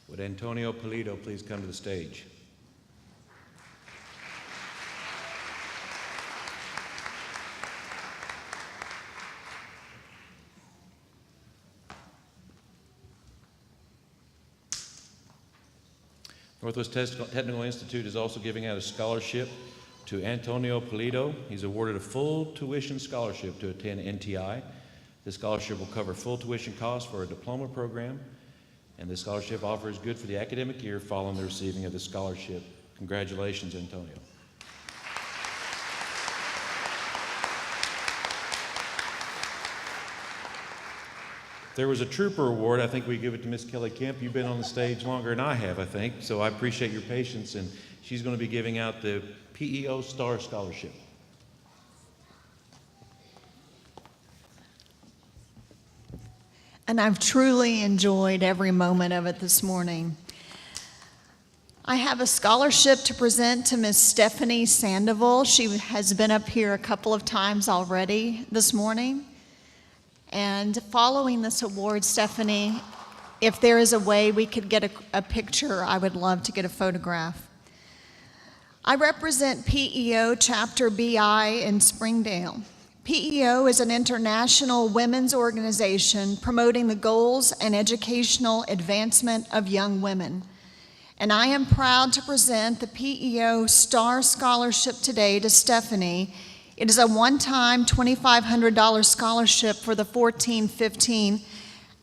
Would Antonio Polito please come to the stage? Northwest Technical Institute is also giving out a scholarship to Antonio Polito. He's awarded a full tuition scholarship to attend NTI. This scholarship will cover full tuition costs for a diploma program, and this scholarship offer is good for the academic year following the receiving of the scholarship. Congratulations, Antonio. There was a Trooper Award. I think we give it to Miss Kelly Kemp. You've been on the stage longer than I have, I think, so I appreciate your patience, and she's going to be giving out the PEO Star Scholarship. And I've truly enjoyed every moment of it this morning. I have a scholarship to present to Miss Stephanie Sandoval. She has been up here a couple of times already this morning. And following this award, Stephanie, if there is a way we could get a picture, I would love to get a photograph. I represent PEO Chapter BI in Springdale. PEO is an international women's organization promoting the goals and educational advancement of young women. And I am proud to present the PEO Star Scholarship today to Stephanie. It is a one-time $2,500 scholarship for the 14-15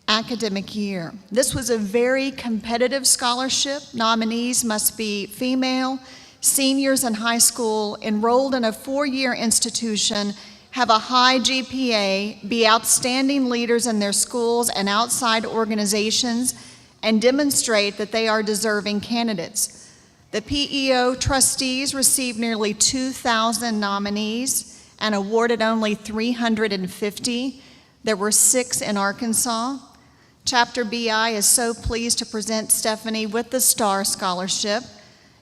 academic year. This was a very competitive scholarship. Nominees must be female, seniors in high school, enrolled in a 4-year institution, have a high GPA, be outstanding leaders in their schools and outside organizations, and demonstrate that they are deserving candidates. The PEO trustees received nearly 2,000 nominees and awarded only 350. There were 6 in Arkansas. Chapter BI is so pleased to present Stephanie with the Star Scholarship.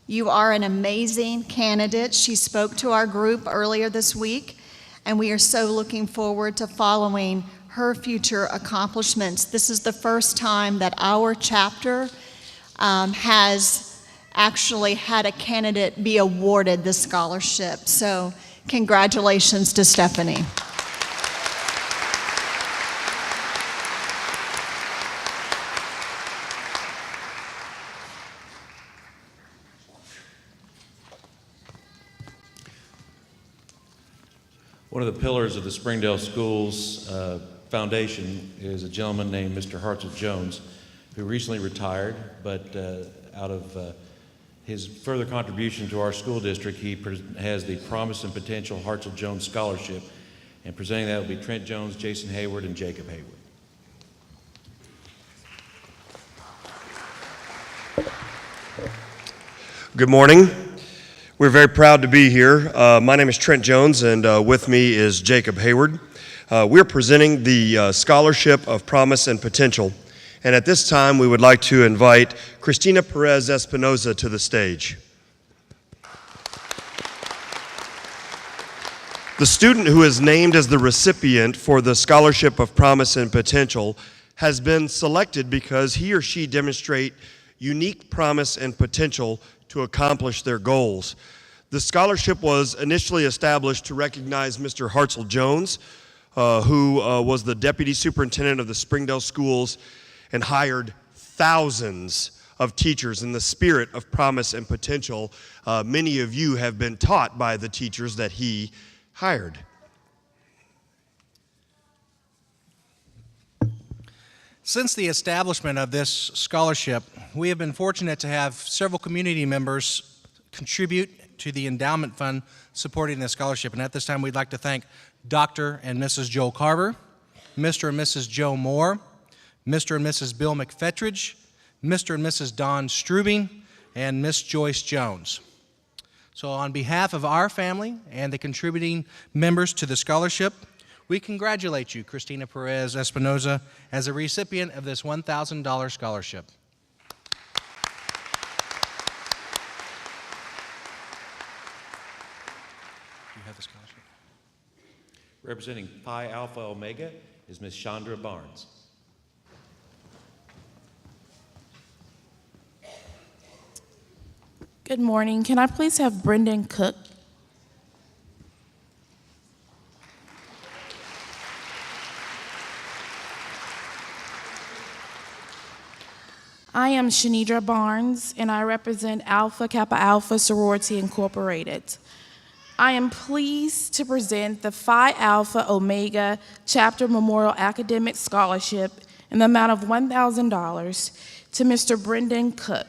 You are an amazing candidate. She spoke to our group earlier this week, and we are so looking forward to following her future accomplishments. This is the first time that our chapter has actually had a candidate be awarded the scholarship. So congratulations to Stephanie. One of the pillars of the Springdale Schools Foundation is a gentleman named Mr. Hartzell Jones, who recently retired, but out of his further contribution to our school district, he has the Promise and Potential Hartzell Jones Scholarship, and presenting that will be Trent Jones, Jason Hayward, and Jacob Hayward. Good morning. We're very proud to be here. My name is Trent Jones, and with me is Jacob Hayward. We're presenting the Scholarship of Promise and Potential, and at this time we would like to invite Cristina Perez Espinoza to the stage. The student who is named as the recipient for the Scholarship of Promise and Potential has been selected because he or she demonstrate unique promise and potential to accomplish their goals. The scholarship was initially established to recognize Mr. Hartzell Jones, who was the deputy superintendent of the Springdale schools and hired thousands of teachers in the spirit of promise and potential. Many of you have been taught by the teachers that he hired. Since the establishment of this scholarship, we have been fortunate to have several community members contribute to the endowment fund supporting this scholarship. And at this time, we'd like to thank Dr. and Mrs. Joel Carver, Mr. and Mrs. Joe Moore, Mr. and Mrs. Bill McFettridge, Mr. and Mrs. Don Strubing, and Miss Joyce Jones. So on behalf of our family and the contributing members to the scholarship, we congratulate you, Cristina Perez Espinoza, as a recipient of this $1,000 scholarship. You have the scholarship. Representing Pi Alpha Omega is Ms. Chandra Barnes. Good morning. Can I please have Brendan Cook? I am Shanidra Barnes, and I represent Alpha Kappa Alpha Sorority Incorporated. I am pleased to present the Phi Alpha Omega Chapter Memorial Academic Scholarship in the amount of $1,000 to Mr. Brendan Cook.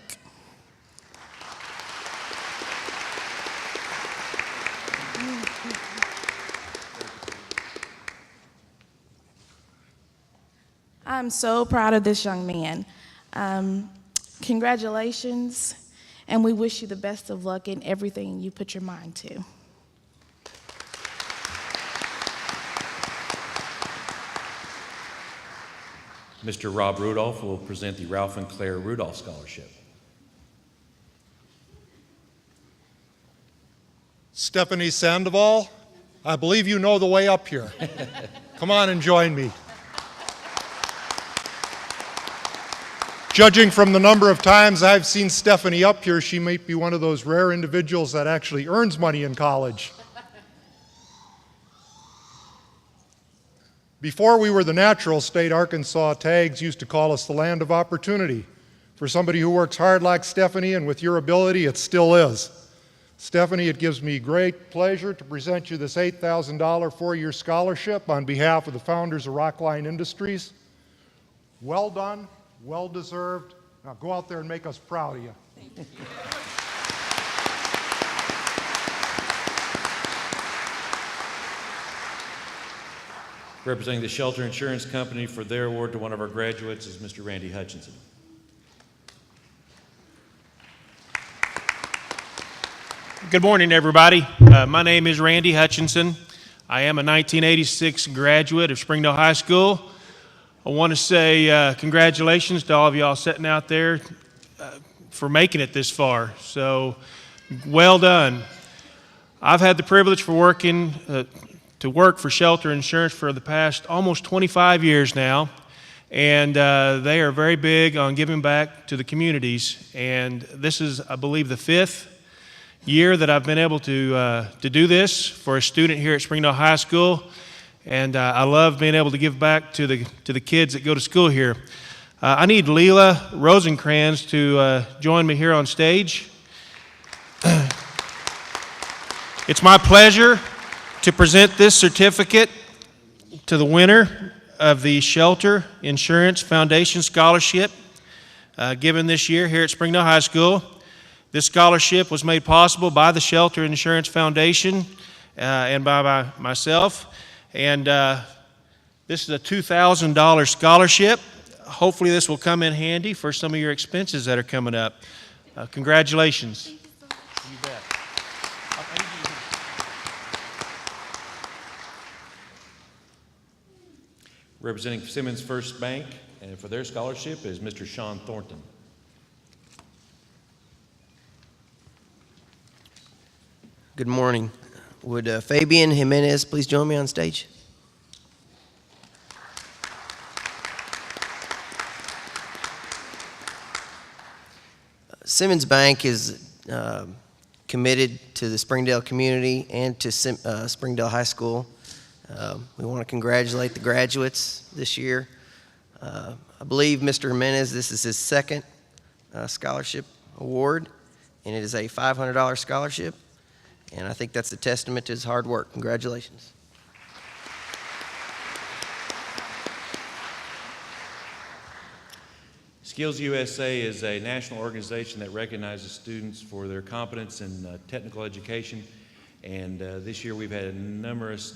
I'm so proud of this young man. Congratulations, and we wish you the best of luck in everything you put your mind to. Mr. Rob Rudolph will present the Ralph and Claire Rudolph Scholarship. Stephanie Sandoval, I believe you know the way up here. Come on and join me. Judging from the number of times I've seen Stephanie up here, she might be one of those rare individuals that actually earns money in college. Before we were the natural state, Arkansas tags used to call us the land of opportunity. For somebody who works hard like Stephanie, and with your ability, it still is. Stephanie, it gives me great pleasure to present you this $8,000 four-year scholarship on behalf of the founders of Rockline Industries. Well done. Well deserved. Now go out there and make us proud of you. Thank you. Representing the Shelter Insurance Company for their award to one of our graduates is Mr. Randy Hutchinson. Good morning, everybody. My name is Randy Hutchinson. I am a 1986 graduate of Springdale High School. I want to say congratulations to all of y'all sitting out there for making it this far. So, well done. I've had the privilege for to work for Shelter Insurance for the past almost 25 years now, and they are very big on giving back to the communities. And this is, I believe, the 5th year that I've been able to do this for a student here at Springdale High School. And I love being able to give back to the kids that go to school here. I need Leela Rosencrans to join me here on stage. It's my pleasure to present this certificate to the winner of the Shelter Insurance Foundation Scholarship given this year here at Springdale High School. This scholarship was made possible by the Shelter Insurance Foundation and by myself. And this is a $2,000 scholarship. Hopefully this will come in handy for some of your expenses that are coming up. Congratulations. Thank you so Representing Simmons First Bank and for their scholarship is Mr. Sean Thornton. Good morning. Would Fabian Jimenez please join me on stage? Simmons Bank is committed to the Springdale community and to Springdale High School. We want to congratulate the graduates this year. I believe Mr. Jimenez, this is his second scholarship award, and it is a $500 scholarship, and I think that's a testament to his hard work. Congratulations. Skills USA is a national organization that recognizes students for their competence in technical education, and this year we've had numerous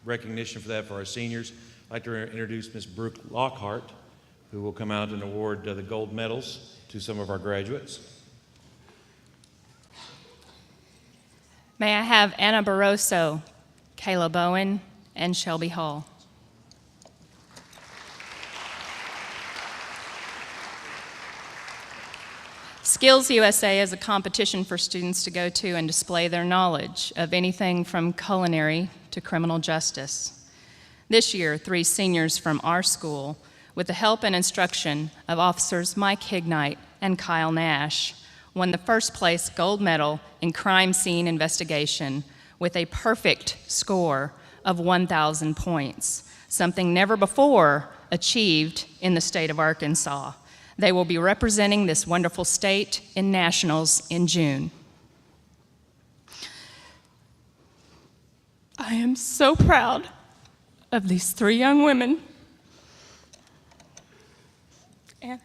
recognition for that for our seniors. I'd like to introduce Ms. Brooke Lockhart, who will come out and award the gold medals to some of our graduates. May I have Anna Barroso, Kayla Bowen, and Shelby Hall. Skills USA is a competition for students to go to and display their knowledge of anything from culinary to criminal justice. This year, 3 seniors from our school, with the help and instruction of officers Mike Hignite and Kyle Nash, won the first place gold medal in crime scene investigation with a perfect score of 1,000 points, something never before achieved in the state of Arkansas. They will be representing this wonderful state in nationals in June. I am so proud of these 3 young women. Anna?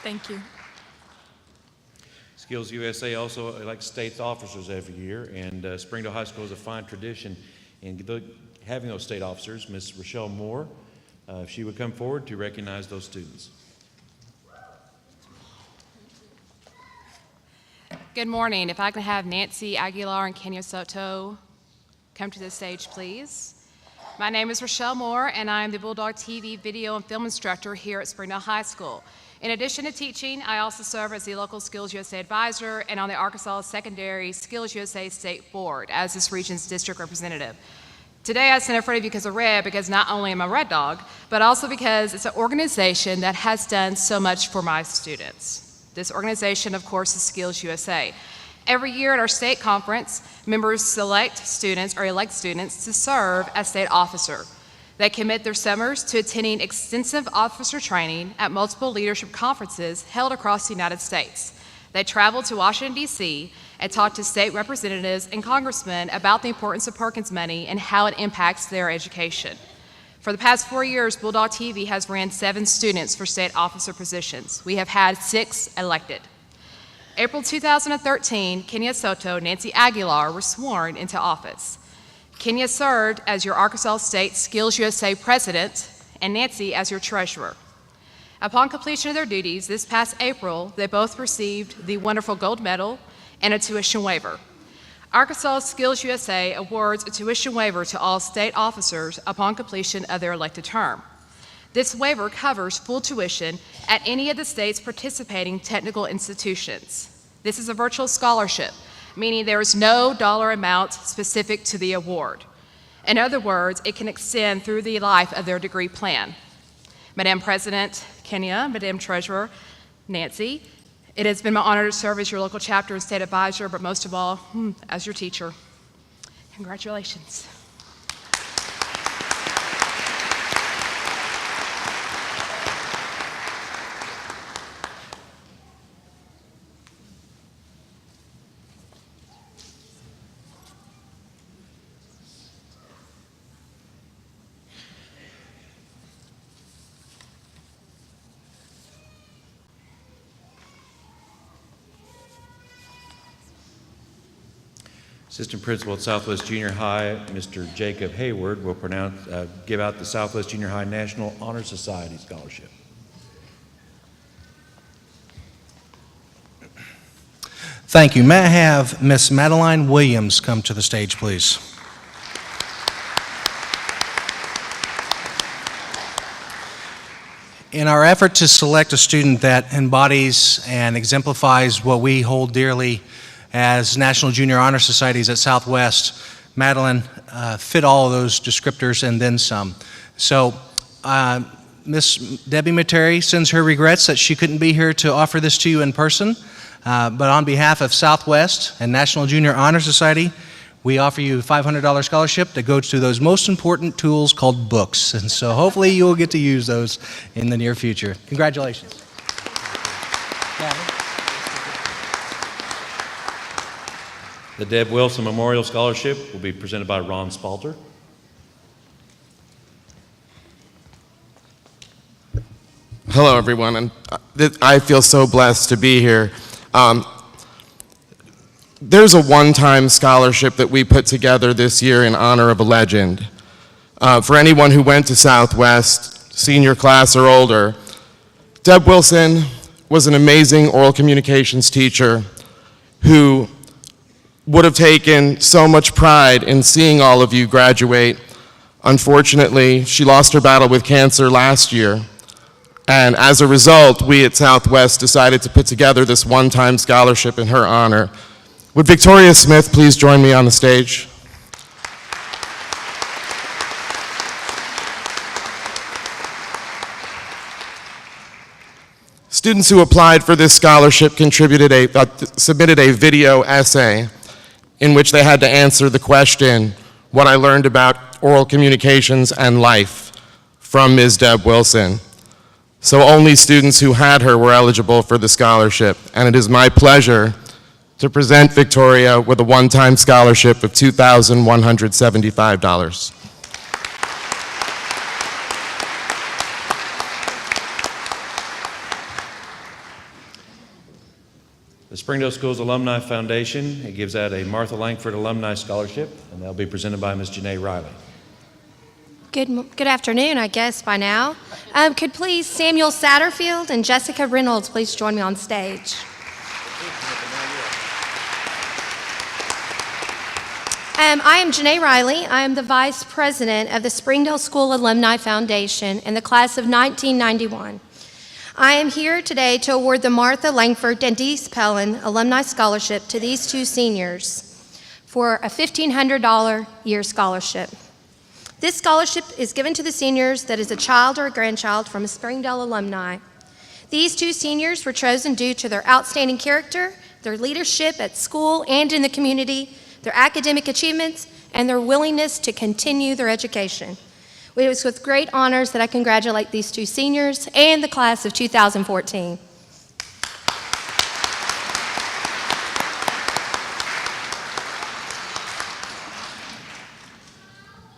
Thank you. Skills USA also elects state officers every year, and Springdale High School has a fine tradition in having those state officers. Ms. Rochelle Moore, if she would come forward to recognize those students. Good morning. If I could have Nancy Aguilar and Kenya Soto come to the stage, please. My name is Rochelle Moore, and I am the Bulldog TV video and film instructor here at Springdale High School. In addition to teaching, I also serve as the local Skills USA advisor and on the Arkansas Secondary Skills USA State Board as this region's district representative. Today I stand in front of you because of Red, because not only am I a Red Dog, but also because it's an organization that has done so much for my students. This organization, of course, is Skills USA. Every year at our state conference, members select students or elect students to serve as state officer. They commit their summers to attending extensive officer training at multiple leadership conferences held across the United States. They travel to Washington, D.C. and talk to state representatives and congressmen about the importance of Perkins money and how it impacts their education. For the past 4 years, Bulldog TV has ran 7 students for state officer positions. We have had 6 elected. April 2013, Kenya Soto, Nancy Aguilar were sworn into office. Kenya served as your Arkansas State Skills USA president and Nancy as your treasurer. Upon completion of their duties this past April, they both received the wonderful gold medal and a tuition waiver. Arkansas Skills USA awards a tuition waiver to all state officers upon completion of their elected term. This waiver covers full tuition at any of the state's participating technical institutions. This is a virtual scholarship, meaning there is no dollar amount specific to the award. In other words, it can extend through the life of their degree plan. Madam President Kenya, Madam Treasurer Nancy, it has been my honor to serve as your local chapter and state advisor, but most of all, as your teacher. Congratulations. Assistant Principal at Southwest Junior High, Mr. Jacob Hayward, will give out the Southwest Junior High National Honor Society Scholarship. Thank you. May I have Miss Madeline Williams come to the stage, please? In our effort to select a student that embodies and exemplifies what we hold dearly as National Junior Honor Societies at Southwest, Madeline fit all of those descriptors and then some. So Miss Debbie Materi sends her regrets that she couldn't be here to offer this to you in person, but on behalf of Southwest and National Junior Honor Society, we offer you a $500 scholarship that goes to those most important tools called books. And so hopefully you will get to use those in the near future. Congratulations. The Deb Wilson Memorial Scholarship will be presented by Ron Spalter. Hello, everyone, and I feel so blessed to be here. There's a one-time scholarship that we put together this year in honor of a legend. For anyone who went to Southwest, senior class or older, Deb Wilson was an amazing oral communications teacher who would have taken so much pride in seeing all of you graduate. Unfortunately, she lost her battle with cancer last year. And as a result, we at Southwest decided to put together this one-time scholarship in her honor. Would Victoria Smith please join me on the stage? Students who applied for this scholarship submitted a video essay in which they had to answer the question, what I learned about oral communications and life from Ms. Deb Wilson. So only students who had her were eligible for the scholarship, and it is my pleasure to present Victoria with a one-time scholarship of $2,175. The Springdale Schools Alumni Foundation, it gives out a Martha Langford Alumni Scholarship, and that'll be presented by Ms. Janae Riley. Good afternoon, I guess, by now. Could please Samuel Satterfield and Jessica Reynolds please join me on stage? I am Janae Riley. I am the Vice President of the Springdale School Alumni Foundation in the class of 1991. I am here today to award the Martha Langford and Deese Pellin Alumni Scholarship to these two seniors for a $1,500 year scholarship. This scholarship is given to the seniors that is a child or a grandchild from a Springdale alumni. These two seniors were chosen due to their outstanding character, their leadership at school and in the community, their academic achievements, and their willingness to continue their education. It was with great honors that I congratulate these two seniors and the class of 2014.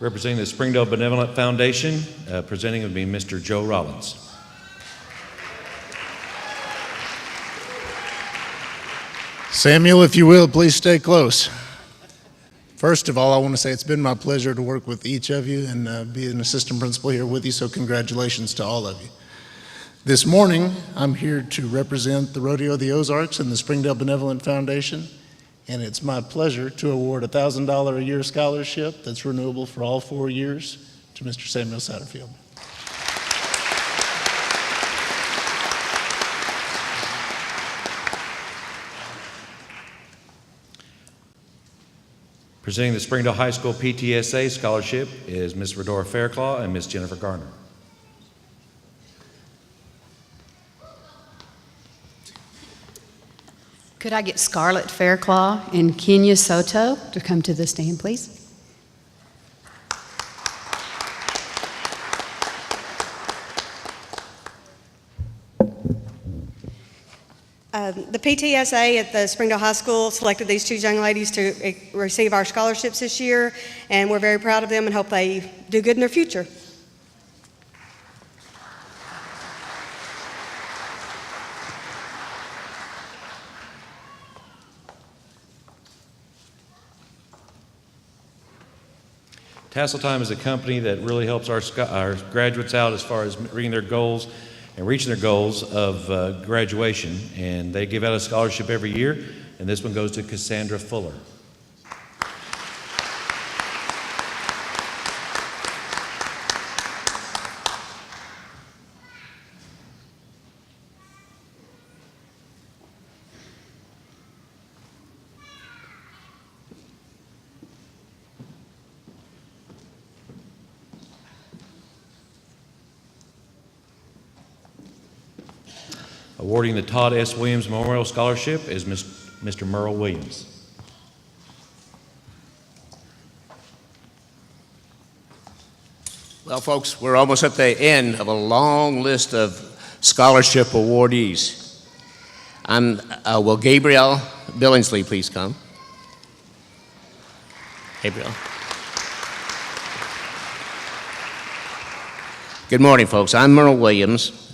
Representing the Springdale Benevolent Foundation, presenting would be Mr. Joe Rollins. Samuel, if you will, please stay close. First of all, I want to say it's been my pleasure to work with each of you and be an assistant principal here with you, so congratulations to all of you. This morning, I'm here to represent the Rodeo of the Ozarks and the Springdale Benevolent Foundation, and it's my pleasure to award a $1,000 a year scholarship that's renewable for all 4 years to Mr. Samuel Satterfield. Presenting the Springdale High School PTSA Scholarship is Ms. Redora Fairclaw and Ms. Jennifer Garner. Could I get Scarlett Fairclaw and Kenya Soto to come to the stand, please? The PTSA at the Springdale High School selected these two young ladies to receive our scholarships this year, and we're very proud of them and hope they do good in their future. Tasseltime is a company that really helps our graduates out as far as reaching their goals of graduation, and they give out a scholarship every year, and this one goes to Cassandra Fuller. Awarding the Todd S. Williams Memorial Scholarship is Mr. Merle Williams. Well, folks, we're almost at the end of a long list of scholarship awardees. Will Gabrielle Billingsley please come? Gabrielle. Good morning, folks. I'm Merle Williams.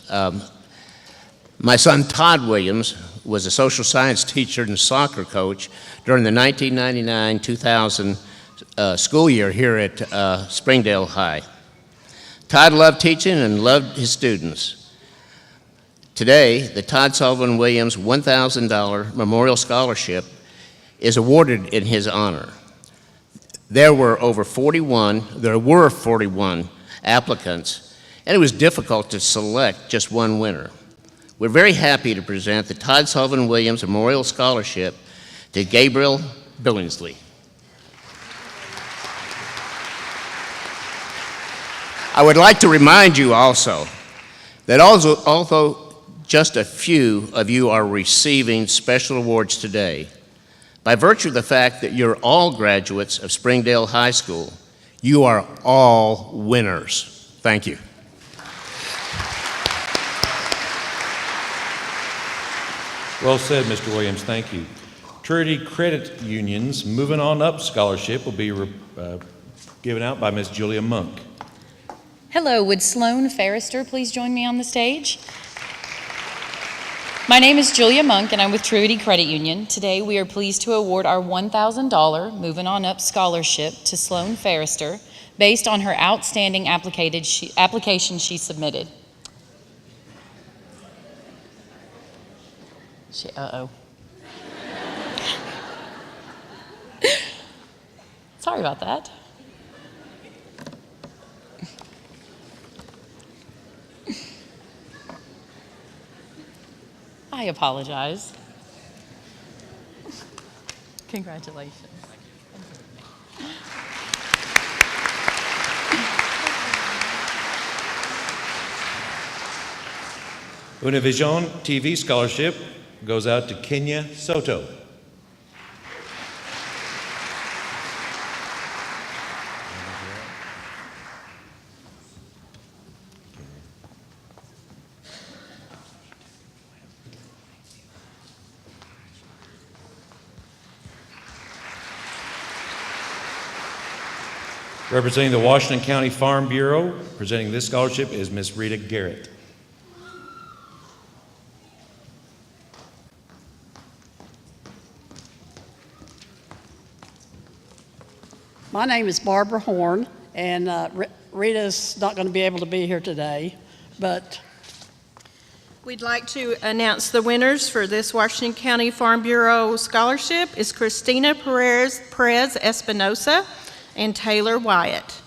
My son Todd Williams was a social science teacher and soccer coach during the 1999-2000 school year here at Springdale High. Todd loved teaching and loved his students. Today, the Todd Sullivan Williams $1,000 Memorial Scholarship is awarded in his honor. There were 41 applicants, and it was difficult to select just one winner. We're very happy to present the Todd Sullivan Williams Memorial Scholarship to Gabriel Billingsley. I would like to remind you also that although just a few of you are receiving special awards today, by virtue of the fact that you're all graduates of Springdale High School, you are all winners. Thank you. Well said, Mr. Williams, thank you. Trinity Credit Union's Moving On Up Scholarship will be given out by Ms. Julia Monk. Hello, would Sloan Forrester please join me on the stage? My name is Julia Monk and I'm with Trinity Credit Union. Today we are pleased to award our $1,000 Moving On Up Scholarship to Sloan Forrester based on her outstanding application she submitted. Uh-oh. Sorry about that. I apologize. Congratulations. Univision TV Scholarship goes out to Kenya Soto. Representing the Washington County Farm Bureau, presenting this scholarship is Ms. Rita Garrett. My name is Barbara Horn, and Rita's not going to be able to be here today, but we'd like to announce the winners for this Washington County Farm Bureau Scholarship is Christina Perez Espinosa and Taylor Wyatt.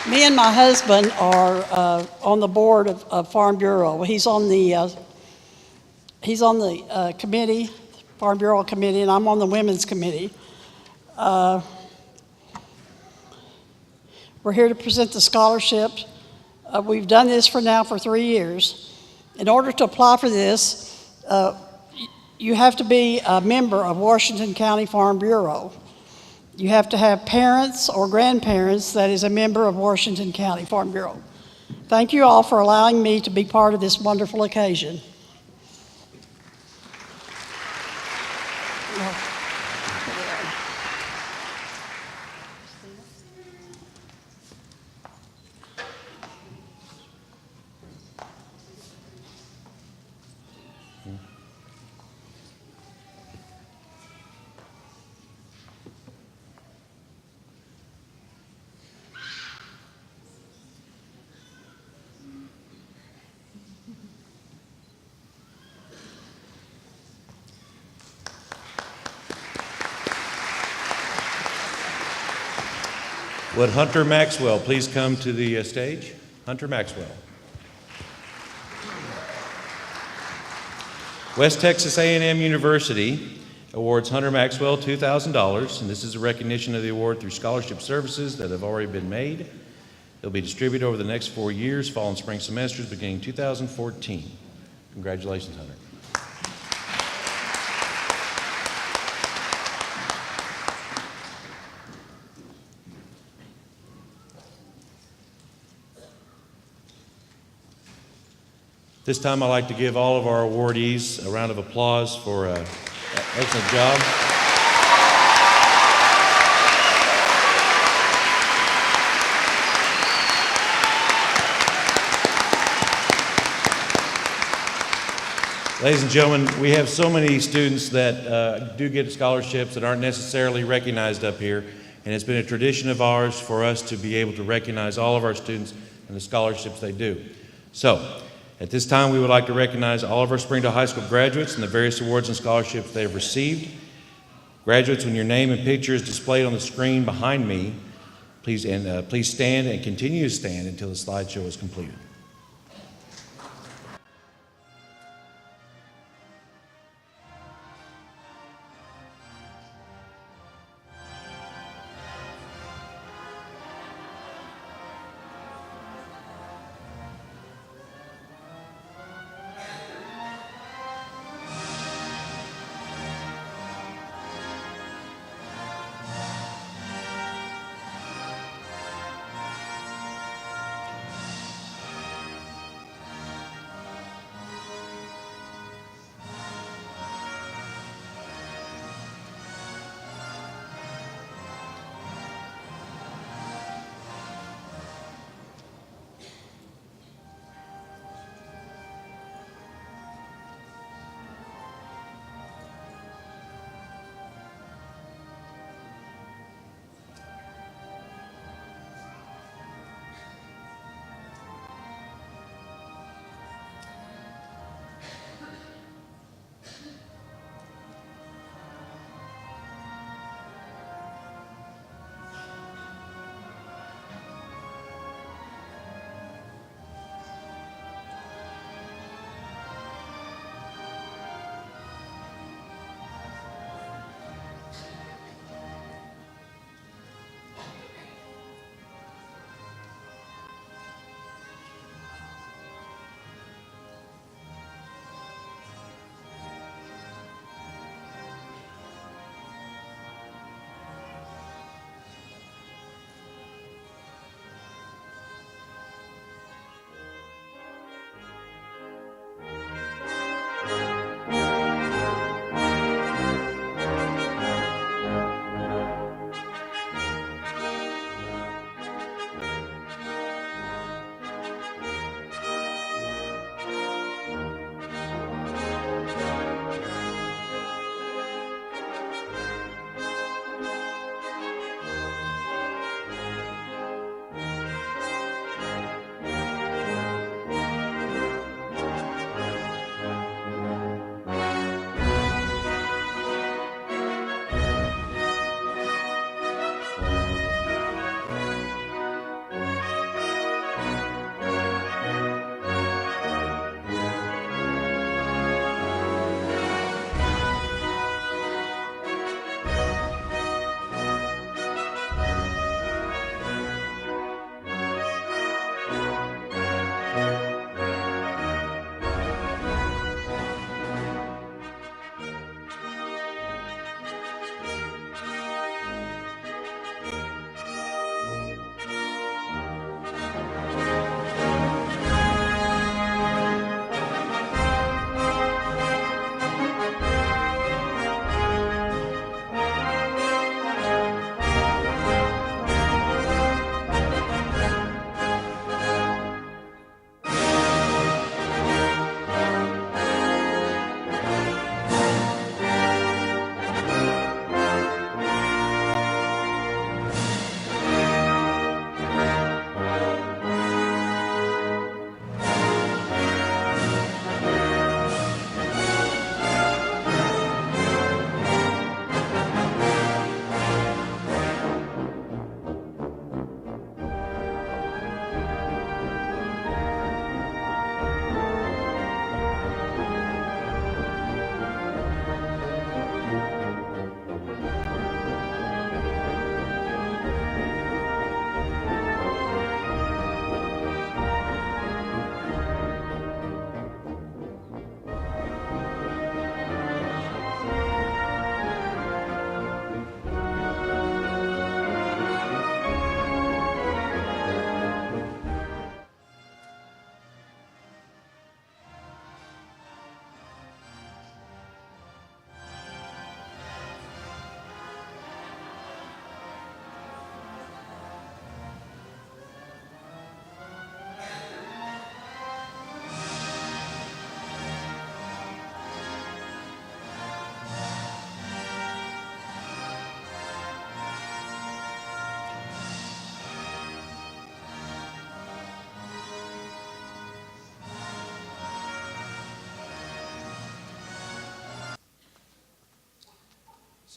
Me and my husband are on the board of Farm Bureau. He's on the committee, Farm Bureau committee, and I'm on the women's committee. We're here to present the scholarship. We've done this for 3 years. In order to apply for this, you have to be a member of Washington County Farm Bureau. You have to have parents or grandparents that is a member of Washington County Farm Bureau. Thank you all for allowing me to be part of this wonderful occasion. Would Hunter Maxwell please come to the stage? Hunter Maxwell. West Texas A&M University awards Hunter Maxwell $2,000, and this is a recognition of the award through scholarship services that have already been made. It'll be distributed over the next 4 years, fall and spring semesters, beginning 2014. Congratulations, Hunter. This time I'd like to give all of our awardees a round of applause for an excellent job. Ladies and gentlemen, we have so many students that do get scholarships that aren't necessarily recognized up here, and it's been a tradition of ours for us to be able to recognize all of our students and the scholarships they do. So, at this time, we would like to recognize all of our Springdale High School graduates and the various awards and scholarships they have received. Graduates, when your name and picture is displayed on the screen behind me, please stand and continue to stand until the slideshow is completed.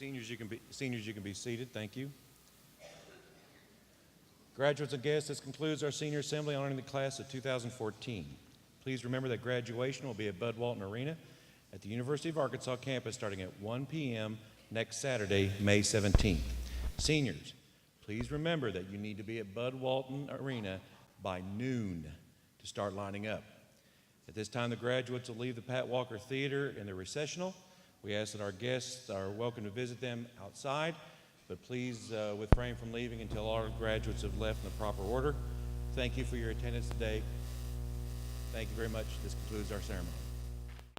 Seniors, you can be seated. Thank you. Graduates and guests, this concludes our senior assembly honoring the class of 2014. Please remember that graduation will be at Bud Walton Arena at the University of Arkansas campus starting at 1 p.m. next Saturday, May 17th. Seniors, please remember that you need to be at Bud Walton Arena by noon to start lining up. At this time, the graduates will leave the Pat Walker Theater in the recessional. We ask that our guests are welcome to visit them outside, but please refrain from leaving until all our graduates have left in the proper order. Thank you for your attendance today. Thank you very much. This concludes our ceremony.